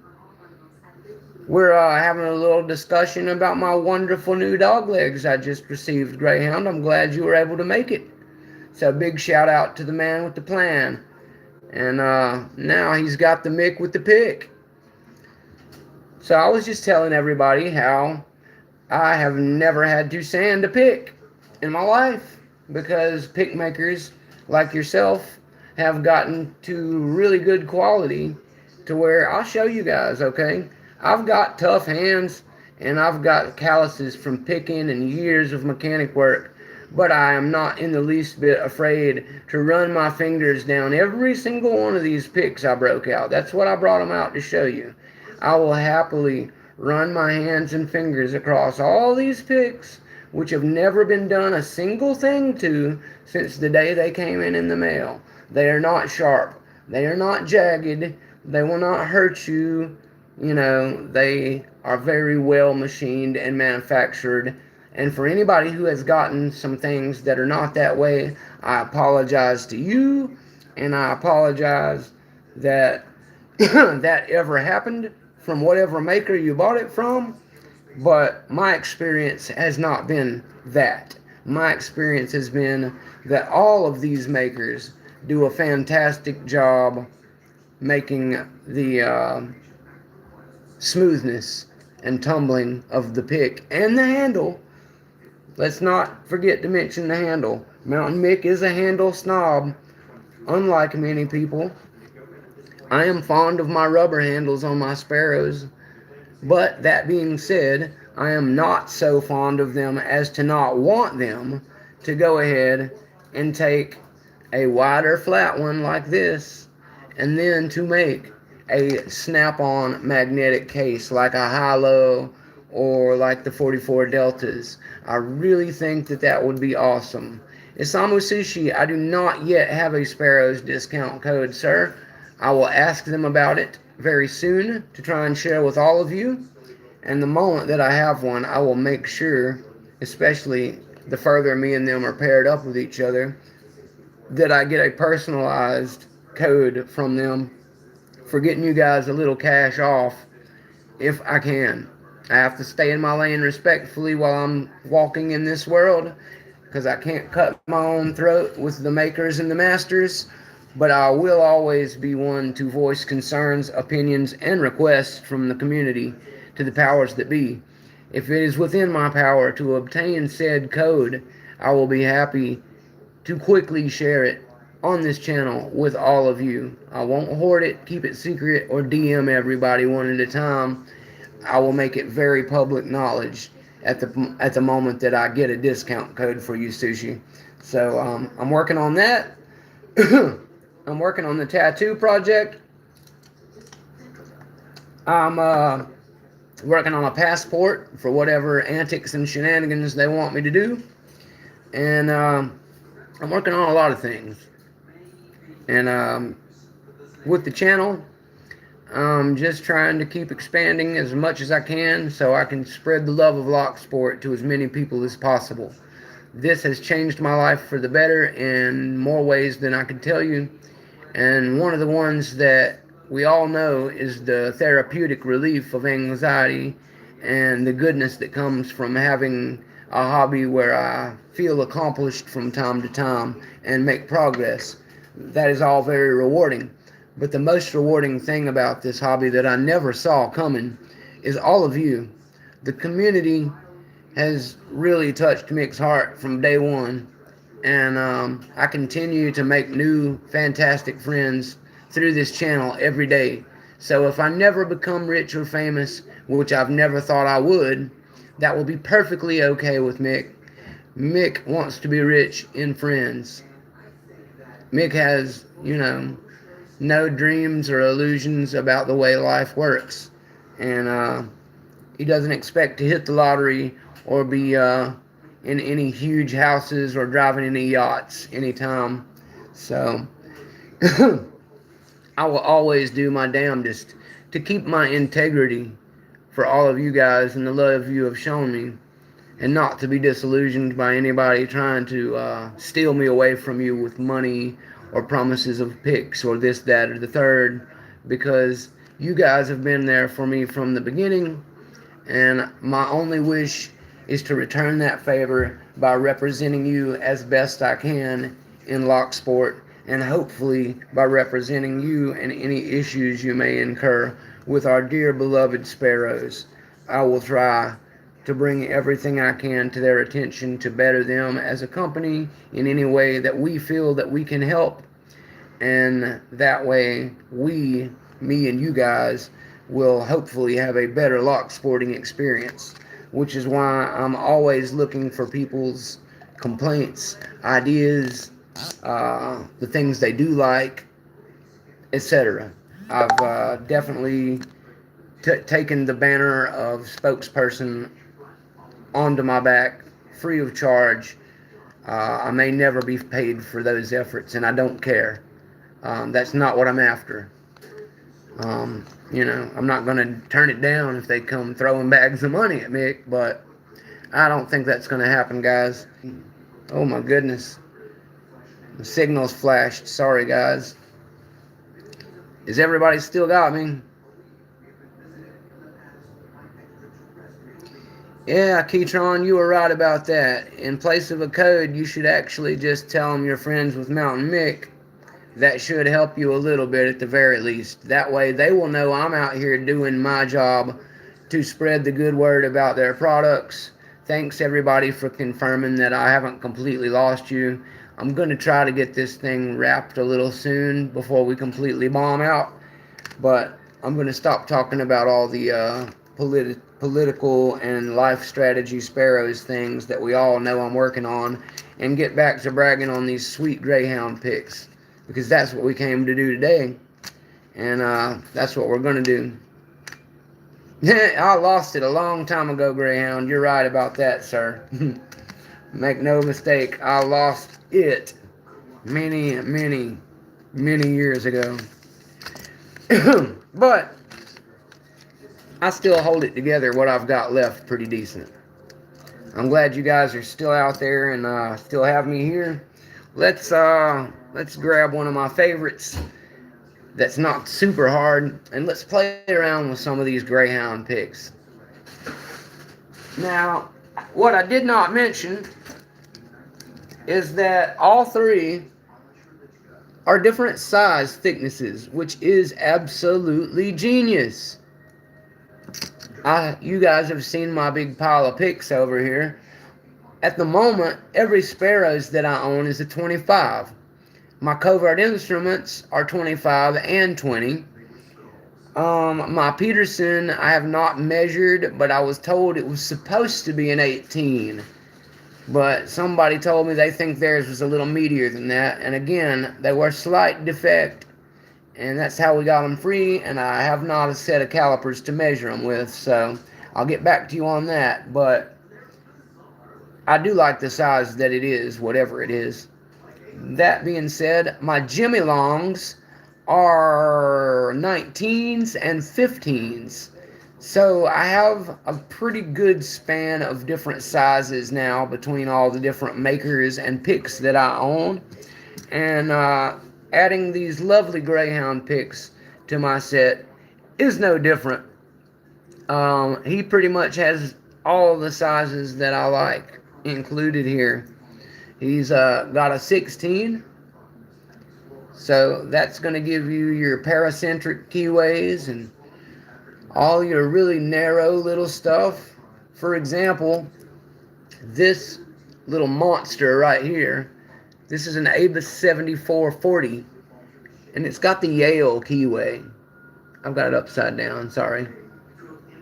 We're having a little discussion about my wonderful new dog legs I just received, Greyhound. I'm glad you were able to make it. So big shout out to the man with the plan. And now he's got the Mick with the pick. So I was just telling everybody how I have never had to sand a pick in my life, because pick makers like yourself have gotten to really good quality to where I'll show you guys, okay? I've got tough hands and I've got calluses from picking and years of mechanic work, but I am not in the least bit afraid to run my fingers down every single one of these picks I broke out. That's what I brought them out to show you. I will happily run my hands and fingers across all these picks, which have never been done a single thing to since the day they came in the mail. They are not sharp. They are not jagged. They will not hurt you. They are very well machined and manufactured. And for anybody who has gotten some things that are not that way, I apologize to you, and I apologize that that ever happened from whatever maker you bought it from, but my experience has not been that. My experience has been that all of these makers do a fantastic job making the smoothness and tumbling of the pick and the handle. Let's not forget to mention the handle. Mounta1nM1ck is a handle snob, unlike many people. I am fond of my rubber handles on my Sparrows, but that being said, I am not so fond of them as to not want them to go ahead and take a wider flat one like this, and then to make a snap-on magnetic case like a high-low or like the 44 Deltas. I really think that that would be awesome. Isamu Sushi, I do not yet have a Sparrows discount code, sir. I will ask them about it very soon to try and share with all of you. And the moment that I have one, I will make sure, especially the further me and them are paired up with each other, that I get a personalized code from them for getting you guys a little cash off if I can. I have to stay in my lane respectfully while I'm walking in this world, because I can't cut my own throat with the makers and the masters, but I will always be one to voice concerns, opinions, and requests from the community to the powers that be. If it is within my power to obtain said code, I will be happy to quickly share it on this channel with all of you. I won't hoard it, keep it secret, or DM everybody one at a time. I will make it very public knowledge at the moment that I get a discount code for you, Sushi. So I'm working on that. I'm working on the tattoo project. I'm working on a passport for whatever antics and shenanigans they want me to do. And I'm working on a lot of things. And with the channel, I'm just trying to keep expanding as much as I can so I can spread the love of lock sport to as many people as possible. This has changed my life for the better in more ways than I can tell you. And one of the ones that we all know is the therapeutic relief of anxiety and the goodness that comes from having a hobby where I feel accomplished from time to time and make progress. That is all very rewarding. But the most rewarding thing about this hobby that I never saw coming is all of you. The community has really touched Mick's heart from day one. And I continue to make new fantastic friends through this channel every day. So if I never become rich or famous, which I've never thought I would, that will be perfectly okay with Mick. Mick wants to be rich in friends. Mick has, no dreams or illusions about the way life works. And he doesn't expect to hit the lottery or be in any huge houses or driving any yachts anytime. So I will always do my damnedest to keep my integrity for all of you guys and the love you have shown me, and not to be disillusioned by anybody trying to steal me away from you with money or promises of picks or this, that, or the third, because you guys have been there for me from the beginning, and my only wish is to return that favor by representing you as best I can in lock sport, and hopefully by representing you in any issues you may incur with our dear beloved Sparrows. I will try to bring everything I can to their attention to better them as a company in any way that we feel that we can help. And that way, me and you guys, will hopefully have a better lock sporting experience, which is why I'm always looking for people's complaints, ideas, the things they do like, etc. I've definitely taken the banner of spokesperson onto my back free of charge. I may never be paid for those efforts, and I don't care. That's not what I'm after. I'm not going to turn it down if they come throwing bags of money at me, but I don't think that's going to happen, guys. Oh my goodness. The signal's flashed. Sorry, guys. Is everybody still got me? Yeah, Keytron, you were right about that. In place of a code, you should actually just tell them you're friends with Mounta1nM1ck. That should help you a little bit at the very least. That way they will know I'm out here doing my job to spread the good word about their products. Thanks everybody for confirming that I haven't completely lost you. I'm going to try to get this thing wrapped a little soon before we completely bomb out. But I'm going to stop talking about all the political and life strategy sparrows things that we all know I'm working on and get back to bragging on these sweet Greyhound picks. Because that's what we came to do today. And that's what we're going to do. I lost it a long time ago, Greyhound. You're right about that, sir. Make no mistake, I lost it many years ago. But I still hold it together, what I've got left, pretty decent. I'm glad you guys are still out there and still have me here. Let's grab one of my favorites that's not super hard, and let's play around with some of these Greyhound picks. Now, what I did not mention is that all three are different size thicknesses, which is absolutely genius. You guys have seen my big pile of picks over here. At the moment, every Sparrows that I own is a 25. My covert instruments are 25 and 20. My Peterson, I have not measured, but I was told it was supposed to be an 18. But somebody told me they think theirs was a little meatier than that. And again, they were slight defect. And that's how we got them free. And I have not a set of calipers to measure them with. So I'll get back to you on that. But I do like the size that it is, whatever it is. That being said, my Jimmy Longs are 19s and 15s. So I have a pretty good span of different sizes now between all the different makers and picks that I own. And adding these lovely Greyhound picks to my set is no different. He pretty much has all the sizes that I like included here. He's got a 16, so that's going to give you your paracentric keyways and all your really narrow little stuff. For example, this little monster right here, this is an Abus 7440, and it's got the Yale keyway. I've got it upside down, sorry.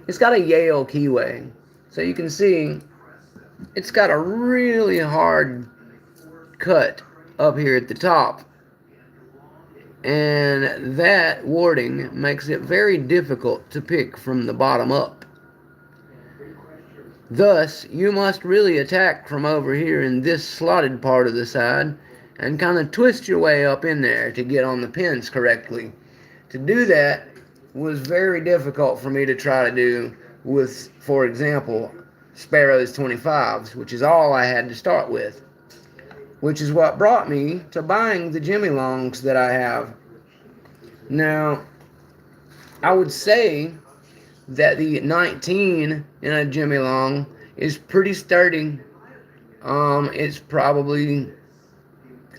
It's got a Yale keyway, so you can see it's got a really hard cut up here at the top, and that warding makes it very difficult to pick from the bottom up. Thus, you must really attack from over here in this slotted part of the side and kind of twist your way up in there to get on the pins correctly. To do that was very difficult for me to try to do with, for example, Sparrows 25s, which is all I had to start with, which is what brought me to buying the Jimmy Longs that I have. Now, I would say that the 19 in a Jimmy Long is pretty sturdy. It's probably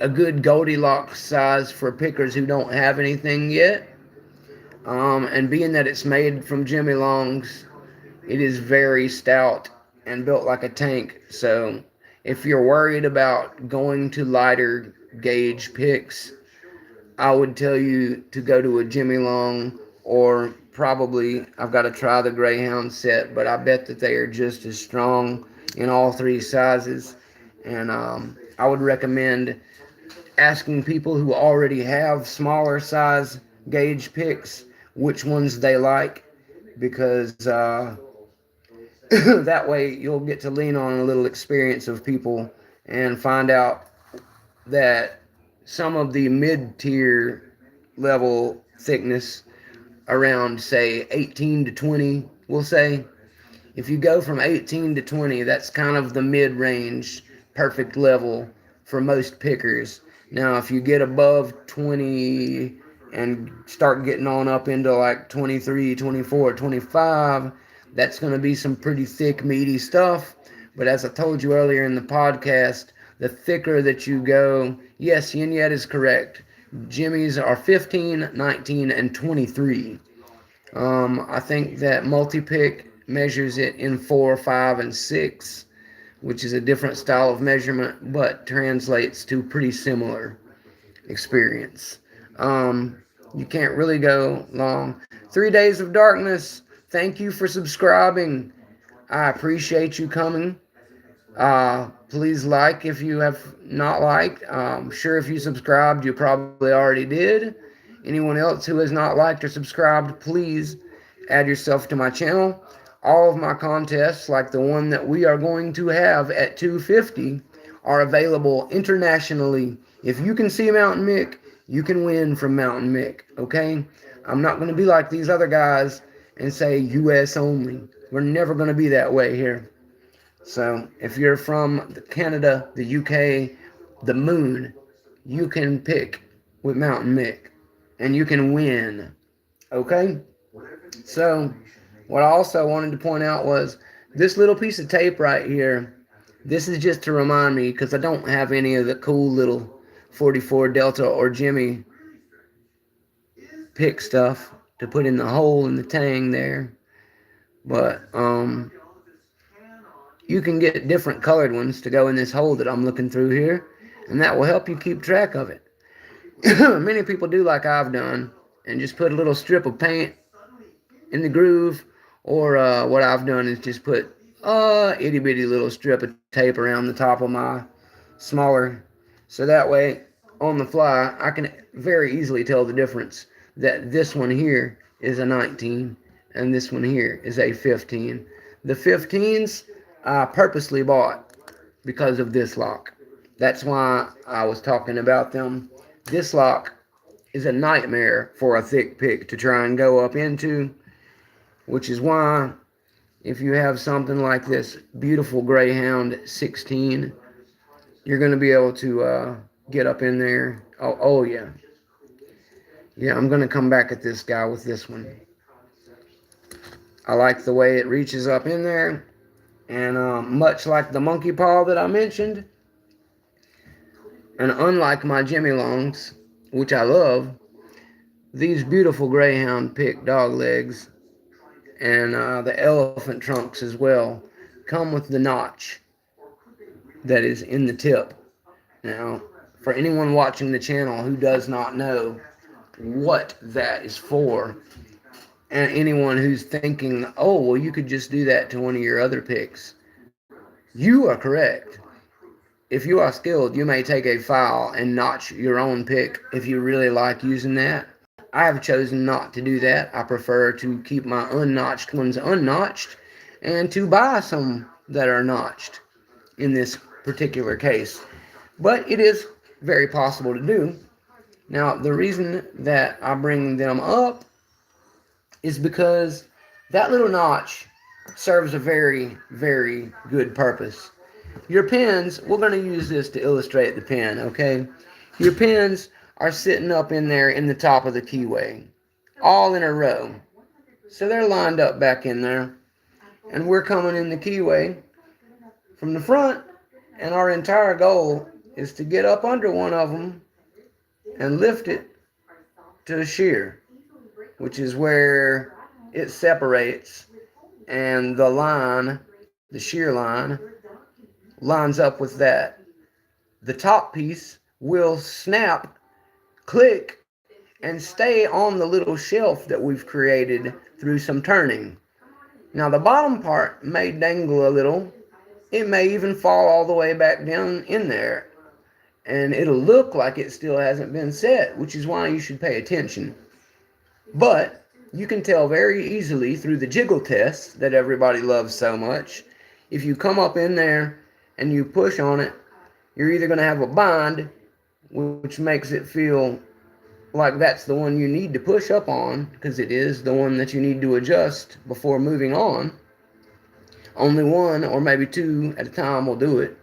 a good Goldilocks size for pickers who don't have anything yet. And being that it's made from Jimmy Longs, it is very stout and built like a tank. So if you're worried about going to lighter gauge picks, I would tell you to go to a Jimmy Long, or probably, I've got to try the Greyhound set, but I bet that they are just as strong in all three sizes. And I would recommend asking people who already have smaller size gauge picks which ones they like, because that way you'll get to lean on a little experience of people and find out that some of the mid-tier level thickness around, say, 18 to 20, we'll say, if you go from 18 to 20, that's kind of the mid-range perfect level for most pickers. Now, if you get above 20 and start getting on up into like 23, 24, 25, That's going to be some pretty thick, meaty stuff. But as I told you earlier in the podcast, the thicker that you go, yes, Yin Yet is correct. Jimmy's are 15, 19, and 23. I think that multi-pick measures it in 4, 5, and 6, which is a different style of measurement, but translates to pretty similar experience. You can't really go long. 3 Days of Darkness, thank you for subscribing. I appreciate you coming. Please like if you have not liked. I'm sure if you subscribed, you probably already did. Anyone else who has not liked or subscribed, please add yourself to my channel. All of my contests, like the one that we are going to have at 250, are available internationally. If you can see Mounta1nM1ck, you can win from Mounta1nM1ck, okay? I'm not going to be like these other guys and say US only. We're never going to be that way here. So if you're from Canada, the UK, the moon, you can pick with Mounta1nM1ck and you can win, okay? So what I also wanted to point out was this little piece of tape right here. This is just to remind me, because I don't have any of the cool little 44 Delta or Jimmy pick stuff to put in the hole in the tang there. But you can get different colored ones to go in this hole that I'm looking through here, and that will help you keep track of it. Many people do like I've done and just put a little strip of paint in the groove, or what I've done is just put a itty bitty little strip of tape around the top of my smaller, so that way on the fly I can very easily tell the difference, that this one here is a 19 and this one here is a 15. The 15s I purposely bought because of this lock. That's why I was talking about them. This lock is a nightmare for a thick pick to try and go up into, which is why if you have something like this beautiful Greyhound 16, you're going to be able to get up in there. Oh yeah. Yeah, I'm going to come back at this guy with this one. I like the way it reaches up in there. And much like the monkey paw that I mentioned, and unlike my Jimmy Longs, which I love, these beautiful Greyhound pick dog legs and the elephant trunks as well come with the notch that is in the tip. Now, for anyone watching the channel who does not know what that is for, and anyone who's thinking, oh, well, you could just do that to one of your other picks, you are correct. If you are skilled, you may take a file and notch your own pick if you really like using that. I have chosen not to do that. I prefer to keep my unnotched ones unnotched and to buy some that are notched in this particular case. But it is very possible to do. Now, the reason that I bring them up is because that little notch serves a very, very good purpose. Your pins, we're going to use this to illustrate the pin, okay? Your pins are sitting up in there in the top of the keyway, all in a row. So they're lined up back in there, and we're coming in the keyway from the front, and our entire goal is to get up under one of them and lift it to a shear, which is where it separates, and the line, the shear line, lines up with that. The top piece will snap, click, and stay on the little shelf that we've created through some turning. Now the bottom part may dangle a little. It may even fall all the way back down in there, and it'll look like it still hasn't been set, which is why you should pay attention. But you can tell very easily through the jiggle test that everybody loves so much. If you come up in there and you push on it, you're either going to have a bind, which makes it feel like that's the one you need to push up on, because it is the one that you need to adjust before moving on. Only one or maybe two at a time will do it,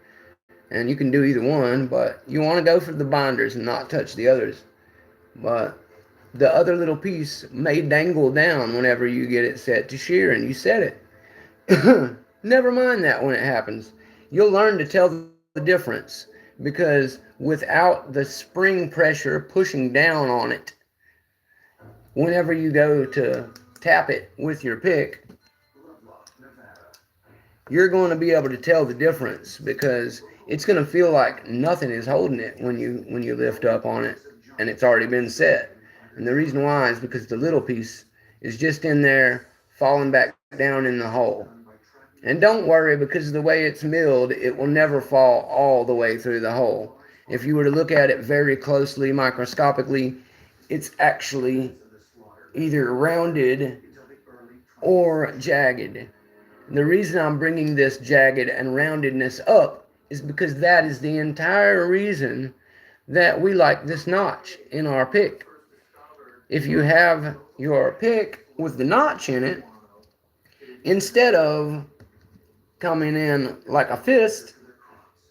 and you can do either one, but you want to go for the binders and not touch the others. But the other little piece may dangle down whenever you get it set to shear and you set it. Never mind that when it happens. You'll learn to tell the difference because without the spring pressure pushing down on it, whenever you go to tap it with your pick, you're going to be able to tell the difference because it's going to feel like nothing is holding it when you lift up on it and it's already been set. And the reason why is because the little piece is just in there falling back down in the hole. And don't worry, because of the way it's milled, it will never fall all the way through the hole. If you were to look at it very closely, microscopically, it's actually either rounded or jagged. The reason I'm bringing this jagged and roundedness up is because that is the entire reason that we like this notch in our pick. If you have your pick with the notch in it, instead of coming in like a fist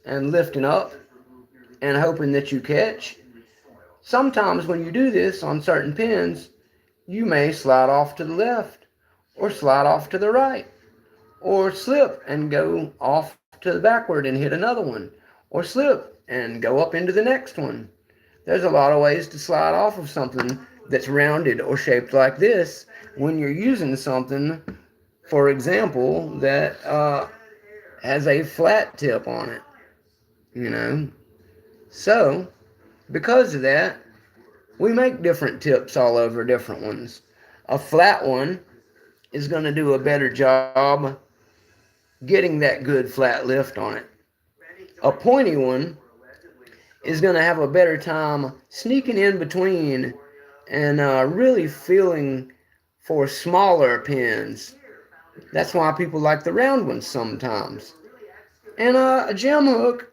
and lifting up and hoping that you catch, sometimes when you do this on certain pins, you may slide off to the left or slide off to the right or slip and go off to the backward and hit another one, or slip and go up into the next one. There's a lot of ways to slide off of something that's rounded or shaped like this when you're using something, for example, that has a flat tip on it, you know. So, because of that, we make different tips all over different ones. A flat one is going to do a better job getting that good flat lift on it. A pointy one is going to have a better time sneaking in between and really feeling for smaller pins. That's why people like the round ones sometimes. And a gem hook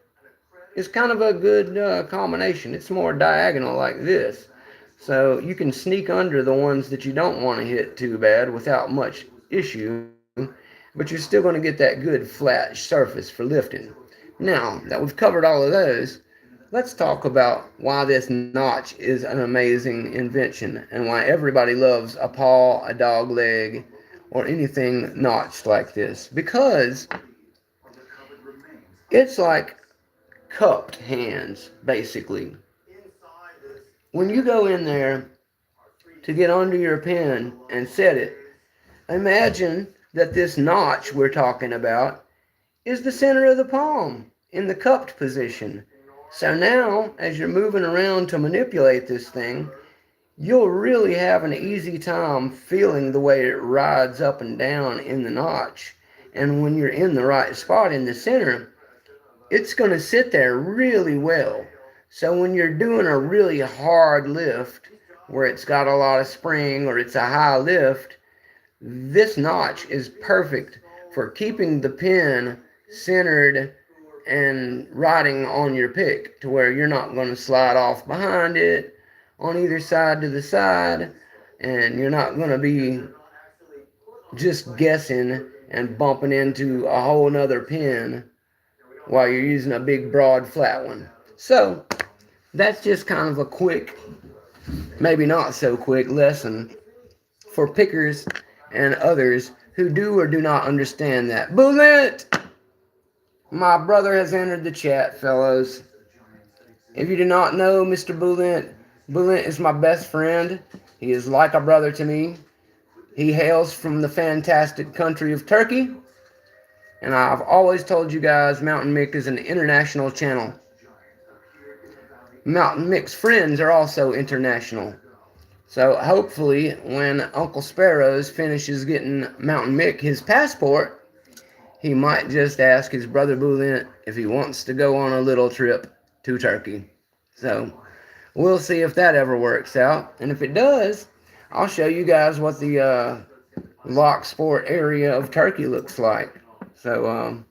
is kind of a good combination. It's more diagonal like this. So you can sneak under the ones that you don't want to hit too bad without much issue, but you're still going to get that good flat surface for lifting. Now that we've covered all of those, let's talk about why this notch is an amazing invention and why everybody loves a paw, a dog leg, or anything notched like this. Because it's like cupped hands, basically. When you go in there to get under your pen and set it, imagine that this notch we're talking about is the center of the palm in the cupped position. So now, as you're moving around to manipulate this thing, you'll really have an easy time feeling the way it rides up and down in the notch. And when you're in the right spot in the center, it's going to sit there really well. So when you're doing a really hard lift, where it's got a lot of spring or it's a high lift, this notch is perfect for keeping the pin centered and riding on your pick to where you're not going to slide off behind it on either side to the side, and you're not going to be just guessing and bumping into a whole nother pin while you're using a big broad flat one. So that's just kind of a quick, maybe not so quick lesson for pickers and others who do or do not understand that. Bullet! My brother has entered the chat, fellows. If you do not know Mr. Bullet, Bullet is my best friend. He is like a brother to me. He hails from the fantastic country of Turkey. And I've always told you guys Mounta1nM1ck is an international channel. Mounta1nM1ck's friends are also international. So hopefully when Uncle Sparrows finishes getting Mounta1nM1ck his passport, he might just ask his brother Bullet if he wants to go on a little trip to Turkey. So we'll see if that ever works out. And if it does, I'll show you guys what the lock sport area of Turkey looks like. So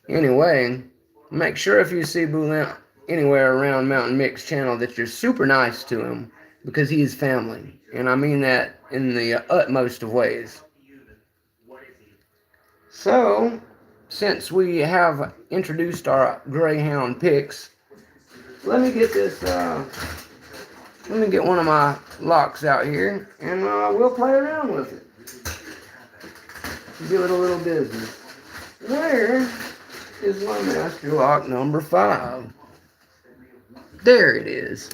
anyway, make sure if you see Bullet anywhere around Mounta1nM1ck's channel that you're super nice to him, because he is family. And I mean that in the utmost of ways. So, since we have introduced our Greyhound picks, let me get this, let me get one of my locks out here, and we'll play around with it. give it a little business. Where is my master lock number 5? There it is.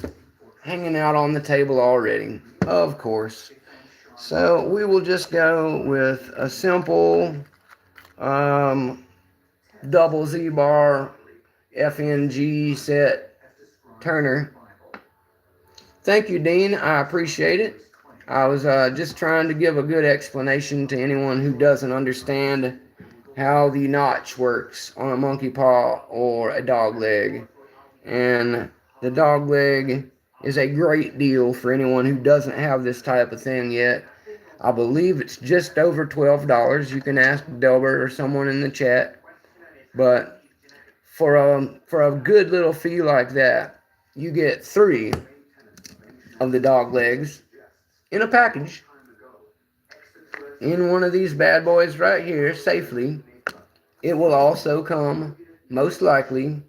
Hanging out on the table already. Of course. So we will just go with a simple double Z-bar FNG set turner. Thank you, Dean. I appreciate it. I was just trying to give a good explanation to anyone who doesn't understand how the notch works on a monkey paw or a dog leg. And the dog leg is a great deal for anyone who doesn't have this type of thing yet. I believe it's just over $12. You can ask Delbert or someone in the chat. But for a good little fee like that, you get 3 of the dog legs in a package in one of these bad boys right here safely. It will also come, most likely,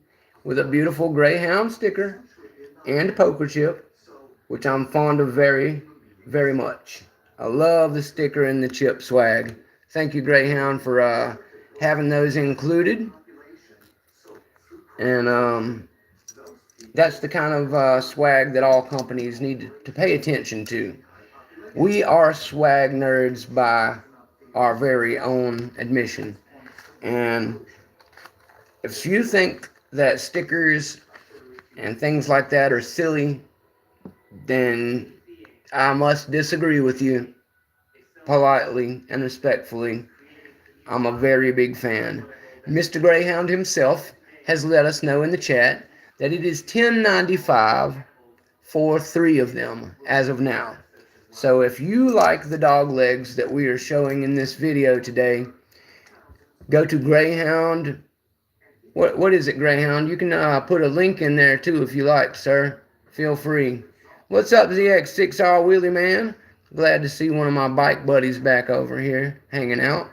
with a beautiful Greyhound sticker and poker chip, which I'm fond of very, very much. I love the sticker and the chip swag. Thank you, Greyhound, for having those included. And that's the kind of swag that all companies need to pay attention to. We are swag nerds by our very own admission. And if you think that stickers and things like that are silly, then I must disagree with you politely and respectfully. I'm a very big fan. Mr. Greyhound himself has let us know in the chat that it is $10.95 for 3 of them as of now. So if you like the dog legs that we are showing in this video today, go to Greyhound. What is it, Greyhound? You can put a link in there too if you like, sir. Feel free. What's up, ZX6R Wheelie Man? Glad to see one of my bike buddies back over here hanging out.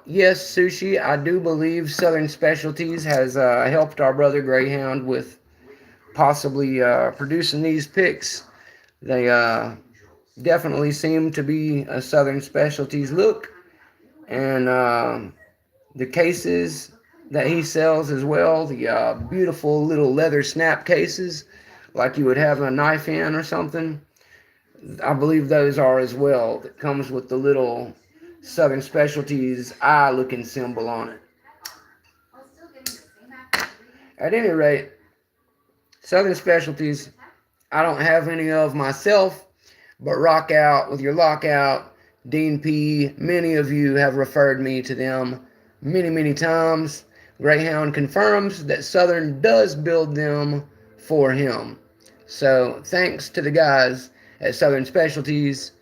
Yes, Sushi, I do believe Southern Specialties has helped our brother Greyhound with possibly producing these picks. They definitely seem to be a Southern Specialties look. And the cases that he sells as well, the beautiful little leather snap cases, like you would have a knife in or something, I believe those are as well. That comes with the little Southern Specialties eye-looking symbol on it. At any rate, Southern Specialties, I don't have any of myself, but rock out with your lockout. Dean P., many of you have referred me to them many, many times. Greyhound confirms that Southern does build them for him. So thanks to the guys at Southern Specialties.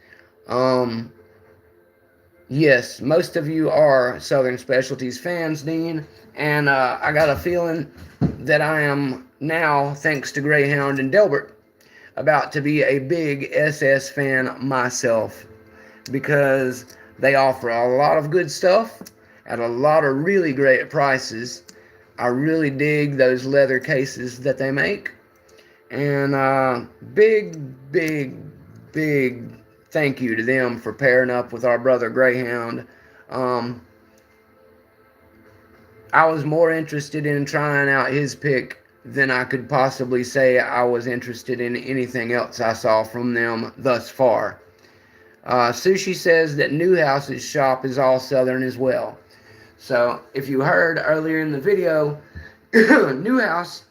Yes, most of you are Southern Specialties fans, Dean, and I got a feeling that I am now, thanks to Greyhound and Delbert, about to be a big SS fan myself, because they offer a lot of good stuff at a lot of really great prices. I really dig those leather cases that they make. And big thank you to them for pairing up with our brother Greyhound. I was more interested in trying out his pick than I could possibly say I was interested in anything else I saw from them thus far. Sushi says that Newhouse's shop is all Southern as well. So if you heard earlier in the video, Newhouse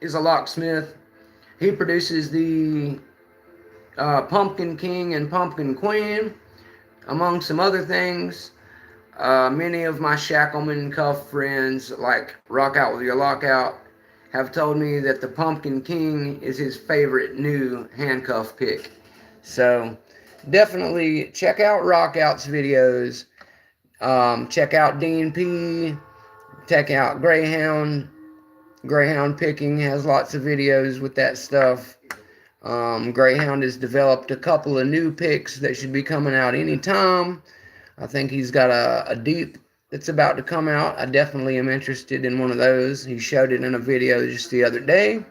is a locksmith. He produces the Pumpkin King and Pumpkin Queen, among some other things. Many of my shackleman cuff friends, like Rock Out With Your Lockout, have told me that the Pumpkin King is his favorite new handcuff pick. So definitely check out Rock Out's videos. Check out Dean P. Check out Greyhound. Greyhound Picking has lots of videos with that stuff. Greyhound has developed a couple of new picks that should be coming out anytime. I think he's got a deep that's about to come out. I definitely am interested in one of those. He showed it in a video just the other day.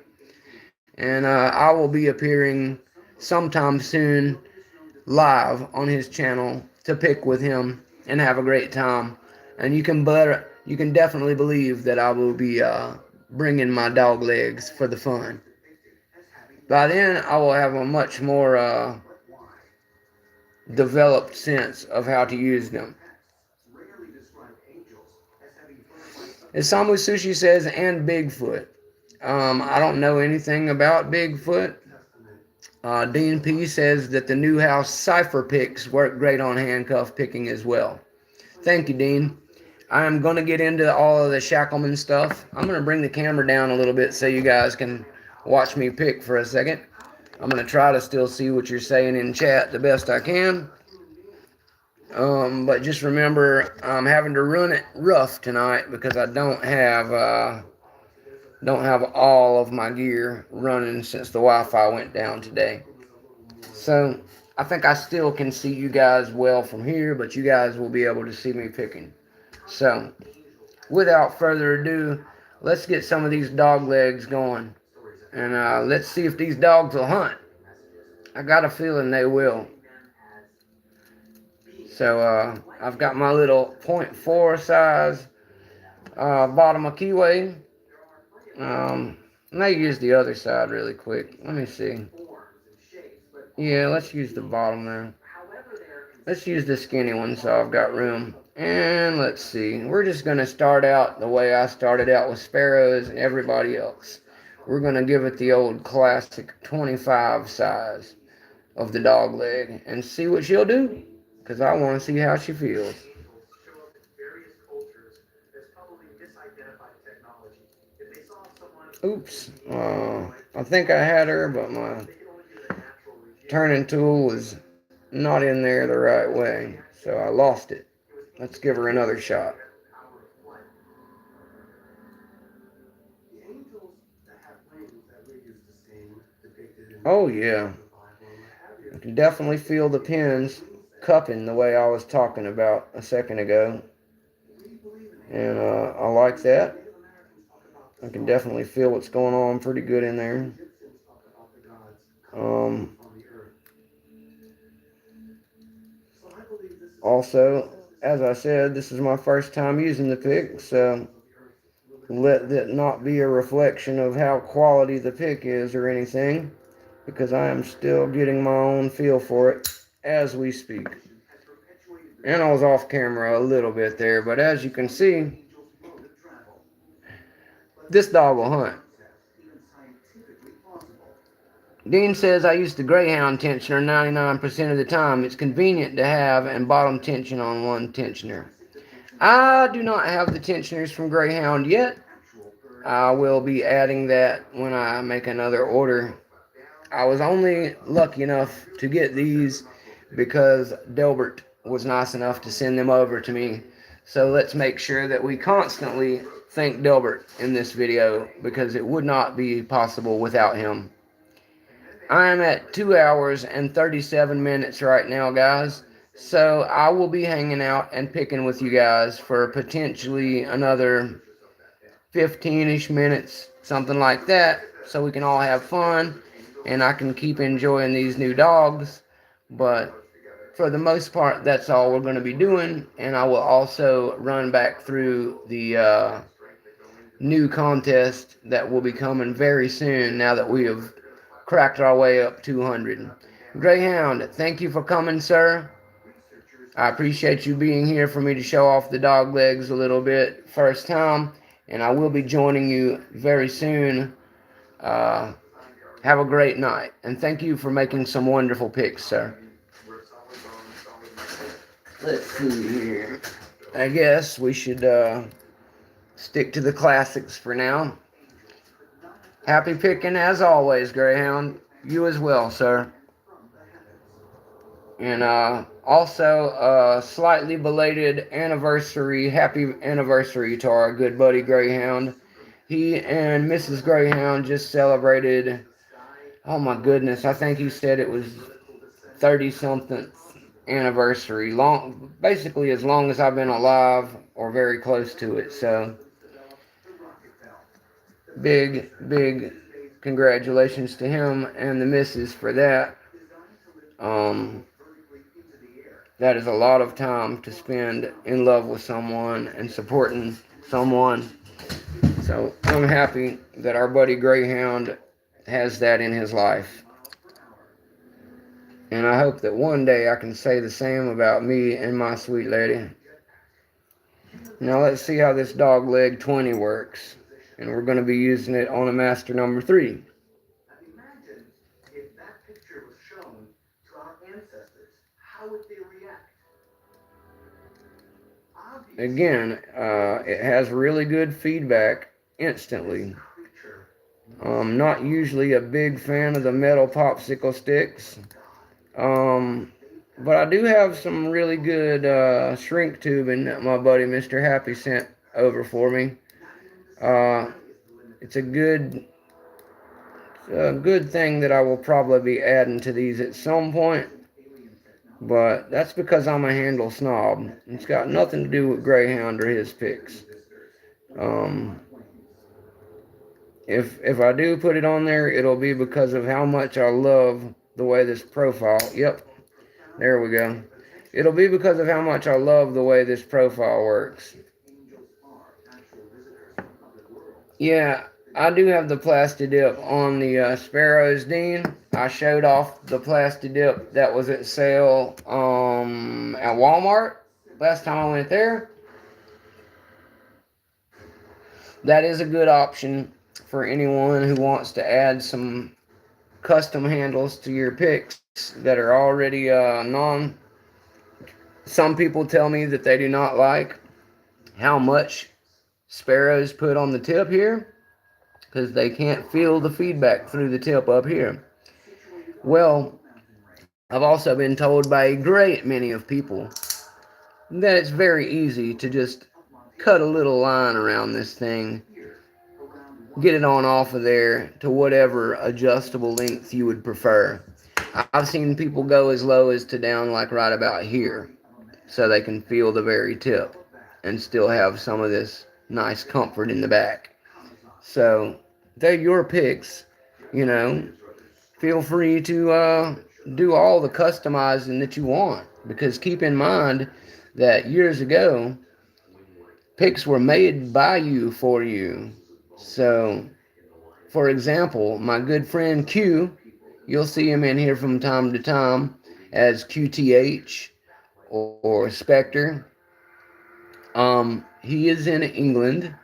And I will be appearing sometime soon live on his channel to pick with him and have a great time. And you can definitely believe that I will be bringing my dog legs for the fun. By then, I will have a much more developed sense of how to use them. Isamu Sushi says, and Bigfoot. I don't know anything about Bigfoot. Dean P says that the new house cipher picks work great on handcuff picking as well. Thank you, Dean. I am going to get into all of the Shackleman stuff. I'm going to bring the camera down a little bit so you guys can watch me pick for a second. I'm going to try to still see what you're saying in chat the best I can. But just remember, I'm having to run it rough tonight because I don't have all of my gear running since the Wi-Fi went down today. So I think I still can see you guys well from here, but you guys will be able to see me picking. So without further ado, let's get some of these dog legs going, and let's see if these dogs will hunt. I got a feeling they will. So I've got my little 0.4 size bottom of keyway. May use the other side really quick. Let me see. Yeah, let's use the bottom there. Let's use the skinny one so I've got room. And let's see. We're just going to start out the way I started out with sparrows and everybody else. We're going to give it the old classic 25 size of the dog leg and see what she'll do. Because I want to see how she feels. Oops. I think I had her, but my turning tool was not in there the right way. So I lost it. Let's give her another shot. Oh, yeah. I can definitely feel the pins cupping the way I was talking about a second ago. And I like that. I can definitely feel what's going on pretty good in there. Also, as I said, this is my first time using the pick, so let that not be a reflection of how quality the pick is or anything, because I am still getting my own feel for it as we speak. And I was off camera a little bit there, but as you can see, this dog will hunt. Dean says, I use the Greyhound tensioner 99% of the time. It's convenient to have and bottom tension on one tensioner. I do not have the tensioners from Greyhound yet. I will be adding that when I make another order. I was only lucky enough to get these because Delbert was nice enough to send them over to me. So let's make sure that we constantly thank Delbert in this video, because it would not be possible without him. I am at 2 hours and 37 minutes right now, guys. So I will be hanging out and picking with you guys for potentially another 15-ish minutes, something like that, so we can all have fun and I can keep enjoying these new dogs. But for the most part, that's all we're going to be doing. And I will also run back through the new contest that will be coming very soon now that we have cracked our way up 200. Greyhound, thank you for coming, sir. I appreciate you being here for me to show off the dog legs a little bit first time, and I will be joining you very soon. Have a great night, and thank you for making some wonderful picks, sir. Let's see here. I guess we should stick to the classics for now. Happy picking as always, Greyhound. You as well, sir. And also a slightly belated anniversary, happy anniversary to our good buddy Greyhound. He and Mrs. Greyhound just celebrated, oh my goodness, I think he said it was 30-something anniversary. Basically as long as I've been alive or very close to it. So big congratulations to him and the missus for that. That is a lot of time to spend in love with someone and supporting someone. So I'm happy that our buddy Greyhound has that in his life. And I hope that one day I can say the same about me and my sweet lady. Now let's see how this dog leg 20 works. And we're going to be using it on a master number 3. Again, it has really good feedback instantly. I'm not usually a big fan of the metal popsicle sticks. But I do have some really good shrink tubing that my buddy Mr. Happy sent over for me. Uh, it's a good thing that I will probably be adding to these at some point. But that's because I'm a handle snob. It's got nothing to do with Greyhound or his picks. Um, if I do put it on there, it'll be because of how much I love the way this profile. Yep, there we go. It'll be because of how much I love the way this profile works. Yeah, I do have the plasti dip on the Sparrows, Dean. I showed off the plasti dip that was at sale at Walmart last time I went there. That is a good option for anyone who wants to add some custom handles to your picks that are already non. Some people tell me that they do not like how much Sparrows put on the tip here because they can't feel the feedback through the tip up here. Well, I've also been told by a great many of people that it's very easy to just cut a little line around this thing, get it on off of there to whatever adjustable length you would prefer. I've seen people go as low as to down like right about here so they can feel the very tip and still have some of this nice comfort in the back. So they're your picks, you know. Feel free to do all the customizing that you want, because keep in mind that years ago picks were made by you for you. So, for example, my good friend Q, you'll see him in here from time to time as QTH or Spectre. He is in England.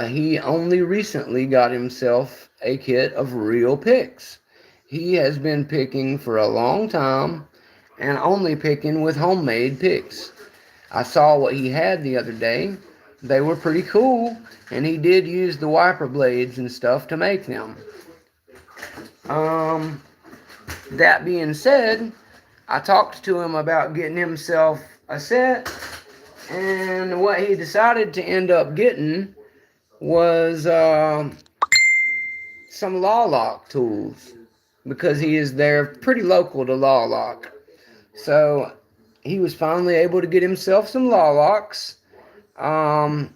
He only recently got himself a kit of real picks. He has been picking for a long time and only picking with homemade picks. I saw what he had the other day. They were pretty cool, and he did use the wiper blades and stuff to make them. That being said, I talked to him about getting himself a set, and what he decided to end up getting was some Law Lock tools, because he is there pretty local to Law Lock. So he was finally able to get himself some Law Locks. I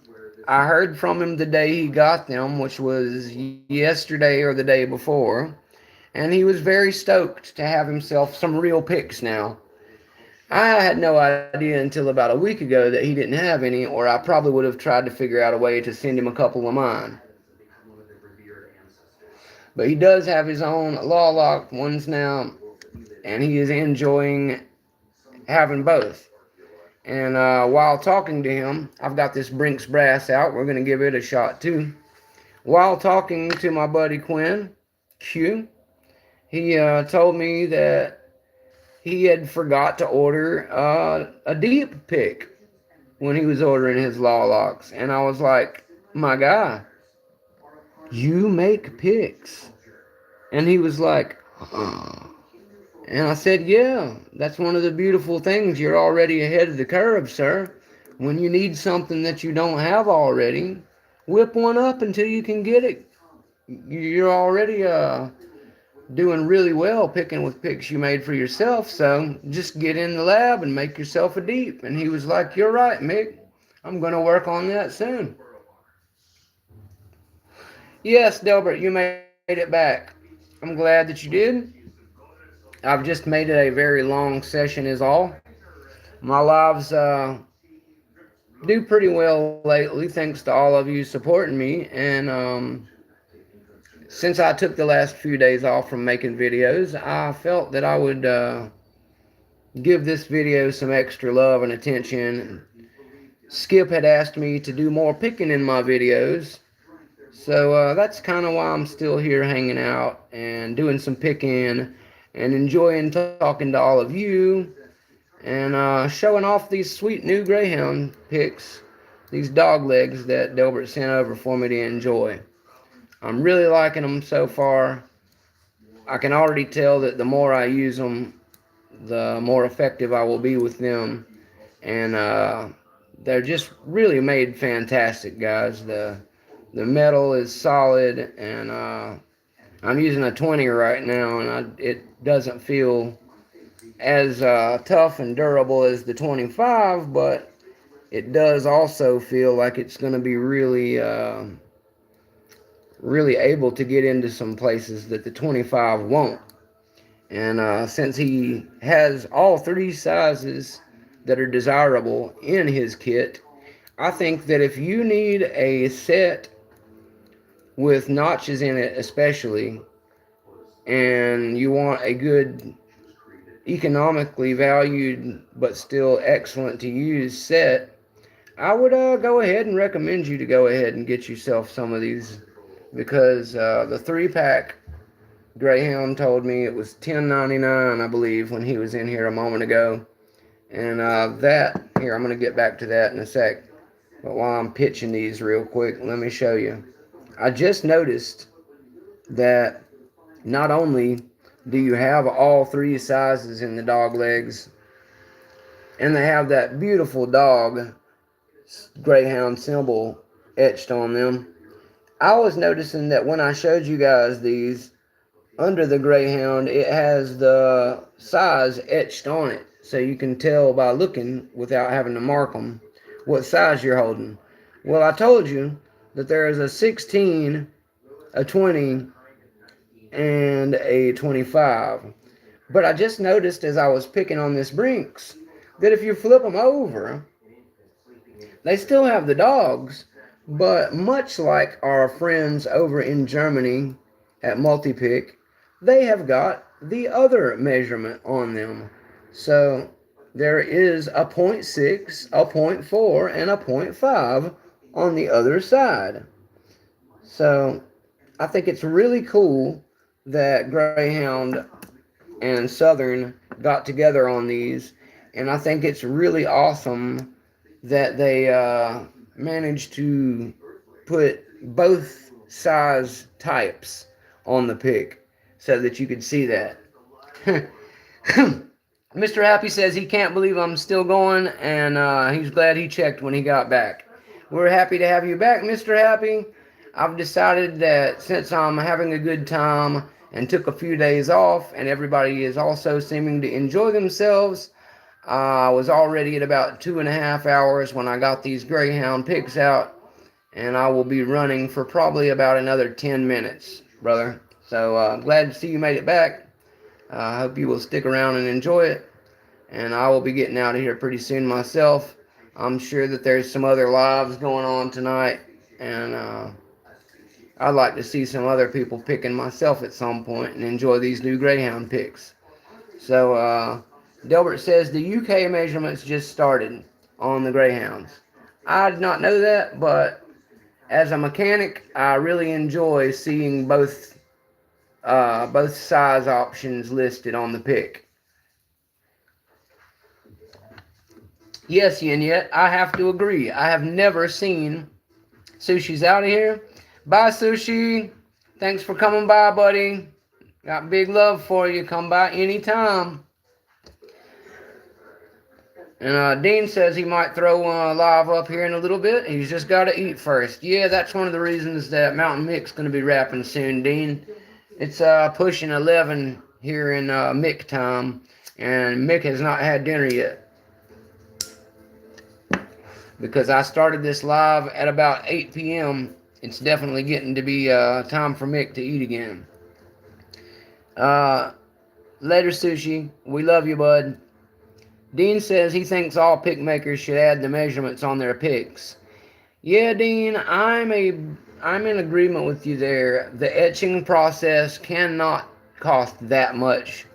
heard from him the day he got them, which was yesterday or the day before, and he was very stoked to have himself some real picks now. I had no idea until about a week ago that he didn't have any, or I probably would have tried to figure out a way to send him a couple of mine. But he does have his own Law Lock ones now, and he is enjoying having both. And while talking to him, I've got this Brinks brass out. We're going to give it a shot too. While talking to my buddy Quinn, Q, he told me that he had forgot to order a deep pick when he was ordering his Law Locks. And I was like, my guy, you make picks? And he was like, oh. And I said, yeah, that's one of the beautiful things. You're already ahead of the curve, sir. When you need something that you don't have already, whip one up until you can get it. You're already doing really well picking with picks you made for yourself, so just get in the lab and make yourself a deep. And he was like, you're right, Mick. I'm going to work on that soon. Yes, Delbert, you made it back. I'm glad that you did. I've just made it a very long session is all. My lives do pretty well lately, thanks to all of you supporting me. And since I took the last few days off from making videos, I felt that I would give this video some extra love and attention. Skip had asked me to do more picking in my videos, so that's kind of why I'm still here hanging out and doing some picking and enjoying talking to all of you and showing off these sweet new Greyhound picks, these dog legs that Delbert sent over for me to enjoy. I'm really liking them so far. I can already tell that the more I use them, the more effective I will be with them. And they're just really made fantastic, guys. The metal is solid, and I'm using a 20 right now, and it doesn't feel as tough and durable as the 25, but it does also feel like it's going to be really able to get into some places that the 25 won't. And since he has all three sizes that are desirable in his kit, I think that if you need a set with notches in it especially, and you want a good economically valued but still excellent to use set, I would go ahead and recommend you to go ahead and get yourself some of these, because the 3-pack Greyhound told me it was $10.99, I believe, when he was in here a moment ago. And that, here, I'm going to get back to that in a sec. But while I'm pitching these real quick, let me show you. I just noticed that not only do you have all three sizes in the dog legs, and they have that beautiful dog Greyhound symbol etched on them, I was noticing that when I showed you guys these, under the Greyhound, it has the size etched on it, so you can tell by looking without having to mark them what size you're holding. Well, I told you that there is a 16, a 20, and a 25. But I just noticed as I was picking on this Brinks that if you flip them over, they still have the dogs, but much like our friends over in Germany at Mounta1nM1ck, they have got the other measurement on them. So there is a 0.6, a 0.4, and a 0.5 on the other side. So I think it's really cool that Greyhound and Southern got together on these, and I think it's really awesome that they managed to put both size types on the pick so that you could see that. Mr. Happy says he can't believe I'm still going, and he's glad he checked when he got back. We're happy to have you back, Mr. Happy. I've decided that since I'm having a good time and took a few days off, and everybody is also seeming to enjoy themselves, I was already at about 2.5 hours when I got these Greyhound picks out, and I will be running for probably about another 10 minutes, brother. So glad to see you made it back. I hope you will stick around and enjoy it, and I will be getting out of here pretty soon myself. I'm sure that there's some other lives going on tonight, and I'd like to see some other people picking myself at some point and enjoy these new Greyhound picks. So Delbert says the UK measurements just started on the Greyhounds. I did not know that, but as a mechanic, I really enjoy seeing both size options listed on the pick. Yes, Yin Yet, I have to agree. I have never seen Sushi's out of here. Bye, Sushi. Thanks for coming by, buddy. Got big love for you. Come by anytime. And Dean says he might throw live up here in a little bit. He's just got to eat first. Yeah, that's one of the reasons that Mounta1nM1ck's going to be wrapping soon, Dean. It's pushing 11 here in Mick time, and Mick has not had dinner yet, because I started this live at about 8 p.m. It's definitely getting to be time for Mick to eat again. Later, Sushi. We love you, bud. Dean says he thinks all pick makers should add the measurements on their picks. Yeah, Dean, I'm in agreement with you there. The etching process cannot cost that much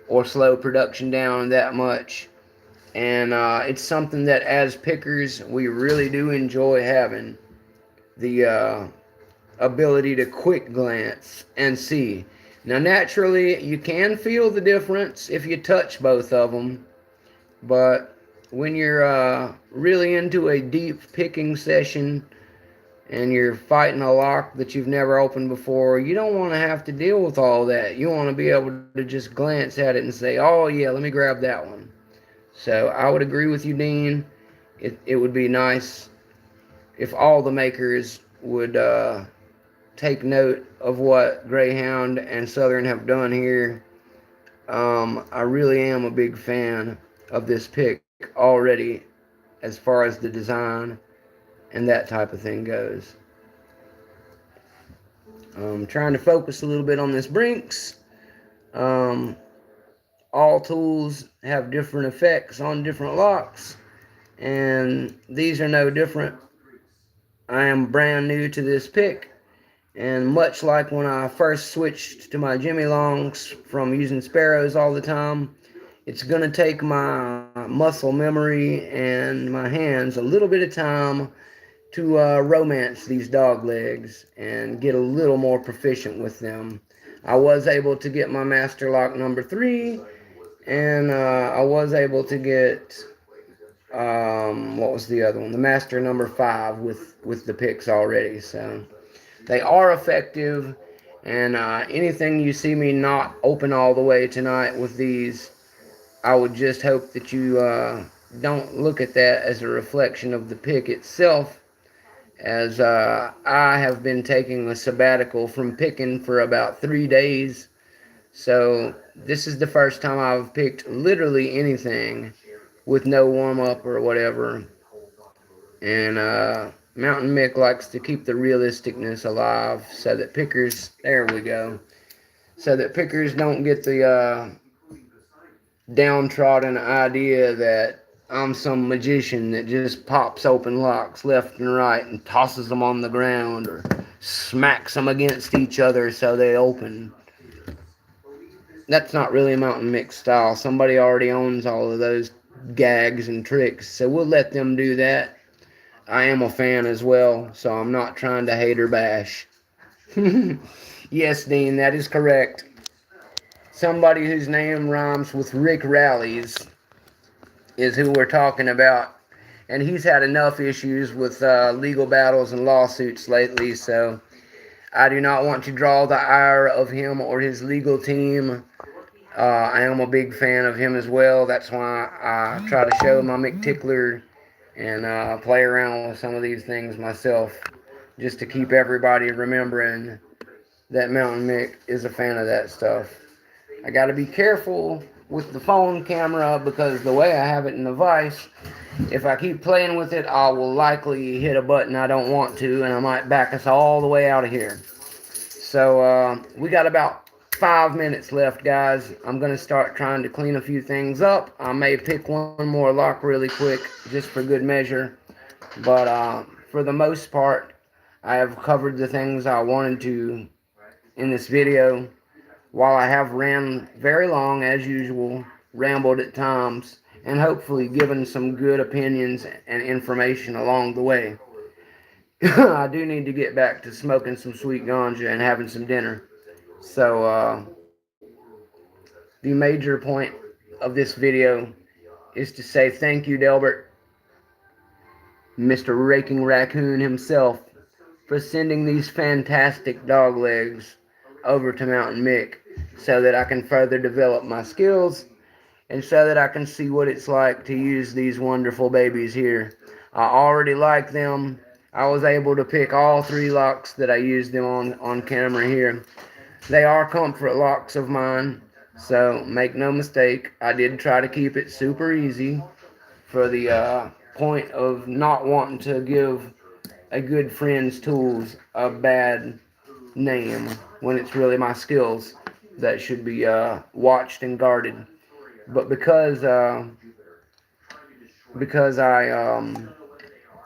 or slow production down that much. And it's something that as pickers we really do enjoy having the ability to quick glance and see. Now, naturally, you can feel the difference if you touch both of them, but when you're really into a deep picking session and you're fighting a lock that you've never opened before, you don't want to have to deal with all that. You want to be able to just glance at it and say, oh, yeah, let me grab that one. So I would agree with you, Dean. It would be nice if all the makers would take note of what Greyhound and Southern have done here. I really am a big fan of this pick already as far as the design and that type of thing goes. Trying to focus a little bit on this Brinks. Um, all tools have different effects on different locks, and these are no different. I am brand new to this pick, and much like when I first switched to my Jimmy Longs from using Sparrows all the time, it's going to take my muscle memory and my hands a little bit of time to romance these dog legs and get a little more proficient with them. I was able to get my Master Lock number 3, and I was able to get, what was the other one? The Master number 5 with the picks already. So they are effective, and anything you see me not open all the way tonight with these, I would just hope that you don't look at that as a reflection of the pick itself, as I have been taking a sabbatical from picking for about 3 days. So this is the first time I've picked literally anything with no warm-up or whatever. And Mounta1nM1ck likes to keep the realisticness alive so that pickers, there we go, so that pickers don't get the downtrodden idea that I'm some magician that just pops open locks left and right and tosses them on the ground or smacks them against each other so they open. That's not really a Mounta1nM1ck style. Somebody already owns all of those gags and tricks, so we'll let them do that. I am a fan as well, so I'm not trying to hate or bash. Yes, Dean, that is correct. Somebody whose name rhymes with Rick Rallies is who we're talking about. And he's had enough issues with legal battles and lawsuits lately, so I do not want to draw the ire of him or his legal team. I am a big fan of him as well. That's why I try to show my McTickler and play around with some of these things myself, just to keep everybody remembering that Mounta1nM1ck is a fan of that stuff. I got to be careful with the phone camera because the way I have it in the vise, if I keep playing with it, I will likely hit a button I don't want to, and I might back us all the way out of here. So we got about 5 minutes left, guys. I'm going to start trying to clean a few things up. I may pick one more lock really quick just for good measure, but for the most part, I have covered the things I wanted to in this video. While I have ran very long as usual, rambled at times, and hopefully given some good opinions and information along the way. I do need to get back to smoking some sweet ganja and having some dinner. So the major point of this video is to say thank you, Delbert, Mr. Raking Raccoon himself, for sending these fantastic dog legs over to Mounta1nM1ck so that I can further develop my skills and so that I can see what it's like to use these wonderful babies here. I already like them. I was able to pick all 3 locks that I used them on camera here. They are comfort locks of mine, so make no mistake, I did try to keep it super easy for the point of not wanting to give a good friend's tools a bad name when it's really my skills. that should be watched and guarded. But because I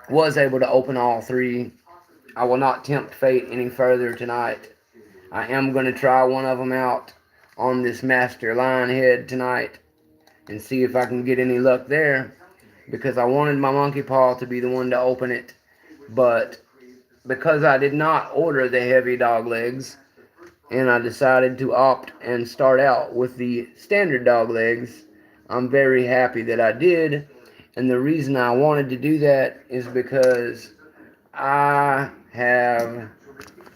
was able to open all three, I will not tempt fate any further tonight. I am going to try one of them out on this master lion head tonight and see if I can get any luck there, because I wanted my monkey paw to be the one to open it. But because I did not order the heavy dog legs, and I decided to opt and start out with the standard dog legs, I'm very happy that I did. And the reason I wanted to do that is because I have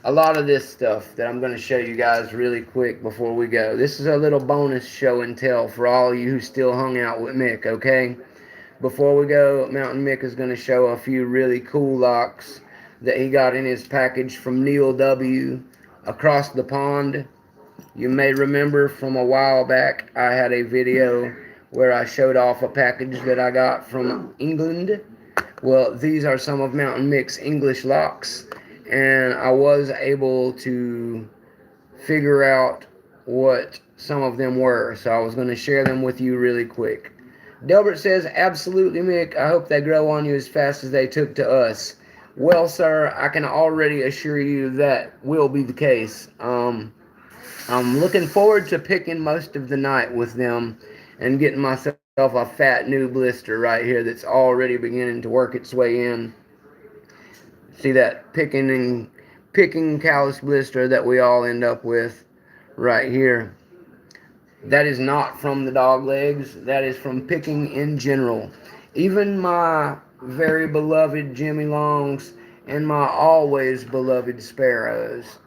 a lot of this stuff that I'm going to show you guys really quick before we go. This is a little bonus show and tell for all of you who still hung out with Mick, okay? Before we go, Mounta1nM1ck is going to show a few really cool locks that he got in his package from Neil W. across the pond. You may remember from a while back I had a video where I showed off a package that I got from England. Well, these are some of Mounta1nM1ck's English locks, and I was able to figure out what some of them were, so I was going to share them with you really quick. Delbert says, absolutely, Mick. I hope they grow on you as fast as they took to us. Well, sir, I can already assure you that will be the case. I'm looking forward to picking most of the night with them and getting myself a fat new blister right here that's already beginning to work its way in. See that picking callus blister that we all end up with right here. That is not from the dog legs. That is from picking in general. Even my very beloved Jimmy Longs and my always beloved Sparrows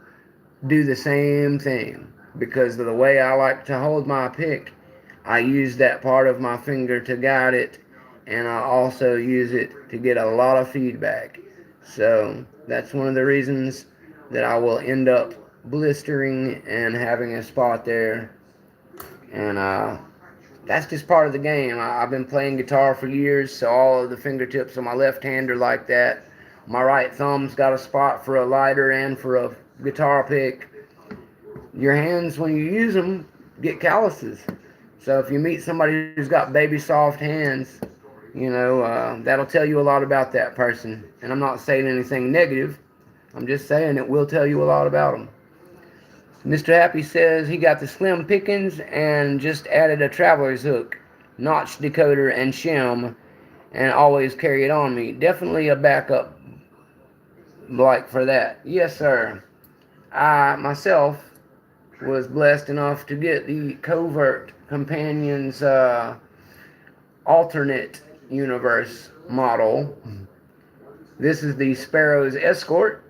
do the same thing. Because of the way I like to hold my pick, I use that part of my finger to guide it, and I also use it to get a lot of feedback. So that's one of the reasons that I will end up blistering and having a spot there. And that's just part of the game. I've been playing guitar for years, so all of the fingertips on my left hand are like that. My right thumb's got a spot for a lighter and for a guitar pick. Your hands, when you use them, get calluses. So if you meet somebody who's got baby soft hands, you know, that'll tell you a lot about that person. And I'm not saying anything negative. I'm just saying it will tell you a lot about them. Mr. Happy says he got the slim pickings and just added a traveler's hook, notch decoder, and shim, and always carry it on me. Definitely a backup like for that. Yes, sir. I myself was blessed enough to get the Covert Companions alternate universe model. This is the Sparrow's Escort.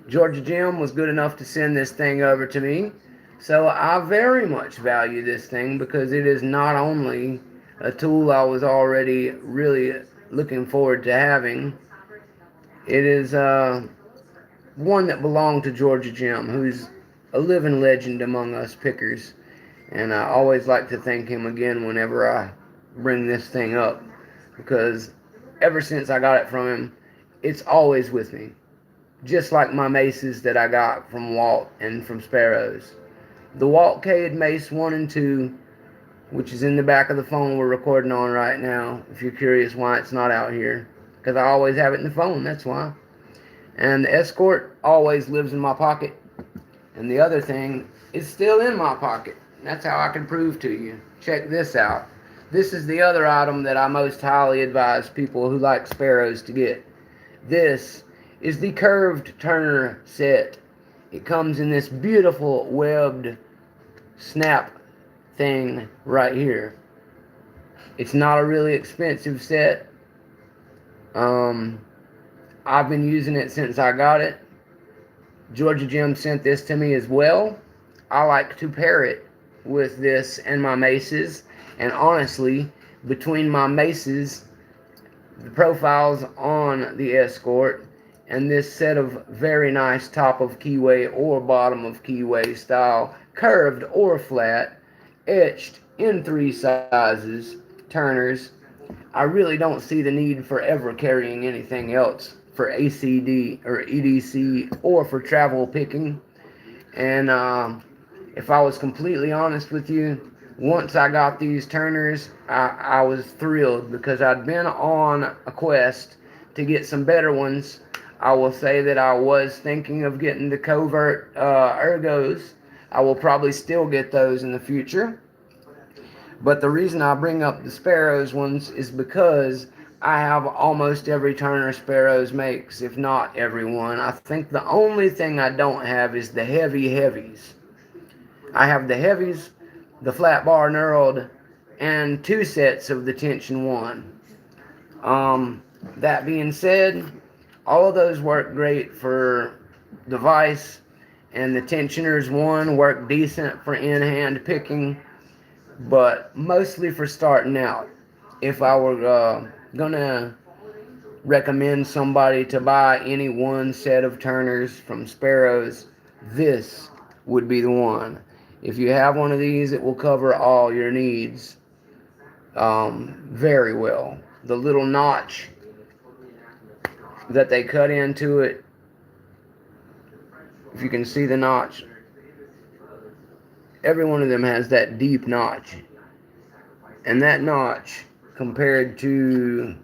Georgia Jim was good enough to send this thing over to me, so I very much value this thing because it is not only a tool I was already really looking forward to having, it is one that belonged to Georgia Jim, who's a living legend among us pickers, and I always like to thank him again whenever I bring this thing up, because ever since I got it from him, it's always with me. Just like my maces that I got from Walt and from Sparrows. The Walt Cade Mace 1 and 2, which is in the back of the phone we're recording on right now, if you're curious why it's not out here. Because I always have it in the phone, that's why. And the Escort always lives in my pocket. And the other thing is still in my pocket. That's how I can prove to you. Check this out. This is the other item that I most highly advise people who like Sparrows to get. This is the curved Turner set. It comes in this beautiful webbed snap thing right here. It's not a really expensive set. I've been using it since I got it. Georgia Jim sent this to me as well. I like to pair it with this and my maces, and honestly, between my maces, the profiles on the Escort, and this set of very nice top of keyway or bottom of keyway style, curved or flat, etched in 3 sizes, Turners, I really don't see the need for ever carrying anything else for ACD or EDC or for travel picking. And if I was completely honest with you, once I got these turners, I was thrilled because I'd been on a quest to get some better ones. I will say that I was thinking of getting the covert ergos. I will probably still get those in the future. But the reason I bring up the Sparrows ones is because I have almost every Turner Sparrows makes, if not every one. I think the only thing I don't have is the heavies. I have the heavies, the flat bar knurled, and 2 sets of the tension 1. That being said, all of those work great for the vise, and the tensioners 1 work decent for in-hand picking, but mostly for starting out. If I were gonna recommend somebody to buy any one set of turners from Sparrows, this would be the one. If you have one of these, it will cover all your needs very well. The little notch that they cut into it, if you can see the notch, every one of them has that deep notch. And that notch compared to,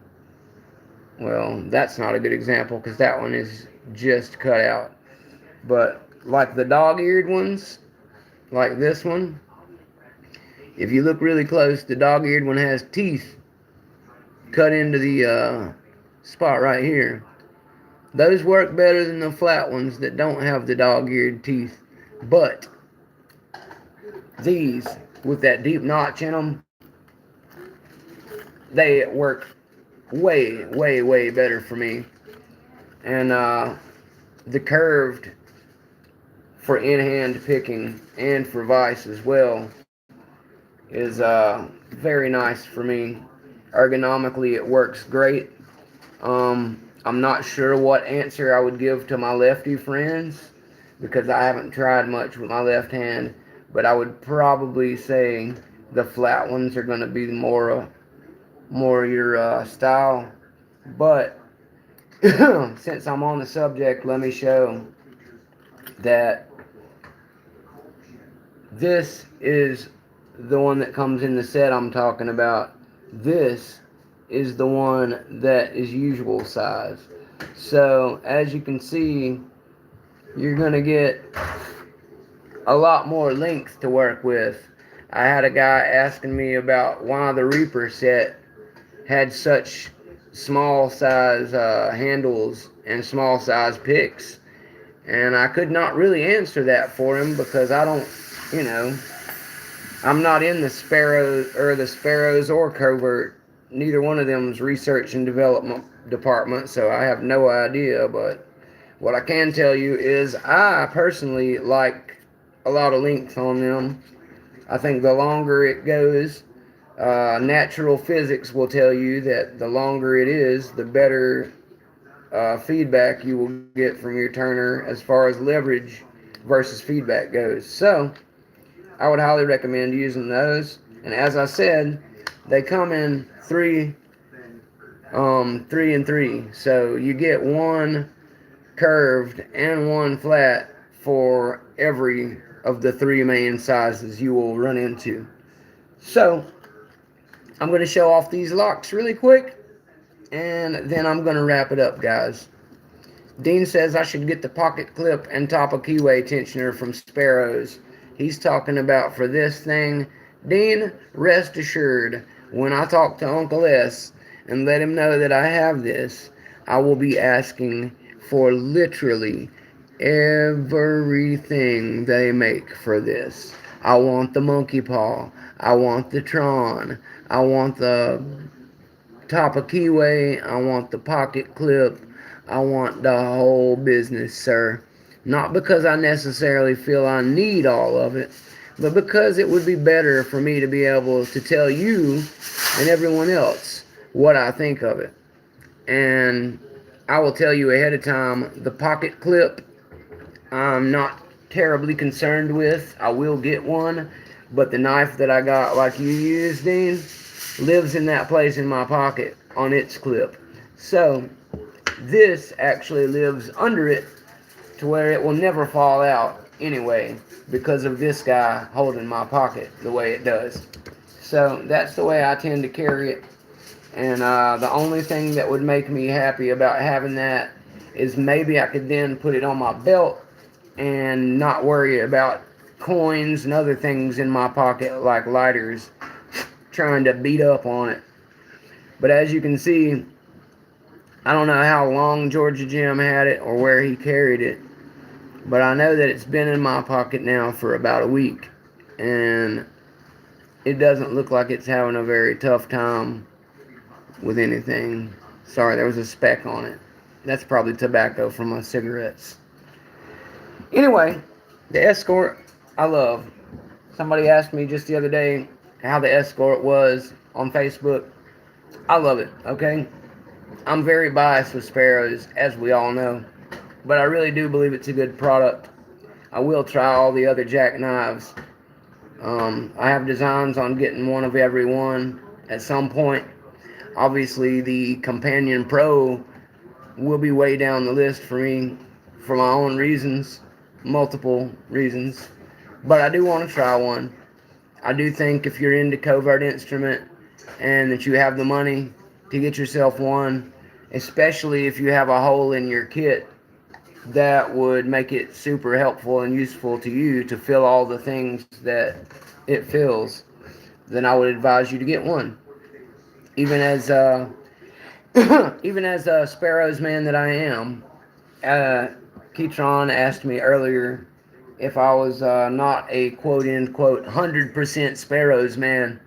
well, that's not a good example because that one is just cut out. But like the dog-eared ones, like this one, if you look really close, the dog-eared one has teeth cut into the spot right here. Those work better than the flat ones that don't have the dog-eared teeth. But these, with that deep notch in them, they work way better for me. And the curved for in-hand picking and for vise as well is very nice for me. Ergonomically, it works great. I'm not sure what answer I would give to my lefty friends because I haven't tried much with my left hand, but I would probably say the flat ones are going to be more your style. But since I'm on the subject, let me show that this is the one that comes in the set I'm talking about. This is the one that is usual size. So as you can see, you're gonna get a lot more length to work with. I had a guy asking me about why the Reaper set had such small size handles and small size picks, and I could not really answer that for him because I don't, I'm not in the Sparrows or Covert. Neither one of them's research and development department, so I have no idea. But what I can tell you is I personally like a lot of length on them. I think the longer it goes, natural physics will tell you that the longer it is, the better feedback you will get from your turner as far as leverage versus feedback goes. So I would highly recommend using those. And as I said, they come in 3 and 3. So you get one curved and one flat for every of the 3 main sizes you will run into. So I'm going to show off these locks really quick, and then I'm going to wrap it up, guys. Dean says I should get the pocket clip and top of keyway tensioner from Sparrows. He's talking about for this thing. Dean, rest assured, when I talk to Uncle S and let him know that I have this, I will be asking for literally everything they make for this. I want the monkey paw. I want the Tron. I want the top of keyway. I want the pocket clip. I want the whole business, sir. Not because I necessarily feel I need all of it, but because it would be better for me to be able to tell you and everyone else what I think of it. And I will tell you ahead of time, the pocket clip I'm not terribly concerned with. I will get one, but the knife that I got like you used, Dean, lives in that place in my pocket on its clip. So this actually lives under it to where it will never fall out. anyway because of this guy holding my pocket the way it does. So that's the way I tend to carry it. And the only thing that would make me happy about having that is maybe I could then put it on my belt and not worry about coins and other things in my pocket like lighters trying to beat up on it. But as you can see, I don't know how long Georgia Jim had it or where he carried it, but I know that it's been in my pocket now for about a week, and it doesn't look like it's having a very tough time with anything. Sorry, there was a speck on it. That's probably tobacco from my cigarettes. Anyway, the Escort I love. Somebody asked me just the other day how the Escort was on Facebook. I love it, okay? I'm very biased with Sparrows, as we all know, but I really do believe it's a good product. I will try all the other jackknives. I have designs on getting one of every one at some point. Obviously, the Companion Pro will be way down the list for me for my own reasons, multiple reasons. But I do want to try one. I do think if you're into covert instrument and that you have the money to get yourself one, especially if you have a hole in your kit, that would make it super helpful and useful to you to fill all the things that it fills, then I would advise you to get one. Even as even as a Sparrows man that I am, Keytron asked me earlier if I was not a quote-unquote 100% Sparrows man.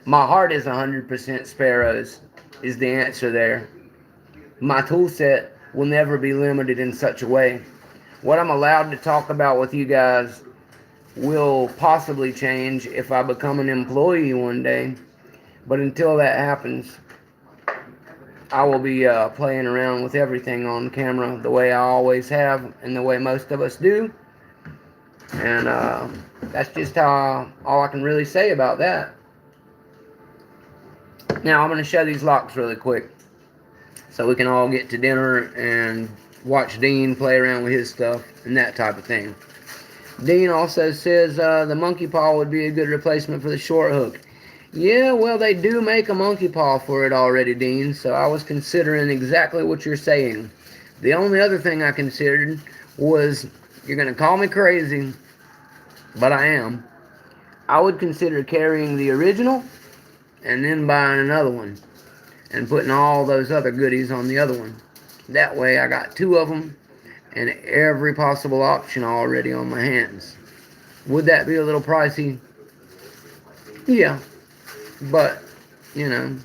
My heart is 100% Sparrows, is the answer there. My tool set will never be limited in such a way. What I'm allowed to talk about with you guys will possibly change if I become an employee one day. But until that happens, I will be playing around with everything on camera the way I always have and the way most of us do. And that's just all I can really say about that. Now I'm going to show these locks really quick so we can all get to dinner and watch Dean play around with his stuff and that type of thing. Dean also says the monkey paw would be a good replacement for the short hook. Yeah, well, they do make a monkey paw for it already, Dean, so I was considering exactly what you're saying. The only other thing I considered was, you're going to call me crazy, but I am. I would consider carrying the original and then buying another one and putting all those other goodies on the other one. That way I got two of them and every possible option already on my hands. Would that be a little pricey? Yeah. But, you know,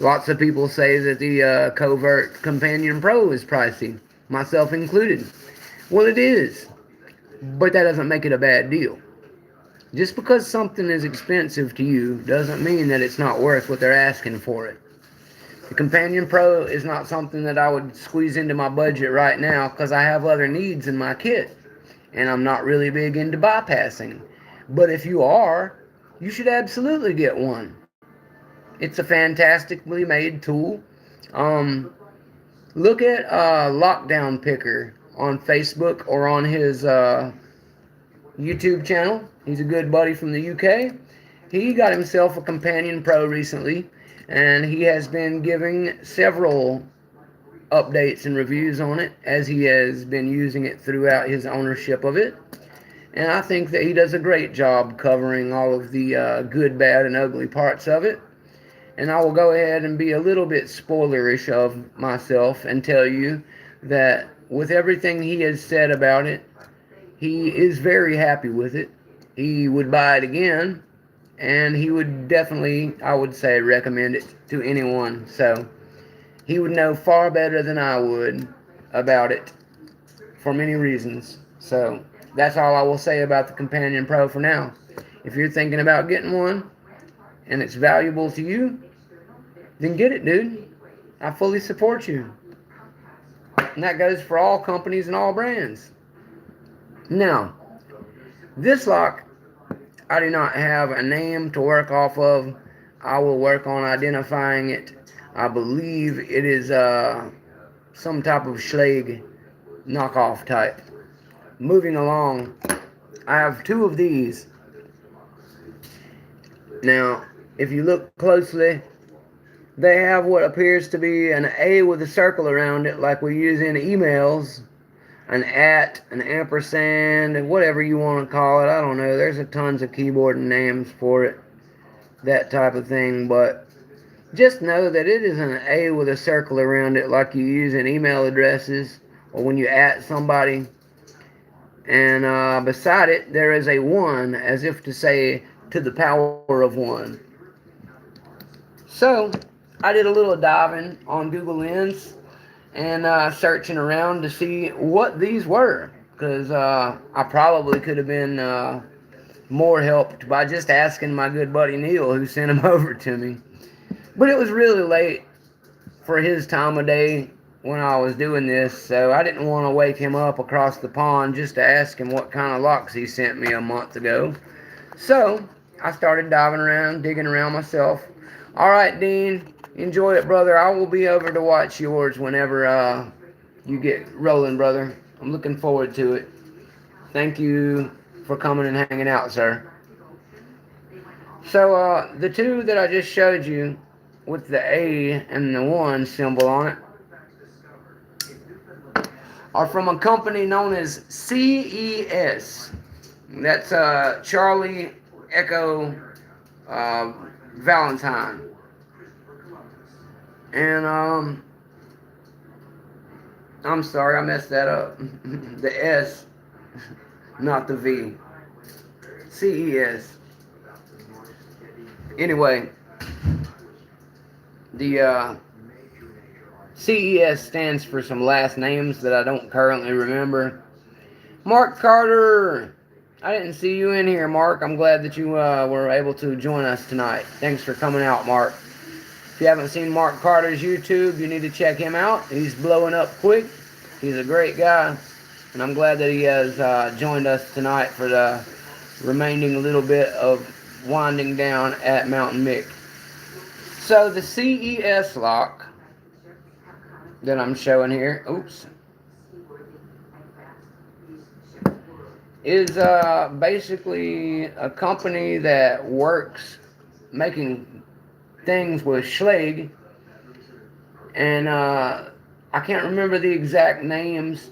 lots of people say that the Covert Companion Pro is pricey, myself included. Well, it is, but that doesn't make it a bad deal. Just because something is expensive to you doesn't mean that it's not worth what they're asking for it. The Companion Pro is not something that I would squeeze into my budget right now because I have other needs in my kit, and I'm not really big into bypassing. But if you are, you should absolutely get one. It's a fantastically made tool. Look at Lockdown Picker on Facebook or on his YouTube channel. He's a good buddy from the UK. He got himself a Companion Pro recently, and he has been giving several updates and reviews on it as he has been using it throughout his ownership of it. And I think that he does a great job covering all of the good, bad, and ugly parts of it. And I will go ahead and be a little bit spoilerish of myself and tell you that with everything he has said about it, he is very happy with it. He would buy it again, and he would definitely, I would say, recommend it to anyone. So he would know far better than I would about it for many reasons. So that's all I will say about the Companion Pro for now. If you're thinking about getting one and it's valuable to you, then get it, dude. I fully support you. And that goes for all companies and all brands. Now, this lock, I do not have a name to work off of. I will work on identifying it. I believe it is some type of Schlage knockoff type. moving along, I have two of these. Now, if you look closely, they have what appears to be an A with a circle around it, like we use in emails, an at, an ampersand, and whatever you want to call it. I don't know. There's a tons of keyboard names for it, that type of thing. But just know that it is an A with a circle around it, like you use in email addresses or when you at somebody. And beside it, there is a 1, as if to say, to the power of 1. So, I did a little diving on Google Lens and searching around to see what these were. Because I probably could have been more helped by just asking my good buddy Neil, who sent them over to me. But it was really late for his time of day when I was doing this, so I didn't want to wake him up across the pond just to ask him what kind of locks he sent me a month ago. So I started diving around, digging around myself. Alright, Dean, enjoy it, brother. I will be over to watch yours whenever you get rolling, brother. I'm looking forward to it. Thank you for coming and hanging out, sir. So the two that I just showed you with the A and the 1 symbol on it are from a company known as CES. That's Charlie Echo Valentine. And I'm sorry, I messed that up. The S, not the V. CES. Anyway, the CES stands for some last names that I don't currently remember. Mark Carter. I didn't see you in here, Mark. I'm glad that you were able to join us tonight. Thanks for coming out, Mark. If you haven't seen Mark Carter's YouTube, you need to check him out. He's blowing up quick. He's a great guy. And I'm glad that he has joined us tonight for the remaining little bit of winding down at Mounta1nM1ck. So the CES lock that I'm showing here, is basically a company that works making things with Schlage, and I can't remember the exact names,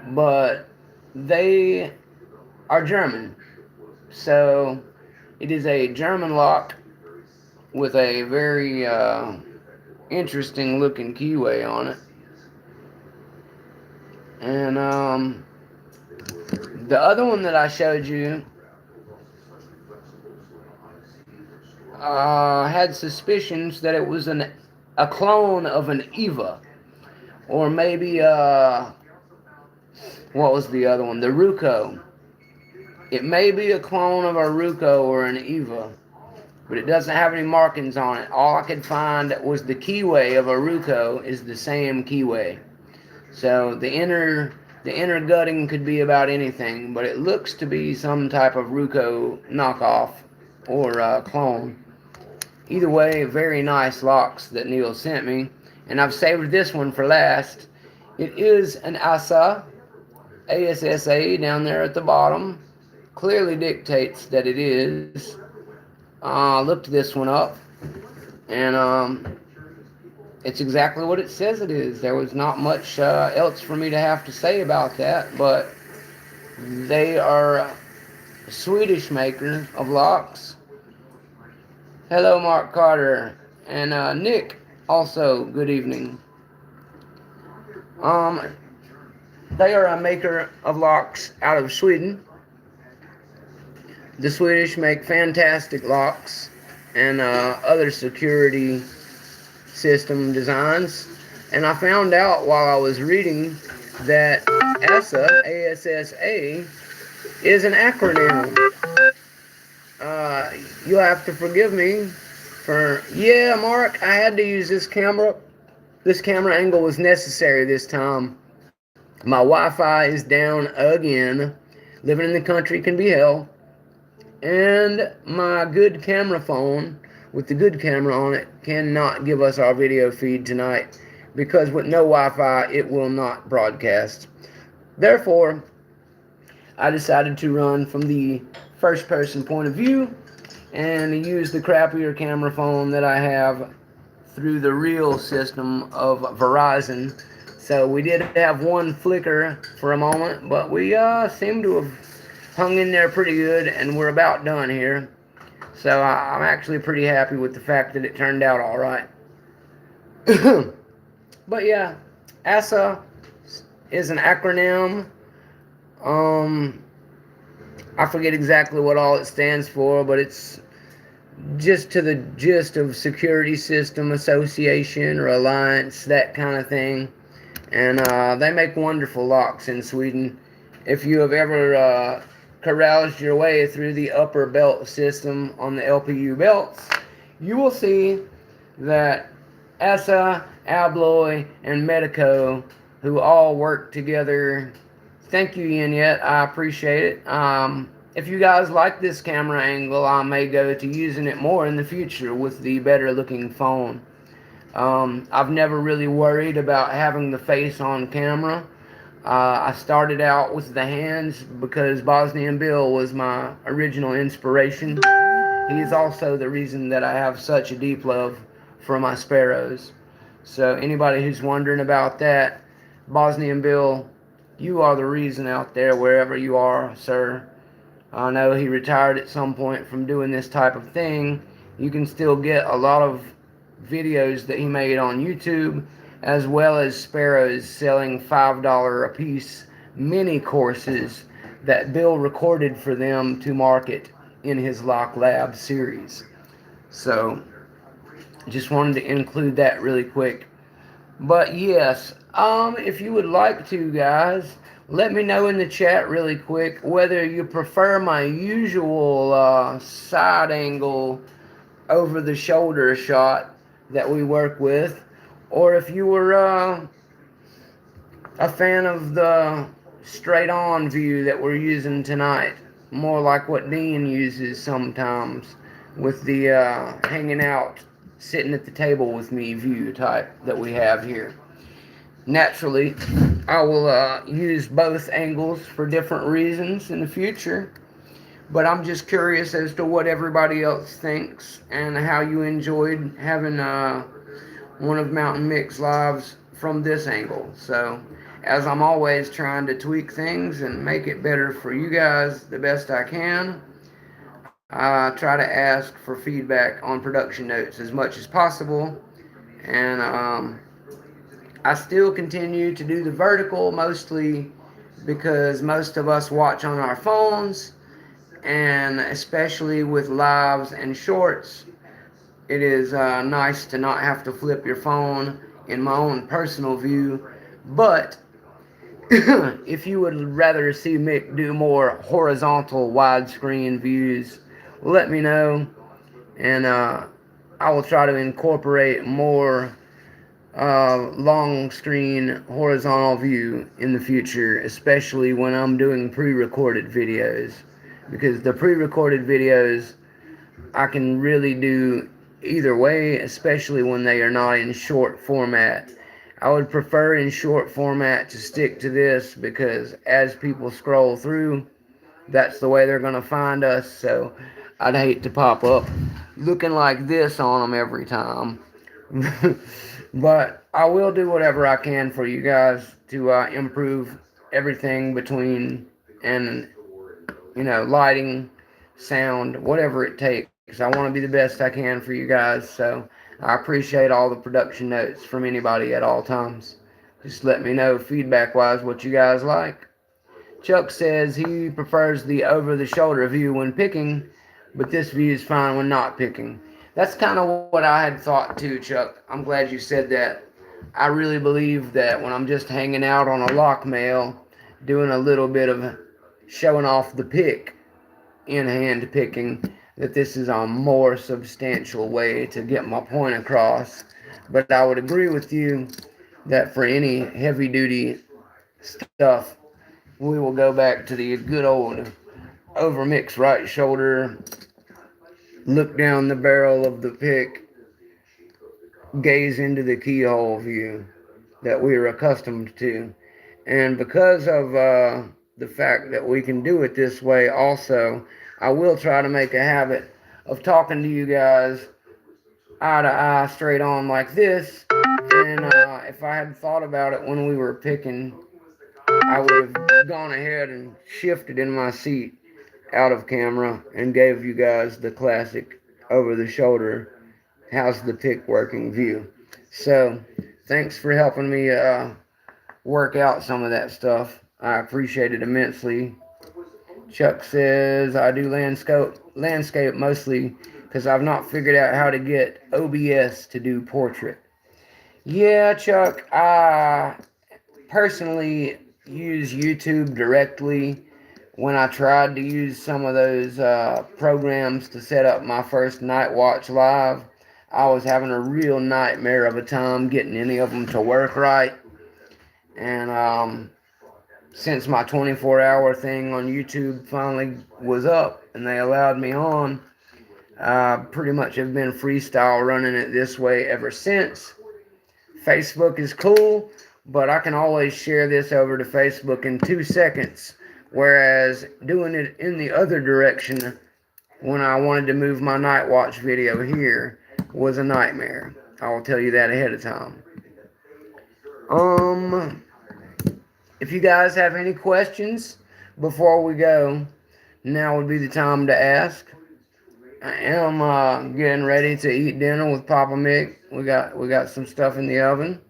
but they are German. So it is a German lock with a very interesting looking keyway on it. And the other one that I showed you had suspicions that it was a clone of an Eva, or maybe what was the other one? The Ruco. It may be a clone of a Ruco or an Eva, but it doesn't have any markings on it. All I could find was the keyway of a Ruco is the same keyway. So the inner gutting could be about anything, but it looks to be some type of Ruco knockoff or clone. Either way, very nice locks that Neil sent me, and I've saved this one for last. It is an ASSA down there at the bottom. Clearly dictates that it is. Looked this one up, and it's exactly what it says it is. There was not much else for me to have to say about that, but they are a Swedish maker of locks. Hello, Mark Carter, and Nick, also, good evening. They are a maker of locks out of Sweden. The Swedish make fantastic locks and other security system designs. And I found out while I was reading that ASSA, A-S-S-A, is an acronym. You'll have to forgive me for... Yeah, Mark, I had to use this camera. This camera angle was necessary this time. My Wi-Fi is down again. Living in the country can be hell. And my good camera phone with the good camera on it cannot give us our video feed tonight, because with no Wi-Fi it will not broadcast. Therefore, I decided to run from the first person point of view and use the crappier camera phone that I have through the real system of Verizon. So we did have one flicker for a moment, but we seem to have hung in there pretty good, and we're about done here. So I'm actually pretty happy with the fact that it turned out all right. But yeah, ASA is an acronym. Um, I forget exactly what all it stands for, but it's just to the gist of Security System Association or Alliance, that kind of thing. And they make wonderful locks in Sweden. If you have ever caroused your way through the upper belt system on the LPU belts, you will see that ESA, Abloy, and Medico, who all work together. Thank you, Yet. I appreciate it. If you guys like this camera angle, I may go to using it more in the future with the better looking phone. I've never really worried about having the face on camera. I started out with the hands because Bosnian Bill was my original inspiration. He is also the reason that I have such a deep love for my sparrows. So anybody who's wondering about that, Bosnian Bill, you are the reason out there wherever you are, sir. I know he retired at some point from doing this type of thing. You can still get a lot of videos that he made on YouTube, as well as sparrows selling $5 a piece mini courses that Bill recorded for them to market in his Lock Lab series. So, just wanted to include that really quick. But yes, if you would like to, guys, let me know in the chat really quick whether you prefer my usual side angle over the shoulder shot that we work with, or if you were a fan of the straight on view that we're using tonight, more like what Dean uses sometimes with the hanging out, sitting at the table with me view type that we have here. Naturally, I will use both angles for different reasons in the future, but I'm just curious as to what everybody else thinks and how you enjoyed having one of Mounta1nM1ck's lives from this angle. So, as I'm always trying to tweak things and make it better for you guys the best I can, I try to ask for feedback on production notes as much as possible. And I still continue to do the vertical, mostly because most of us watch on our phones, and especially with lives and shorts, it is nice to not have to flip your phone in my own personal view. But if you would rather see Mick do more horizontal widescreen views, let me know, and I will try to incorporate more long screen horizontal view in the future, especially when I'm doing pre-recorded videos, because the pre-recorded videos I can really do either way, especially when they are not in short format. I would prefer in short format to stick to this because as people scroll through, that's the way they're going to find us. So I'd hate to pop up looking like this on them every time. But I will do whatever I can for you guys to improve everything between and lighting, sound, whatever it takes. I want to be the best I can for you guys. So I appreciate all the production notes from anybody at all times. Just let me know feedback wise what you guys like. Chuck says he prefers the over the shoulder view when picking, but this view is fine when not picking. That's kind of what I had thought too, Chuck. I'm glad you said that. I really believe that when I'm just hanging out on a Lockmail, doing a little bit of showing off the pick in hand picking, that this is a more substantial way to get my point across. But I would agree with you that for any heavy duty stuff, we will go back to the good old overmix right shoulder, look down the barrel of the pick, gaze into the keyhole view that we are accustomed to. And because of the fact that we can do it this way also, I will try to make a habit of talking to you guys eye to eye straight on like this. And if I had thought about it when we were picking, I would have gone ahead and shifted in my seat out of camera and gave you guys the classic over the shoulder how's the pick working view. So thanks for helping me work out some of that stuff. I appreciate it immensely. Chuck says I do landscape mostly because I've not figured out how to get OBS to do portrait. Yeah, Chuck, I personally use YouTube directly. When I tried to use some of those programs to set up my first Night Watch Live, I was having a real nightmare of a time getting any of them to work right. And since my 24-hour thing on YouTube finally was up and they allowed me on, I pretty much have been freestyle running it this way ever since. Facebook is cool, but I can always share this over to Facebook in 2 seconds, whereas doing it in the other direction when I wanted to move my night watch video here was a nightmare. I will tell you that ahead of time. If you guys have any questions before we go, now would be the time to ask. I am getting ready to eat dinner with Papa Mick. We got some stuff in the oven,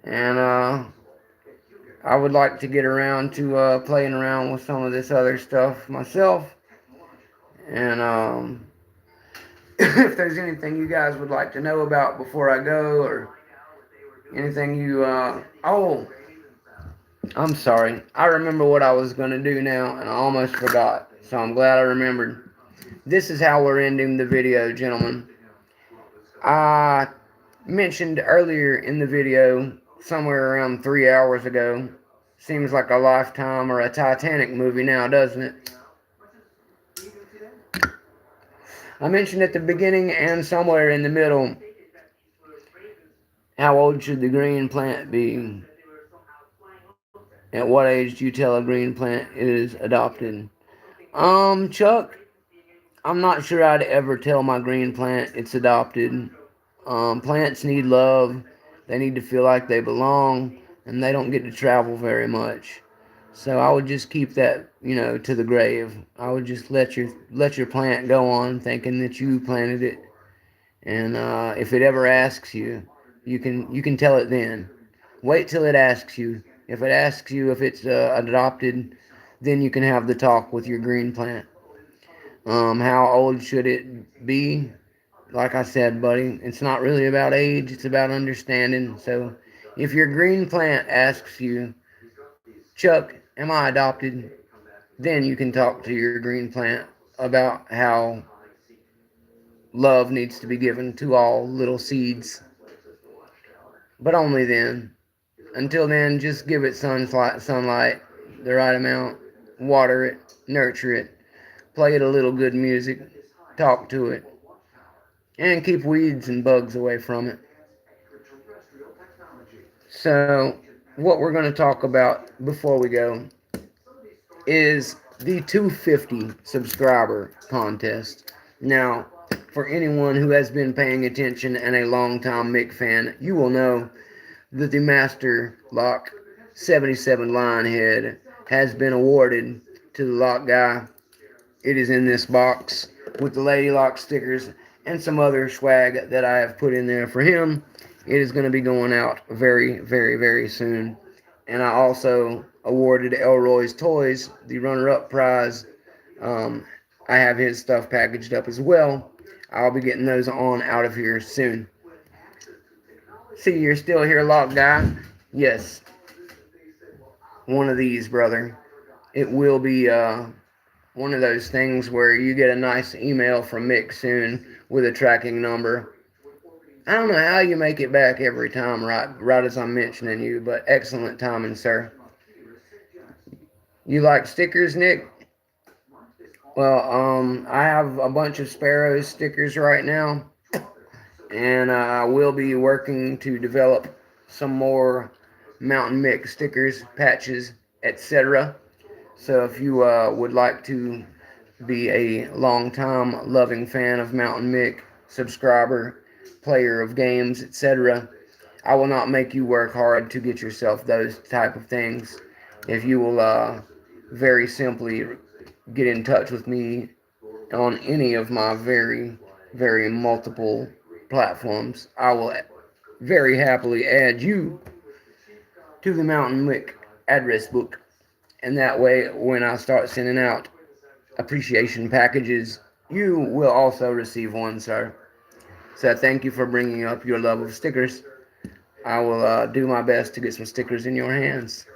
and I would like to get around to playing around with some of this other stuff myself. And if there's anything you guys would like to know about before I go, or anything you oh, I'm sorry. I remember what I was going to do now, and I almost forgot. So I'm glad I remembered. This is how we're ending the video, gentlemen. I mentioned earlier in the video, somewhere around 3 hours ago, seems like a Lifetime or a Titanic movie now, doesn't it? I mentioned at the beginning and somewhere in the middle, how old should the green plant be? At what age do you tell a green plant is adopted? Chuck, I'm not sure I'd ever tell my green plant it's adopted. Plants need love. They need to feel like they belong, and they don't get to travel very much. So I would just keep that, to the grave. I would just let your plant go on, thinking that you planted it. And if it ever asks you, you can tell it then. Wait till it asks you. If it asks you if it's adopted, then you can have the talk with your green plant. How old should it be? Like I said, buddy, it's not really about age, it's about understanding. So if your green plant asks you, Chuck, am I adopted? Then you can talk to your green plant about how love needs to be given to all little seeds. But only then. Until then, just give it sunlight, the right amount, water it, nurture it, play it a little good music, talk to it, and keep weeds and bugs away from it. So, what we're going to talk about before we go is the 250 subscriber contest. Now, for anyone who has been paying attention and a long-time Mick fan, you will know that the Master Lock 77 Lionhead has been awarded to the lock guy. It is in this box with the Lady Lock stickers and some other swag that I have put in there for him. It is going to be going out very, very, very soon. And I also awarded Elroy's Toys the runner-up prize. I have his stuff packaged up as well. I'll be getting those on out of here soon. See, you're still here, lock guy. Yes. One of these, brother. It will be one of those things where you get a nice email from Mick soon with a tracking number. I don't know how you make it back every time, right as I'm mentioning you, but excellent timing, sir. You like stickers, Nick? Well, I have a bunch of Sparrows stickers right now, and I will be working to develop some more Mounta1nM1ck stickers, patches, etc. So if you would like to be a long-time loving fan of Mounta1nM1ck, subscriber, player of games, etc., I will not make you work hard to get yourself those type of things. If you will very simply get in touch with me on any of my very multiple platforms, I will very happily add you to the Mounta1nM1ck address book. And that way, when I start sending out appreciation packages, you will also receive one, sir. So thank you for bringing up your love of stickers. I will do my best to get some stickers in your hands.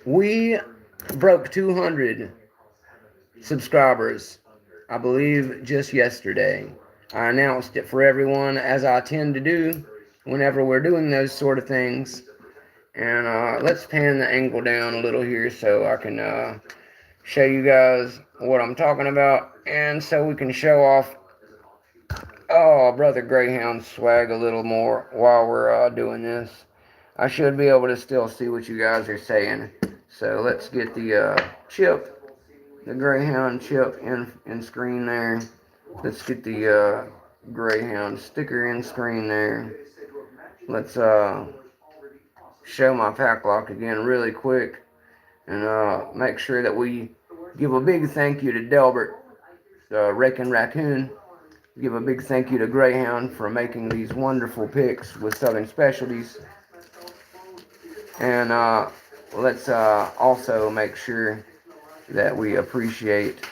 We broke 200 subscribers, I believe, just yesterday. I announced it for everyone, as I tend to do whenever we're doing those sort of things. And let's pan the angle down a little here so I can show you guys what I'm talking about, and so we can show off Brother Greyhound swag a little more while we're doing this. I should be able to still see what you guys are saying. So let's get the chip, the Greyhound chip in screen there. Let's get the Greyhound sticker in screen there. Let's show my pack lock again really quick, and make sure that we give a big thank you to Delbert, the Rakin' Raccoon. Give a big thank you to Greyhound for making these wonderful picks with Southern Specialties. And let's also make sure that we appreciate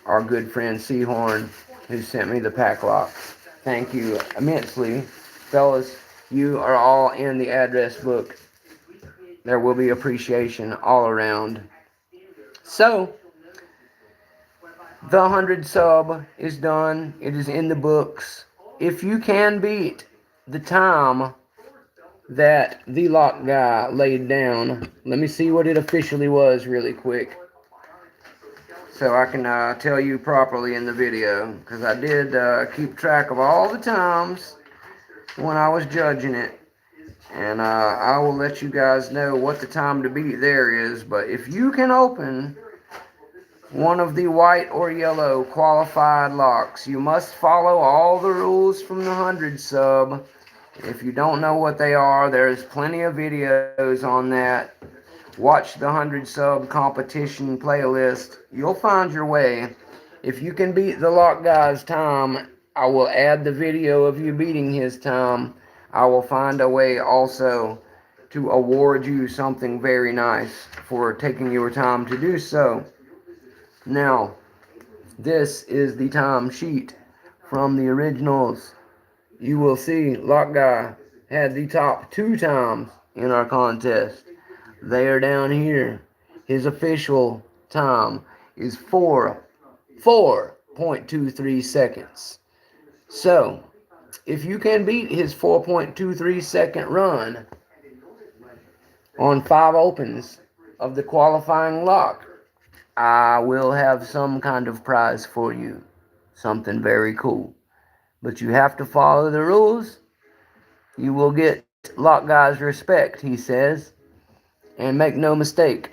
our good friend S3horn3, who sent me the pack lock. Thank you immensely, fellas. You are all in the address book. There will be appreciation all around. So, the 100 sub is done. It is in the books. If you can beat the time that the lock guy laid down, let me see what it officially was really quick, so I can tell you properly in the video, because I did keep track of all the times when I was judging it, and I will let you guys know what the time to beat there is. But if you can open one of the white or yellow qualified locks, you must follow all the rules from the 100 sub. If you don't know what they are, there's plenty of videos on that. Watch the 100 sub competition playlist. You'll find your way. If you can beat the lock guy's time, I will add the video of you beating his time. I will find a way also to award you something very nice for taking your time to do so. Now, this is the time sheet from the originals. You will see Lock Guy had the top 2 times in our contest. They are down here. His official time is 4.23 seconds. So, if you can beat his 4.23 second run on 5 opens of the qualifying lock, I will have some kind of prize for you. Something very cool. But you have to follow the rules. You will get Lock Guy's respect, he says. And make no mistake,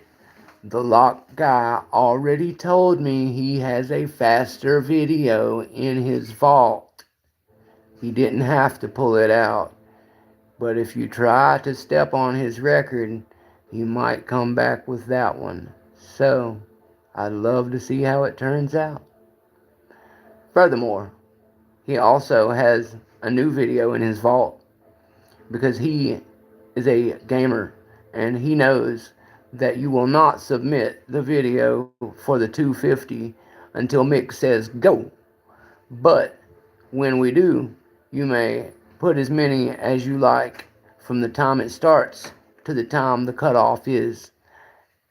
the Lock Guy already told me he has a faster video in his vault. He didn't have to pull it out. But if you try to step on his record, you might come back with that one. So, I'd love to see how it turns out. Furthermore, he also has a new video in his vault, because he is a gamer and he knows that you will not submit the video for the 250 until Mick says go. But when we do, you may put as many as you like from the time it starts to the time the cutoff is.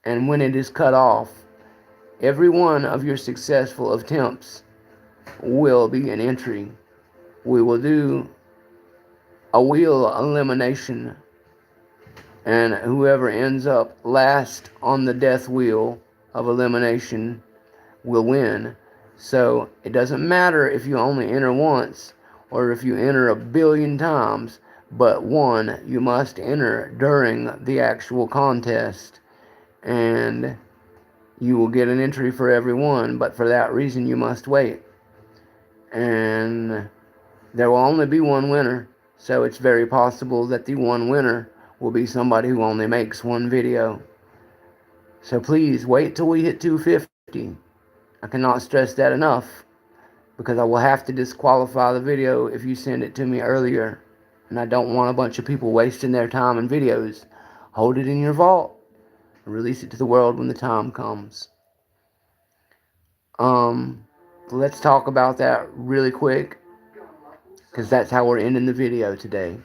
And when it is cut off, every one of your successful attempts will be an entry. We will do a wheel elimination, and whoever ends up last on the death wheel of elimination will win. So it doesn't matter if you only enter once or if you enter a billion times. But one, you must enter during the actual contest, and you will get an entry for every one, but for that reason you must wait. And there will only be one winner, so it's very possible that the one winner will be somebody who only makes one video. So please wait till we hit 250. I cannot stress that enough, because I will have to disqualify the video if you send it to me earlier. And I don't want a bunch of people wasting their time in videos. Hold it in your vault and release it to the world when the time comes. Let's talk about that really quick, because that's how we're ending the video today.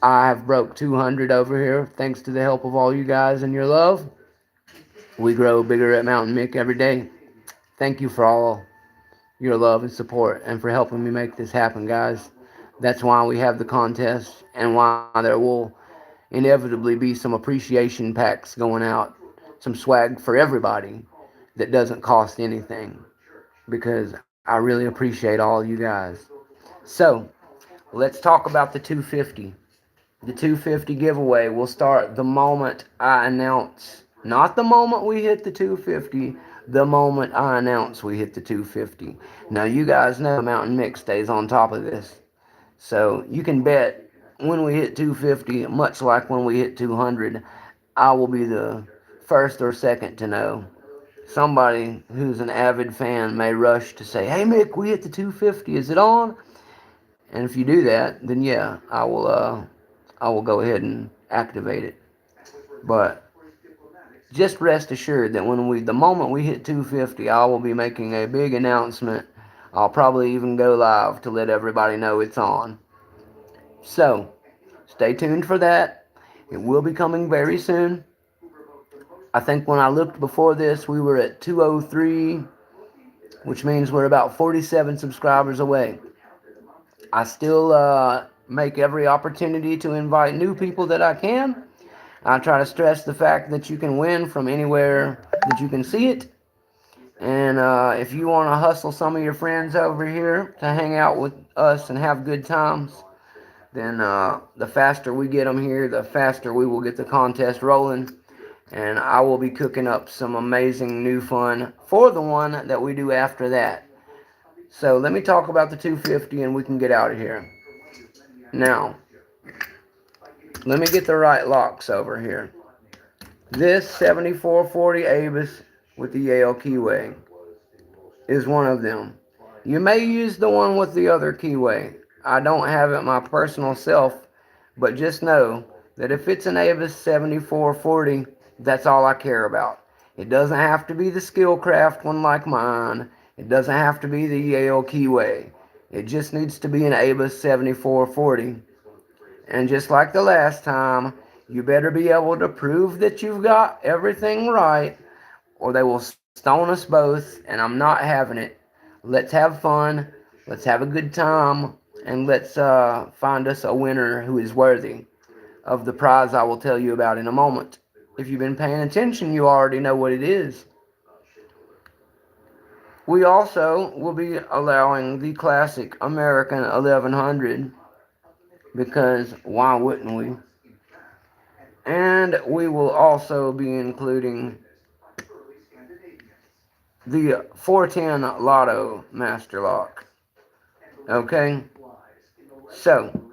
I have broke 200 over here, thanks to the help of all you guys and your love. We grow bigger at Mounta1nM1ck every day. Thank you for all your love and support, and for helping me make this happen, guys. That's why we have the contest, and why there will inevitably be some appreciation packs going out, some swag for everybody that doesn't cost anything, because I really appreciate all you guys. So let's talk about the 250. The 250 giveaway will start the moment I announce, not the moment we hit the 250, the moment I announce we hit the 250. Now you guys know Mounta1nM1ck stays on top of this, so you can bet when we hit 250, much like when we hit 200, I will be the first or second to know. Somebody who's an avid fan may rush to say, "Hey Mick, we hit the 250, is it on?" And if you do that, then yeah, I will go ahead and activate it. But just rest assured that the moment we hit 250, I will be making a big announcement. I'll probably even go live to let everybody know it's on. So, stay tuned for that. It will be coming very soon. I think when I looked before this, we were at 203, which means we're about 47 subscribers away. I still make every opportunity to invite new people that I can. I try to stress the fact that you can win from anywhere that you can see it. And if you want to hustle some of your friends over here to hang out with us and have good times, then the faster we get them here, the faster we will get the contest rolling. And I will be cooking up some amazing new fun for the one that we do after that. So let me talk about the 250 and we can get out of here. Now, let me get the right locks over here. This 7440 Avis with the Yale keyway is one of them. You may use the one with the other keyway. I don't have it my personal self, but just know that if it's an Avis 7440, that's all I care about. It doesn't have to be the Skillcraft one like mine. It doesn't have to be the Yale keyway. It just needs to be an Avis 7440. And just like the last time, you better be able to prove that you've got everything right, or they will stone us both, and I'm not having it. Let's have fun, let's have a good time, and let's find us a winner who is worthy of the prize I will tell you about in a moment. If you've been paying attention, you already know what it is. We also will be allowing the classic American 1100, because why wouldn't we? And we will also be including the 410 Lotto Master Lock. Okay? So,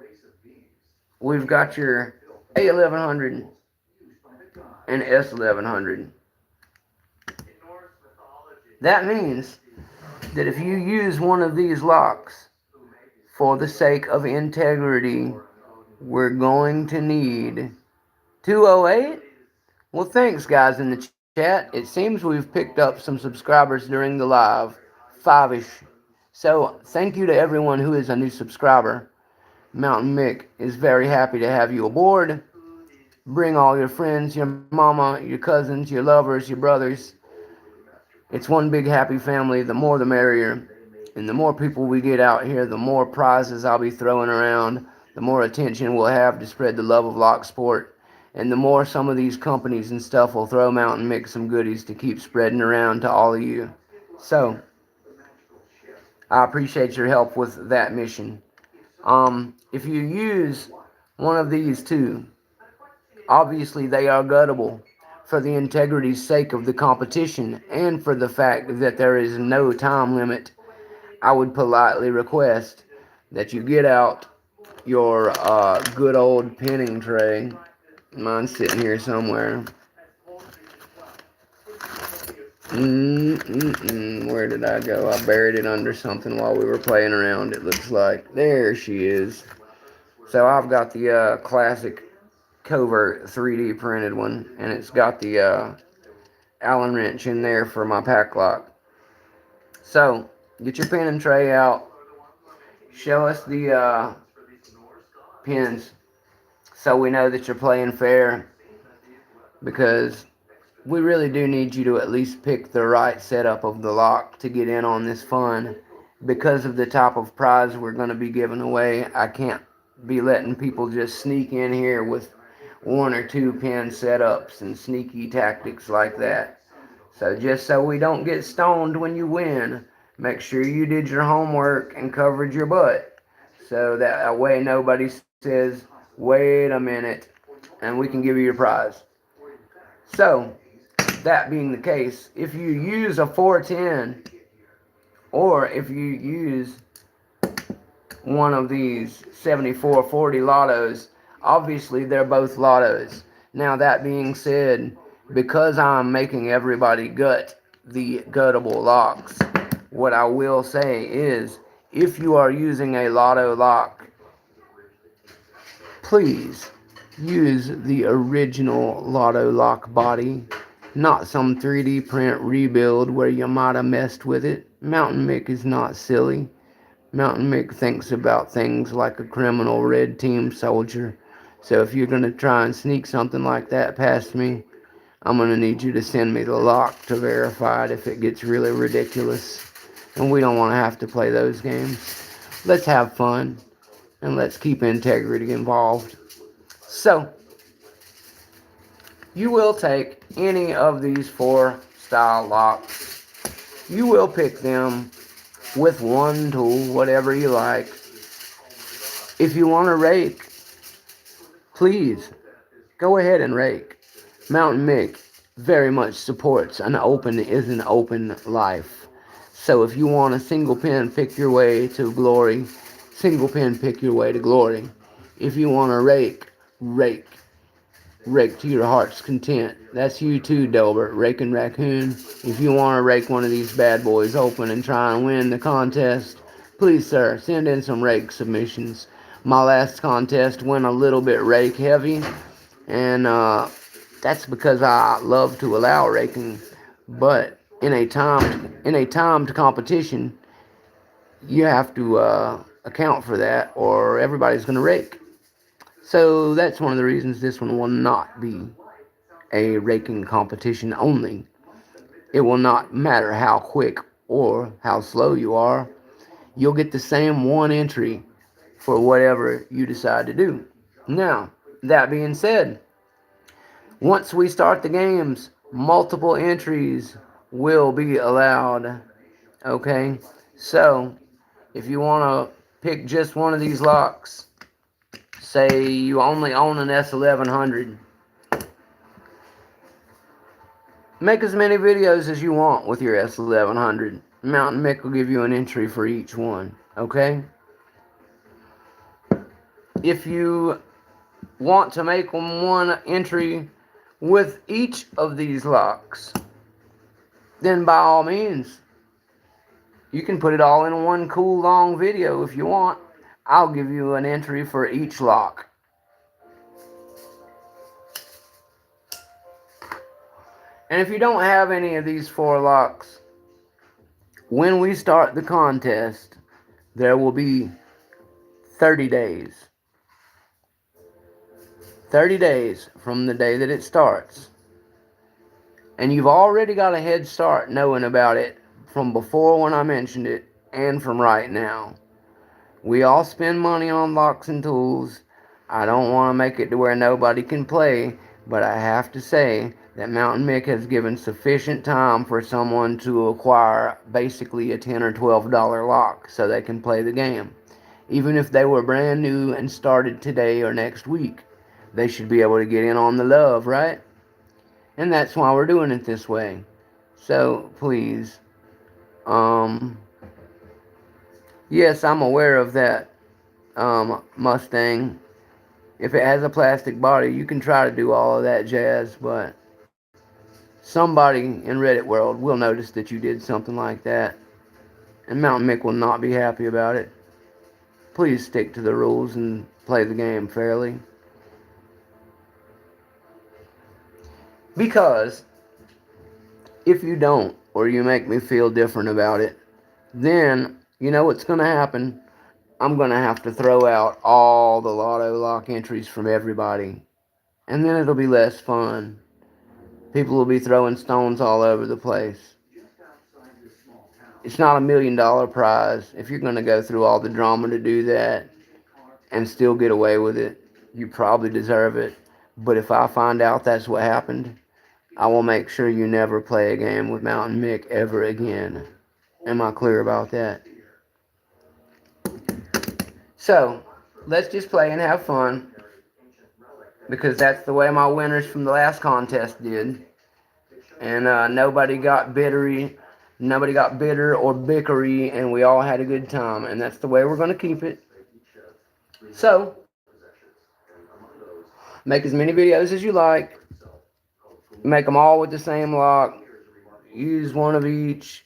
we've got your A1100 and S1100. That means that if you use one of these locks, for the sake of integrity, we're going to need 208? Well, thanks, guys, in the chat. It seems we've picked up some subscribers during the live. 5-ish. So, thank you to everyone who is a new subscriber. Mounta1nM1ck is very happy to have you aboard. Bring all your friends, your mama, your cousins, your lovers, your brothers. It's one big happy family. The more the merrier. And the more people we get out here, the more prizes I'll be throwing around, the more attention we'll have to spread the love of lock sport, and the more some of these companies and stuff will throw Mounta1nM1ck some goodies to keep spreading around to all of you. So, I appreciate your help with that mission. If you use one of these two, obviously they are guttable for the integrity's sake of the competition and for the fact that there is no time limit. I would politely request that you get out your good old pinning tray. Mine's sitting here somewhere. Where did I go? I buried it under something while we were playing around, it looks like. There she is. So I've got the classic covert 3D printed one, and it's got the Allen wrench in there for my pack lock. So, get your pinning tray out. Show us the pins so we know that you're playing fair, because we really do need you to at least pick the right setup of the lock to get in on this fun. Because of the type of prize we're going to be giving away, I can't be letting people just sneak in here with one or two pin setups and sneaky tactics like that. So just so we don't get stoned when you win, make sure you did your homework and covered your butt, so that way nobody says, wait a minute, and we can give you your prize. So, that being the case, if you use a 410, or if you use one of these 7440 lottos, obviously they're both lottos. Now, that being said, because I'm making everybody gut the guttable locks, what I will say is, if you are using a lotto lock, please use the original lotto lock body, not some 3D print rebuild where you might have messed with it. Mountain1nM1ck is not silly. Mountain1nM1ck thinks about things like a criminal red team soldier. So if you're going to try and sneak something like that past me, I'm going to need you to send me the lock to verify it if it gets really ridiculous. And we don't want to have to play those games. Let's have fun, and let's keep integrity involved. So, you will take any of these 4 style locks. You will pick them with one tool, whatever you like. If you want to rake, please go ahead and rake. Mountain1nM1ck very much supports an open life. So if you want a single pin, pick your way to glory. Single pin, pick your way to glory. If you want to rake, rake. Rake to your heart's content. That's you too, Delbert, Raking Raccoon. If you want to rake one of these bad boys open and try and win the contest, please, sir, send in some rake submissions. My last contest went a little bit rake heavy, and that's because I love to allow raking. But in a timed competition, you have to account for that, or everybody's going to rake. So that's one of the reasons this one will not be a raking competition only. It will not matter how quick or how slow you are. You'll get the same one entry for whatever you decide to do. Now, that being said, once we start the games, multiple entries will be allowed. Okay? So, if you want to pick just one of these locks, say you only own an S1100, make as many videos as you want with your S1100. Mountain1nM1ck will give you an entry for each one, okay? If you want to make one entry with each of these locks, then by all means, you can put it all in one cool long video if you want. I'll give you an entry for each lock. And if you don't have any of these 4 locks, when we start the contest, there will be 30 days. 30 days from the day that it starts. And you've already got a head start knowing about it from before when I mentioned it and from right now. We all spend money on locks and tools. I don't want to make it to where nobody can play, but I have to say that Mountain1nM1ck has given sufficient time for someone to acquire basically a $10 or $12 lock so they can play the game. Even if they were brand new and started today or next week, they should be able to get in on the love, right? And that's why we're doing it this way. So please, yes, I'm aware of that Mustang. If it has a plastic body, you can try to do all of that jazz, but somebody in Reddit world will notice that you did something like that, and Mountain Mick will not be happy about it. Please stick to the rules and play the game fairly. Because if you don't, or you make me feel different about it, then you know what's going to happen? I'm going to have to throw out all the lotto lock entries from everybody. And then it'll be less fun. People will be throwing stones all over the place. It's not $1 million prize. If you're going to go through all the drama to do that and still get away with it, you probably deserve it. But if I find out that's what happened, I will make sure you never play a game with Mountain1nM1ck ever again. Am I clear about that? So, let's just play and have fun. Because that's the way my winners from the last contest did. And nobody got bitter or bickery, and we all had a good time. And that's the way we're going to keep it. So, make as many videos as you like. Make them all with the same lock. Use one of each.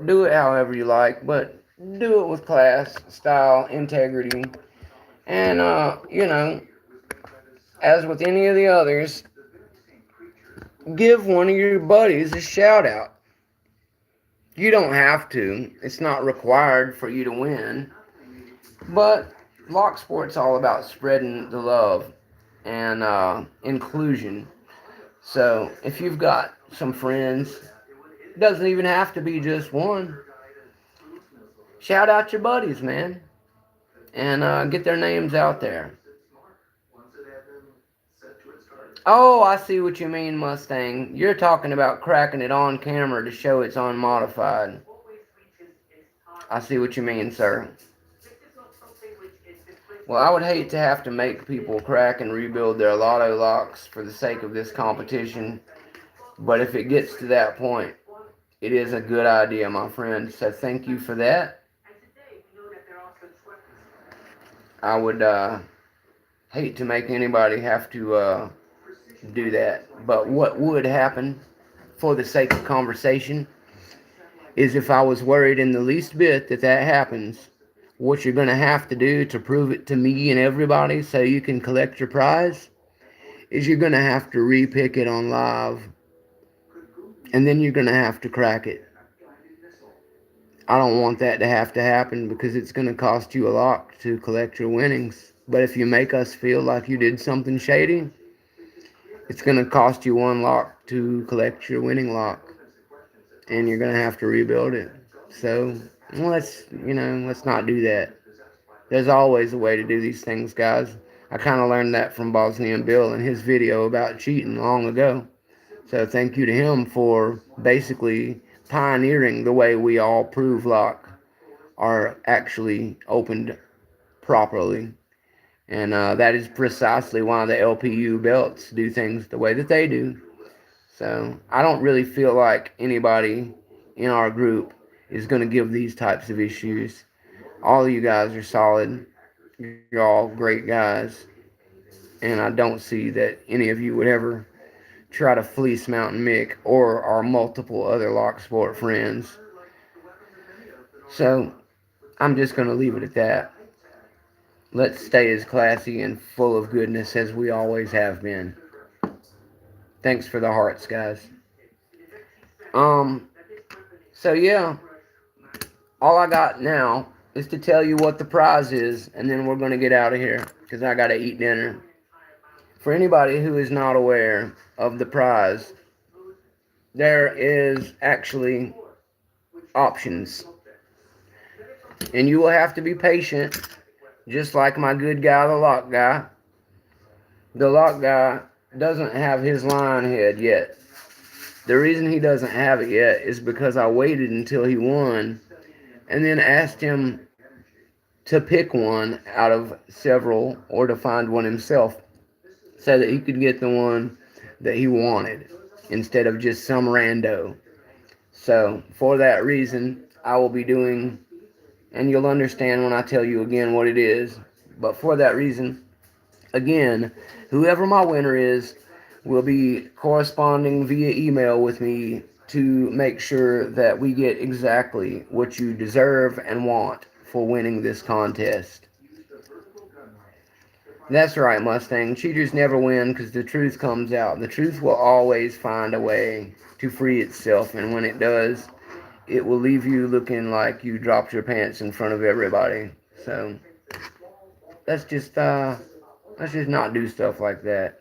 Do it however you like, but do it with class, style, integrity. And, as with any of the others, give one of your buddies a shout out. You don't have to. It's not required for you to win. But lock sport's all about spreading the love and inclusion. So if you've got some friends, it doesn't even have to be just one. Shout out your buddies, man, and get their names out there. Oh, I see what you mean, Mustang. You're talking about cracking it on camera to show it's unmodified. I see what you mean, sir. Well, I would hate to have to make people crack and rebuild their lotto locks for the sake of this competition, but if it gets to that point, it is a good idea, my friend. So thank you for that. I would hate to make anybody have to do that. But what would happen, for the sake of conversation, is if I was worried in the least bit that that happens, what you're going to have to do to prove it to me and everybody so you can collect your prize is you're going to have to re-pick it on live. And then you're going to have to crack it. I don't want that to have to happen because it's going to cost you a lot to collect your winnings. But if you make us feel like you did something shady, it's going to cost you one lock to collect your winning lock. And you're going to have to rebuild it. So let's not do that. There's always a way to do these things, guys. I kind of learned that from Bosnian Bill in his video about cheating long ago. So thank you to him for basically pioneering the way we all prove lock are actually opened properly. And that is precisely why the LPU belts do things the way that they do. So I don't really feel like anybody in our group is going to give these types of issues. All of you guys are solid. You're all great guys. And I don't see that any of you would ever try to fleece Mountain1nM1ck or our multiple other lock sport friends. So I'm just going to leave it at that. Let's stay as classy and full of goodness as we always have been. Thanks for the hearts, guys. So yeah, all I got now is to tell you what the prize is, and then we're going to get out of here because I got to eat dinner. For anybody who is not aware of the prize, there is actually options. And you will have to be patient, just like my good guy, the lock guy. The lock guy doesn't have his line head yet. The reason he doesn't have it yet is because I waited until he won and then asked him to pick one out of several or to find one himself so that he could get the one that he wanted instead of just some rando. So, for that reason, I will be doing, and you'll understand when I tell you again what it is, but for that reason, again, whoever my winner is will be corresponding via email with me to make sure that we get exactly what you deserve and want for winning this contest. That's right, Mustang. Cheaters never win because the truth comes out. The truth will always find a way to free itself, and when it does, it will leave you looking like you dropped your pants in front of everybody. So let's just not do stuff like that.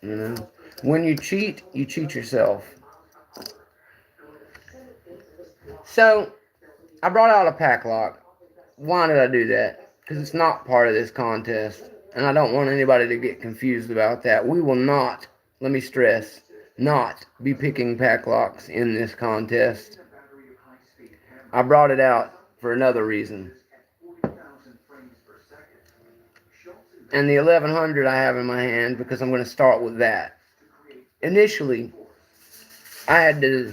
You know, when you cheat yourself. So I brought out a pack lock. Why did I do that? Because it's not part of this contest, and I don't want anybody to get confused about that. We will not, let me stress, not be picking pack locks in this contest. I brought it out for another reason. And the 1100 I have in my hand because I'm going to start with that. Initially, I had to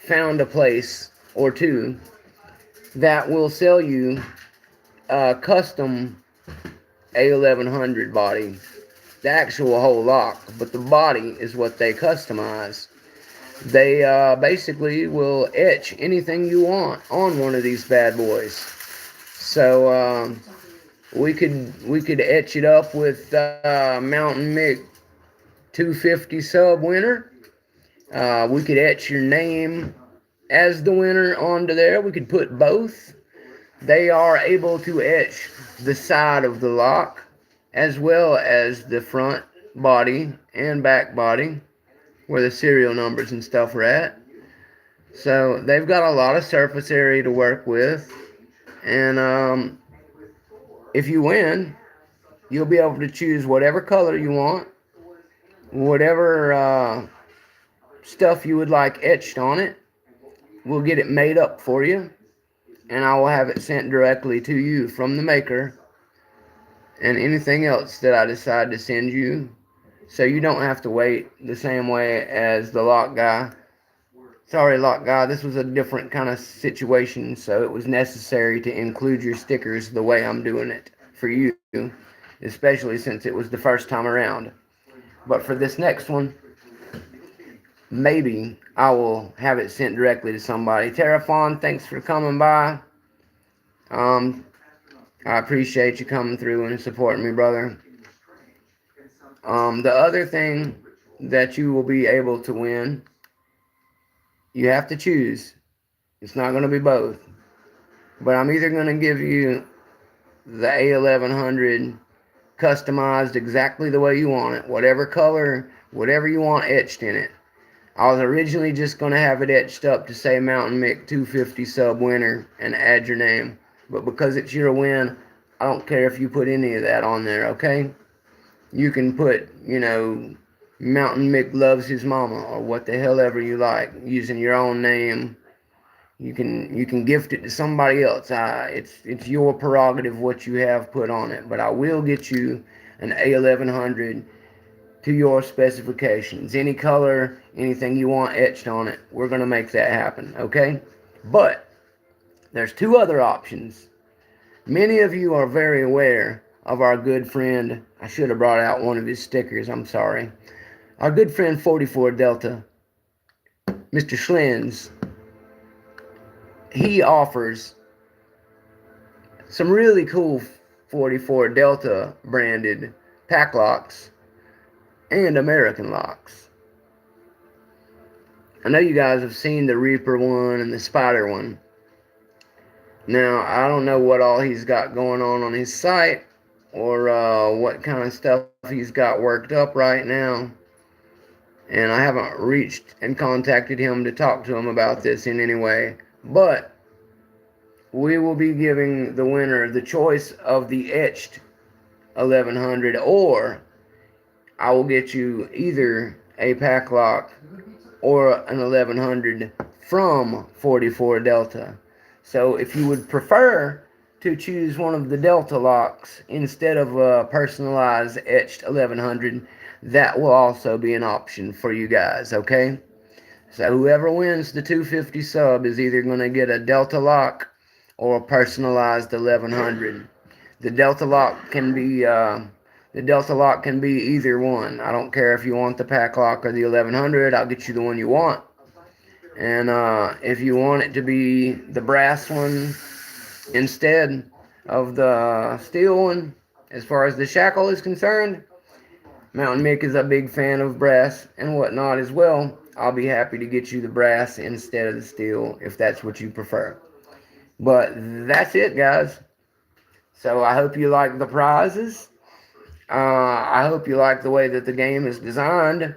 found a place or two that will sell you a custom A1100 body. The actual whole lock, but the body is what they customize. They basically will etch anything you want on one of these bad boys. So we could etch it up with Mounta1nM1ck 250 sub winner. We could etch your name as the winner onto there. We could put both. They are able to etch the side of the lock as well as the front body and back body where the serial numbers and stuff are at. So they've got a lot of surface area to work with, and if you win, you'll be able to choose whatever color you want, whatever stuff you would like etched on it. We'll get it made up for you, and I will have it sent directly to you from the maker, and anything else that I decide to send you, so you don't have to wait the same way as the lock guy. Sorry, lock guy, this was a different kind of situation, so it was necessary to include your stickers the way I'm doing it for you, especially since it was the first time around. But for this next one, maybe I will have it sent directly to somebody. Terrafon, thanks for coming by. I appreciate you coming through and supporting me, brother. The other thing that you will be able to win, you have to choose. It's not going to be both. But I'm either going to give you the A1100 customized exactly the way you want it, whatever color, whatever you want etched in it. I was originally just going to have it etched up to say Mounta1nM1ck 250 sub winner and add your name. But because it's your win, I don't care if you put any of that on there, okay? You can put, Mounta1nM1ck loves his mama or what the hell ever you like, using your own name. You can gift it to somebody else. It's your prerogative what you have put on it. But I will get you an A1100 to your specifications. Any color, anything you want etched on it, we're going to make that happen, okay? But there's two other options. Many of you are very aware of our good friend. I should have brought out one of his stickers. I'm sorry. Our good friend 44 Delta, Mr. Schlins. He offers some really cool 44 Delta branded pack locks and American locks. I know you guys have seen the Reaper one and the Spider one. Now, I don't know what all he's got going on his site or what kind of stuff he's got worked up right now. And I haven't reached and contacted him to talk to him about this in any way. But we will be giving the winner the choice of the etched 1100, or I will get you either a pack lock or an 1100 from 44 Delta. So if you would prefer to choose one of the Delta locks instead of a personalized etched 1100, that will also be an option for you guys, okay? So whoever wins the 250 sub is either going to get a Delta lock or a personalized 1100. The Delta lock can be either one. I don't care if you want the pack lock or the 1100. I'll get you the one you want. And if you want it to be the brass one instead of the steel one, as far as the shackle is concerned, Mounta1nM1ck is a big fan of brass and whatnot as well. I'll be happy to get you the brass instead of the steel if that's what you prefer. But that's it, guys. So I hope you like the prizes. I hope you like the way that the game is designed.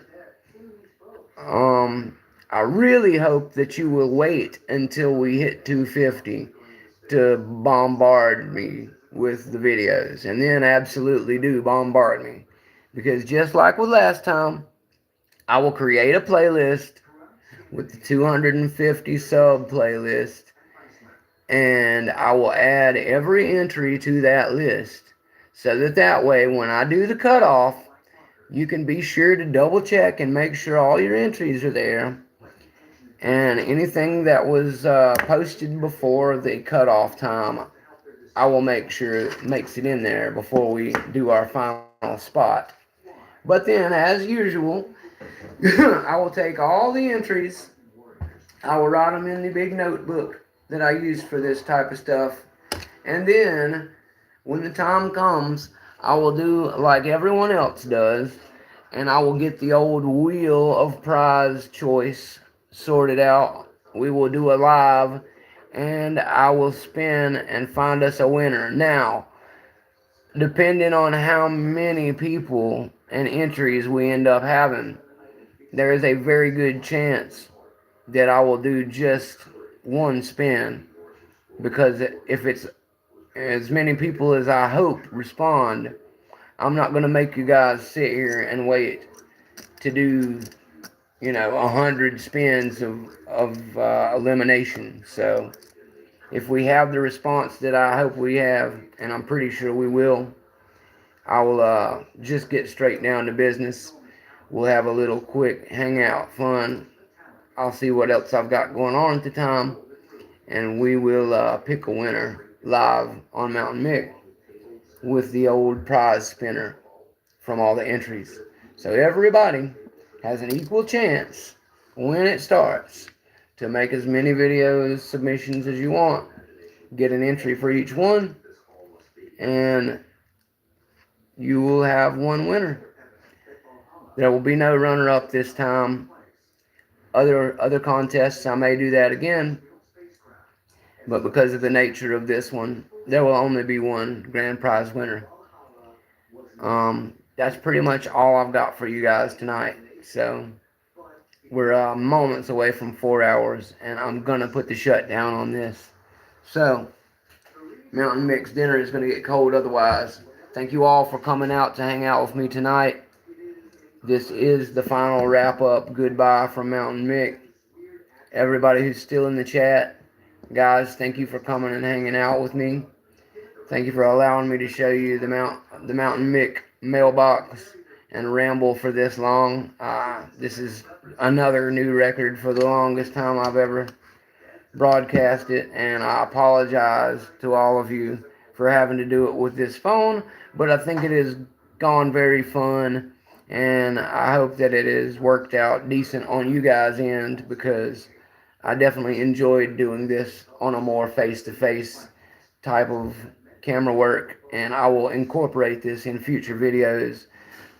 I really hope that you will wait until we hit 250 to bombard me with the videos. And then absolutely do bombard me. Because just like with last time, I will create a playlist with the 250 sub playlist. And I will add every entry to that list. So that way, when I do the cutoff, you can be sure to double check and make sure all your entries are there. And anything that was posted before the cutoff time, I will make sure it makes it in there before we do our final spot. But then, as usual, I will take all the entries, I will write them in the big notebook that I use for this type of stuff. And then, when the time comes, I will do like everyone else does, and I will get the old wheel of prize choice sorted out. We will do a live, and I will spin and find us a winner. Now, depending on how many people and entries we end up having, there is a very good chance that I will do just one spin. Because if it's as many people as I hope respond, I'm not going to make you guys sit here and wait to do, 100 spins of elimination. So if we have the response that I hope we have, and I'm pretty sure we will, I will just get straight down to business. We'll have a little quick hangout fun. I'll see what else I've got going on at the time, and we will pick a winner live on Mounta1nM1ck with the old prize spinner from all the entries. So everybody has an equal chance when it starts to make as many videos submissions as you want. Get an entry for each one, and you will have one winner. There will be no runner-up this time. Other contests, I may do that again, but because of the nature of this one, there will only be one grand prize winner. That's pretty much all I've got for you guys tonight. So we're moments away from 4 hours, and I'm gonna put the shutdown on this. So Mounta1nM1ck's dinner is gonna get cold otherwise. Thank you all for coming out to hang out with me tonight. This is the final wrap-up goodbye from Mounta1nM1ck. Everybody who's still in the chat, guys, thank you for coming and hanging out with me. Thank you for allowing me to show you the Mounta1nM1ck mailbox and ramble for this long. This is another new record for the longest time I've ever broadcast it, and I apologize to all of you for having to do it with this phone, but I think it has gone very fun, and I hope that it has worked out decent on you guys' end, because I definitely enjoyed doing this on a more face-to-face type of camera work, and I will incorporate this in future videos,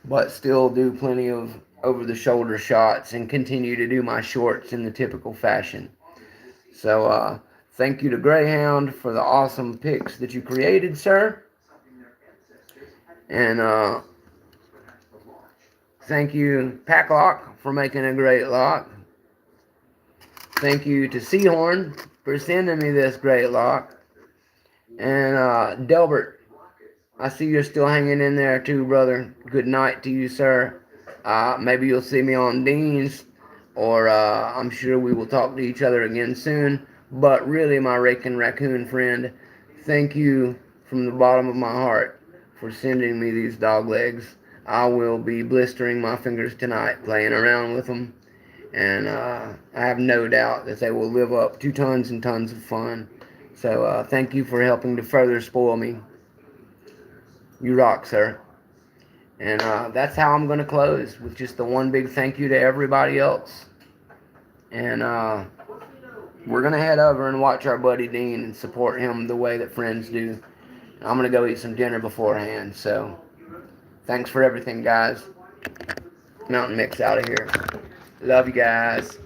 but still do plenty of over-the-shoulder shots and continue to do my shorts in the typical fashion. So, thank you to Greyhound for the awesome pics that you created, sir. And, thank you, Packlock, for making a great lock. Thank you to S3horn3 for sending me this great lock. And, Delbert, I see you're still hanging in there too, brother. Good night to you, sir. Maybe you'll see me on Dean's, or I'm sure we will talk to each other again soon. But really, my raking raccoon friend, thank you from the bottom of my heart for sending me these dog legs. I will be blistering my fingers tonight playing around with them, and I have no doubt that they will live up to tons and tons of fun. So thank you for helping to further spoil me. You rock, sir. And that's how I'm going to close, with just the one big thank you to everybody else. And we're going to head over and watch our buddy Dean and support him the way that friends do. I'm going to go eat some dinner beforehand. So thanks for everything, guys. Mountain Mix out of here. Love you guys.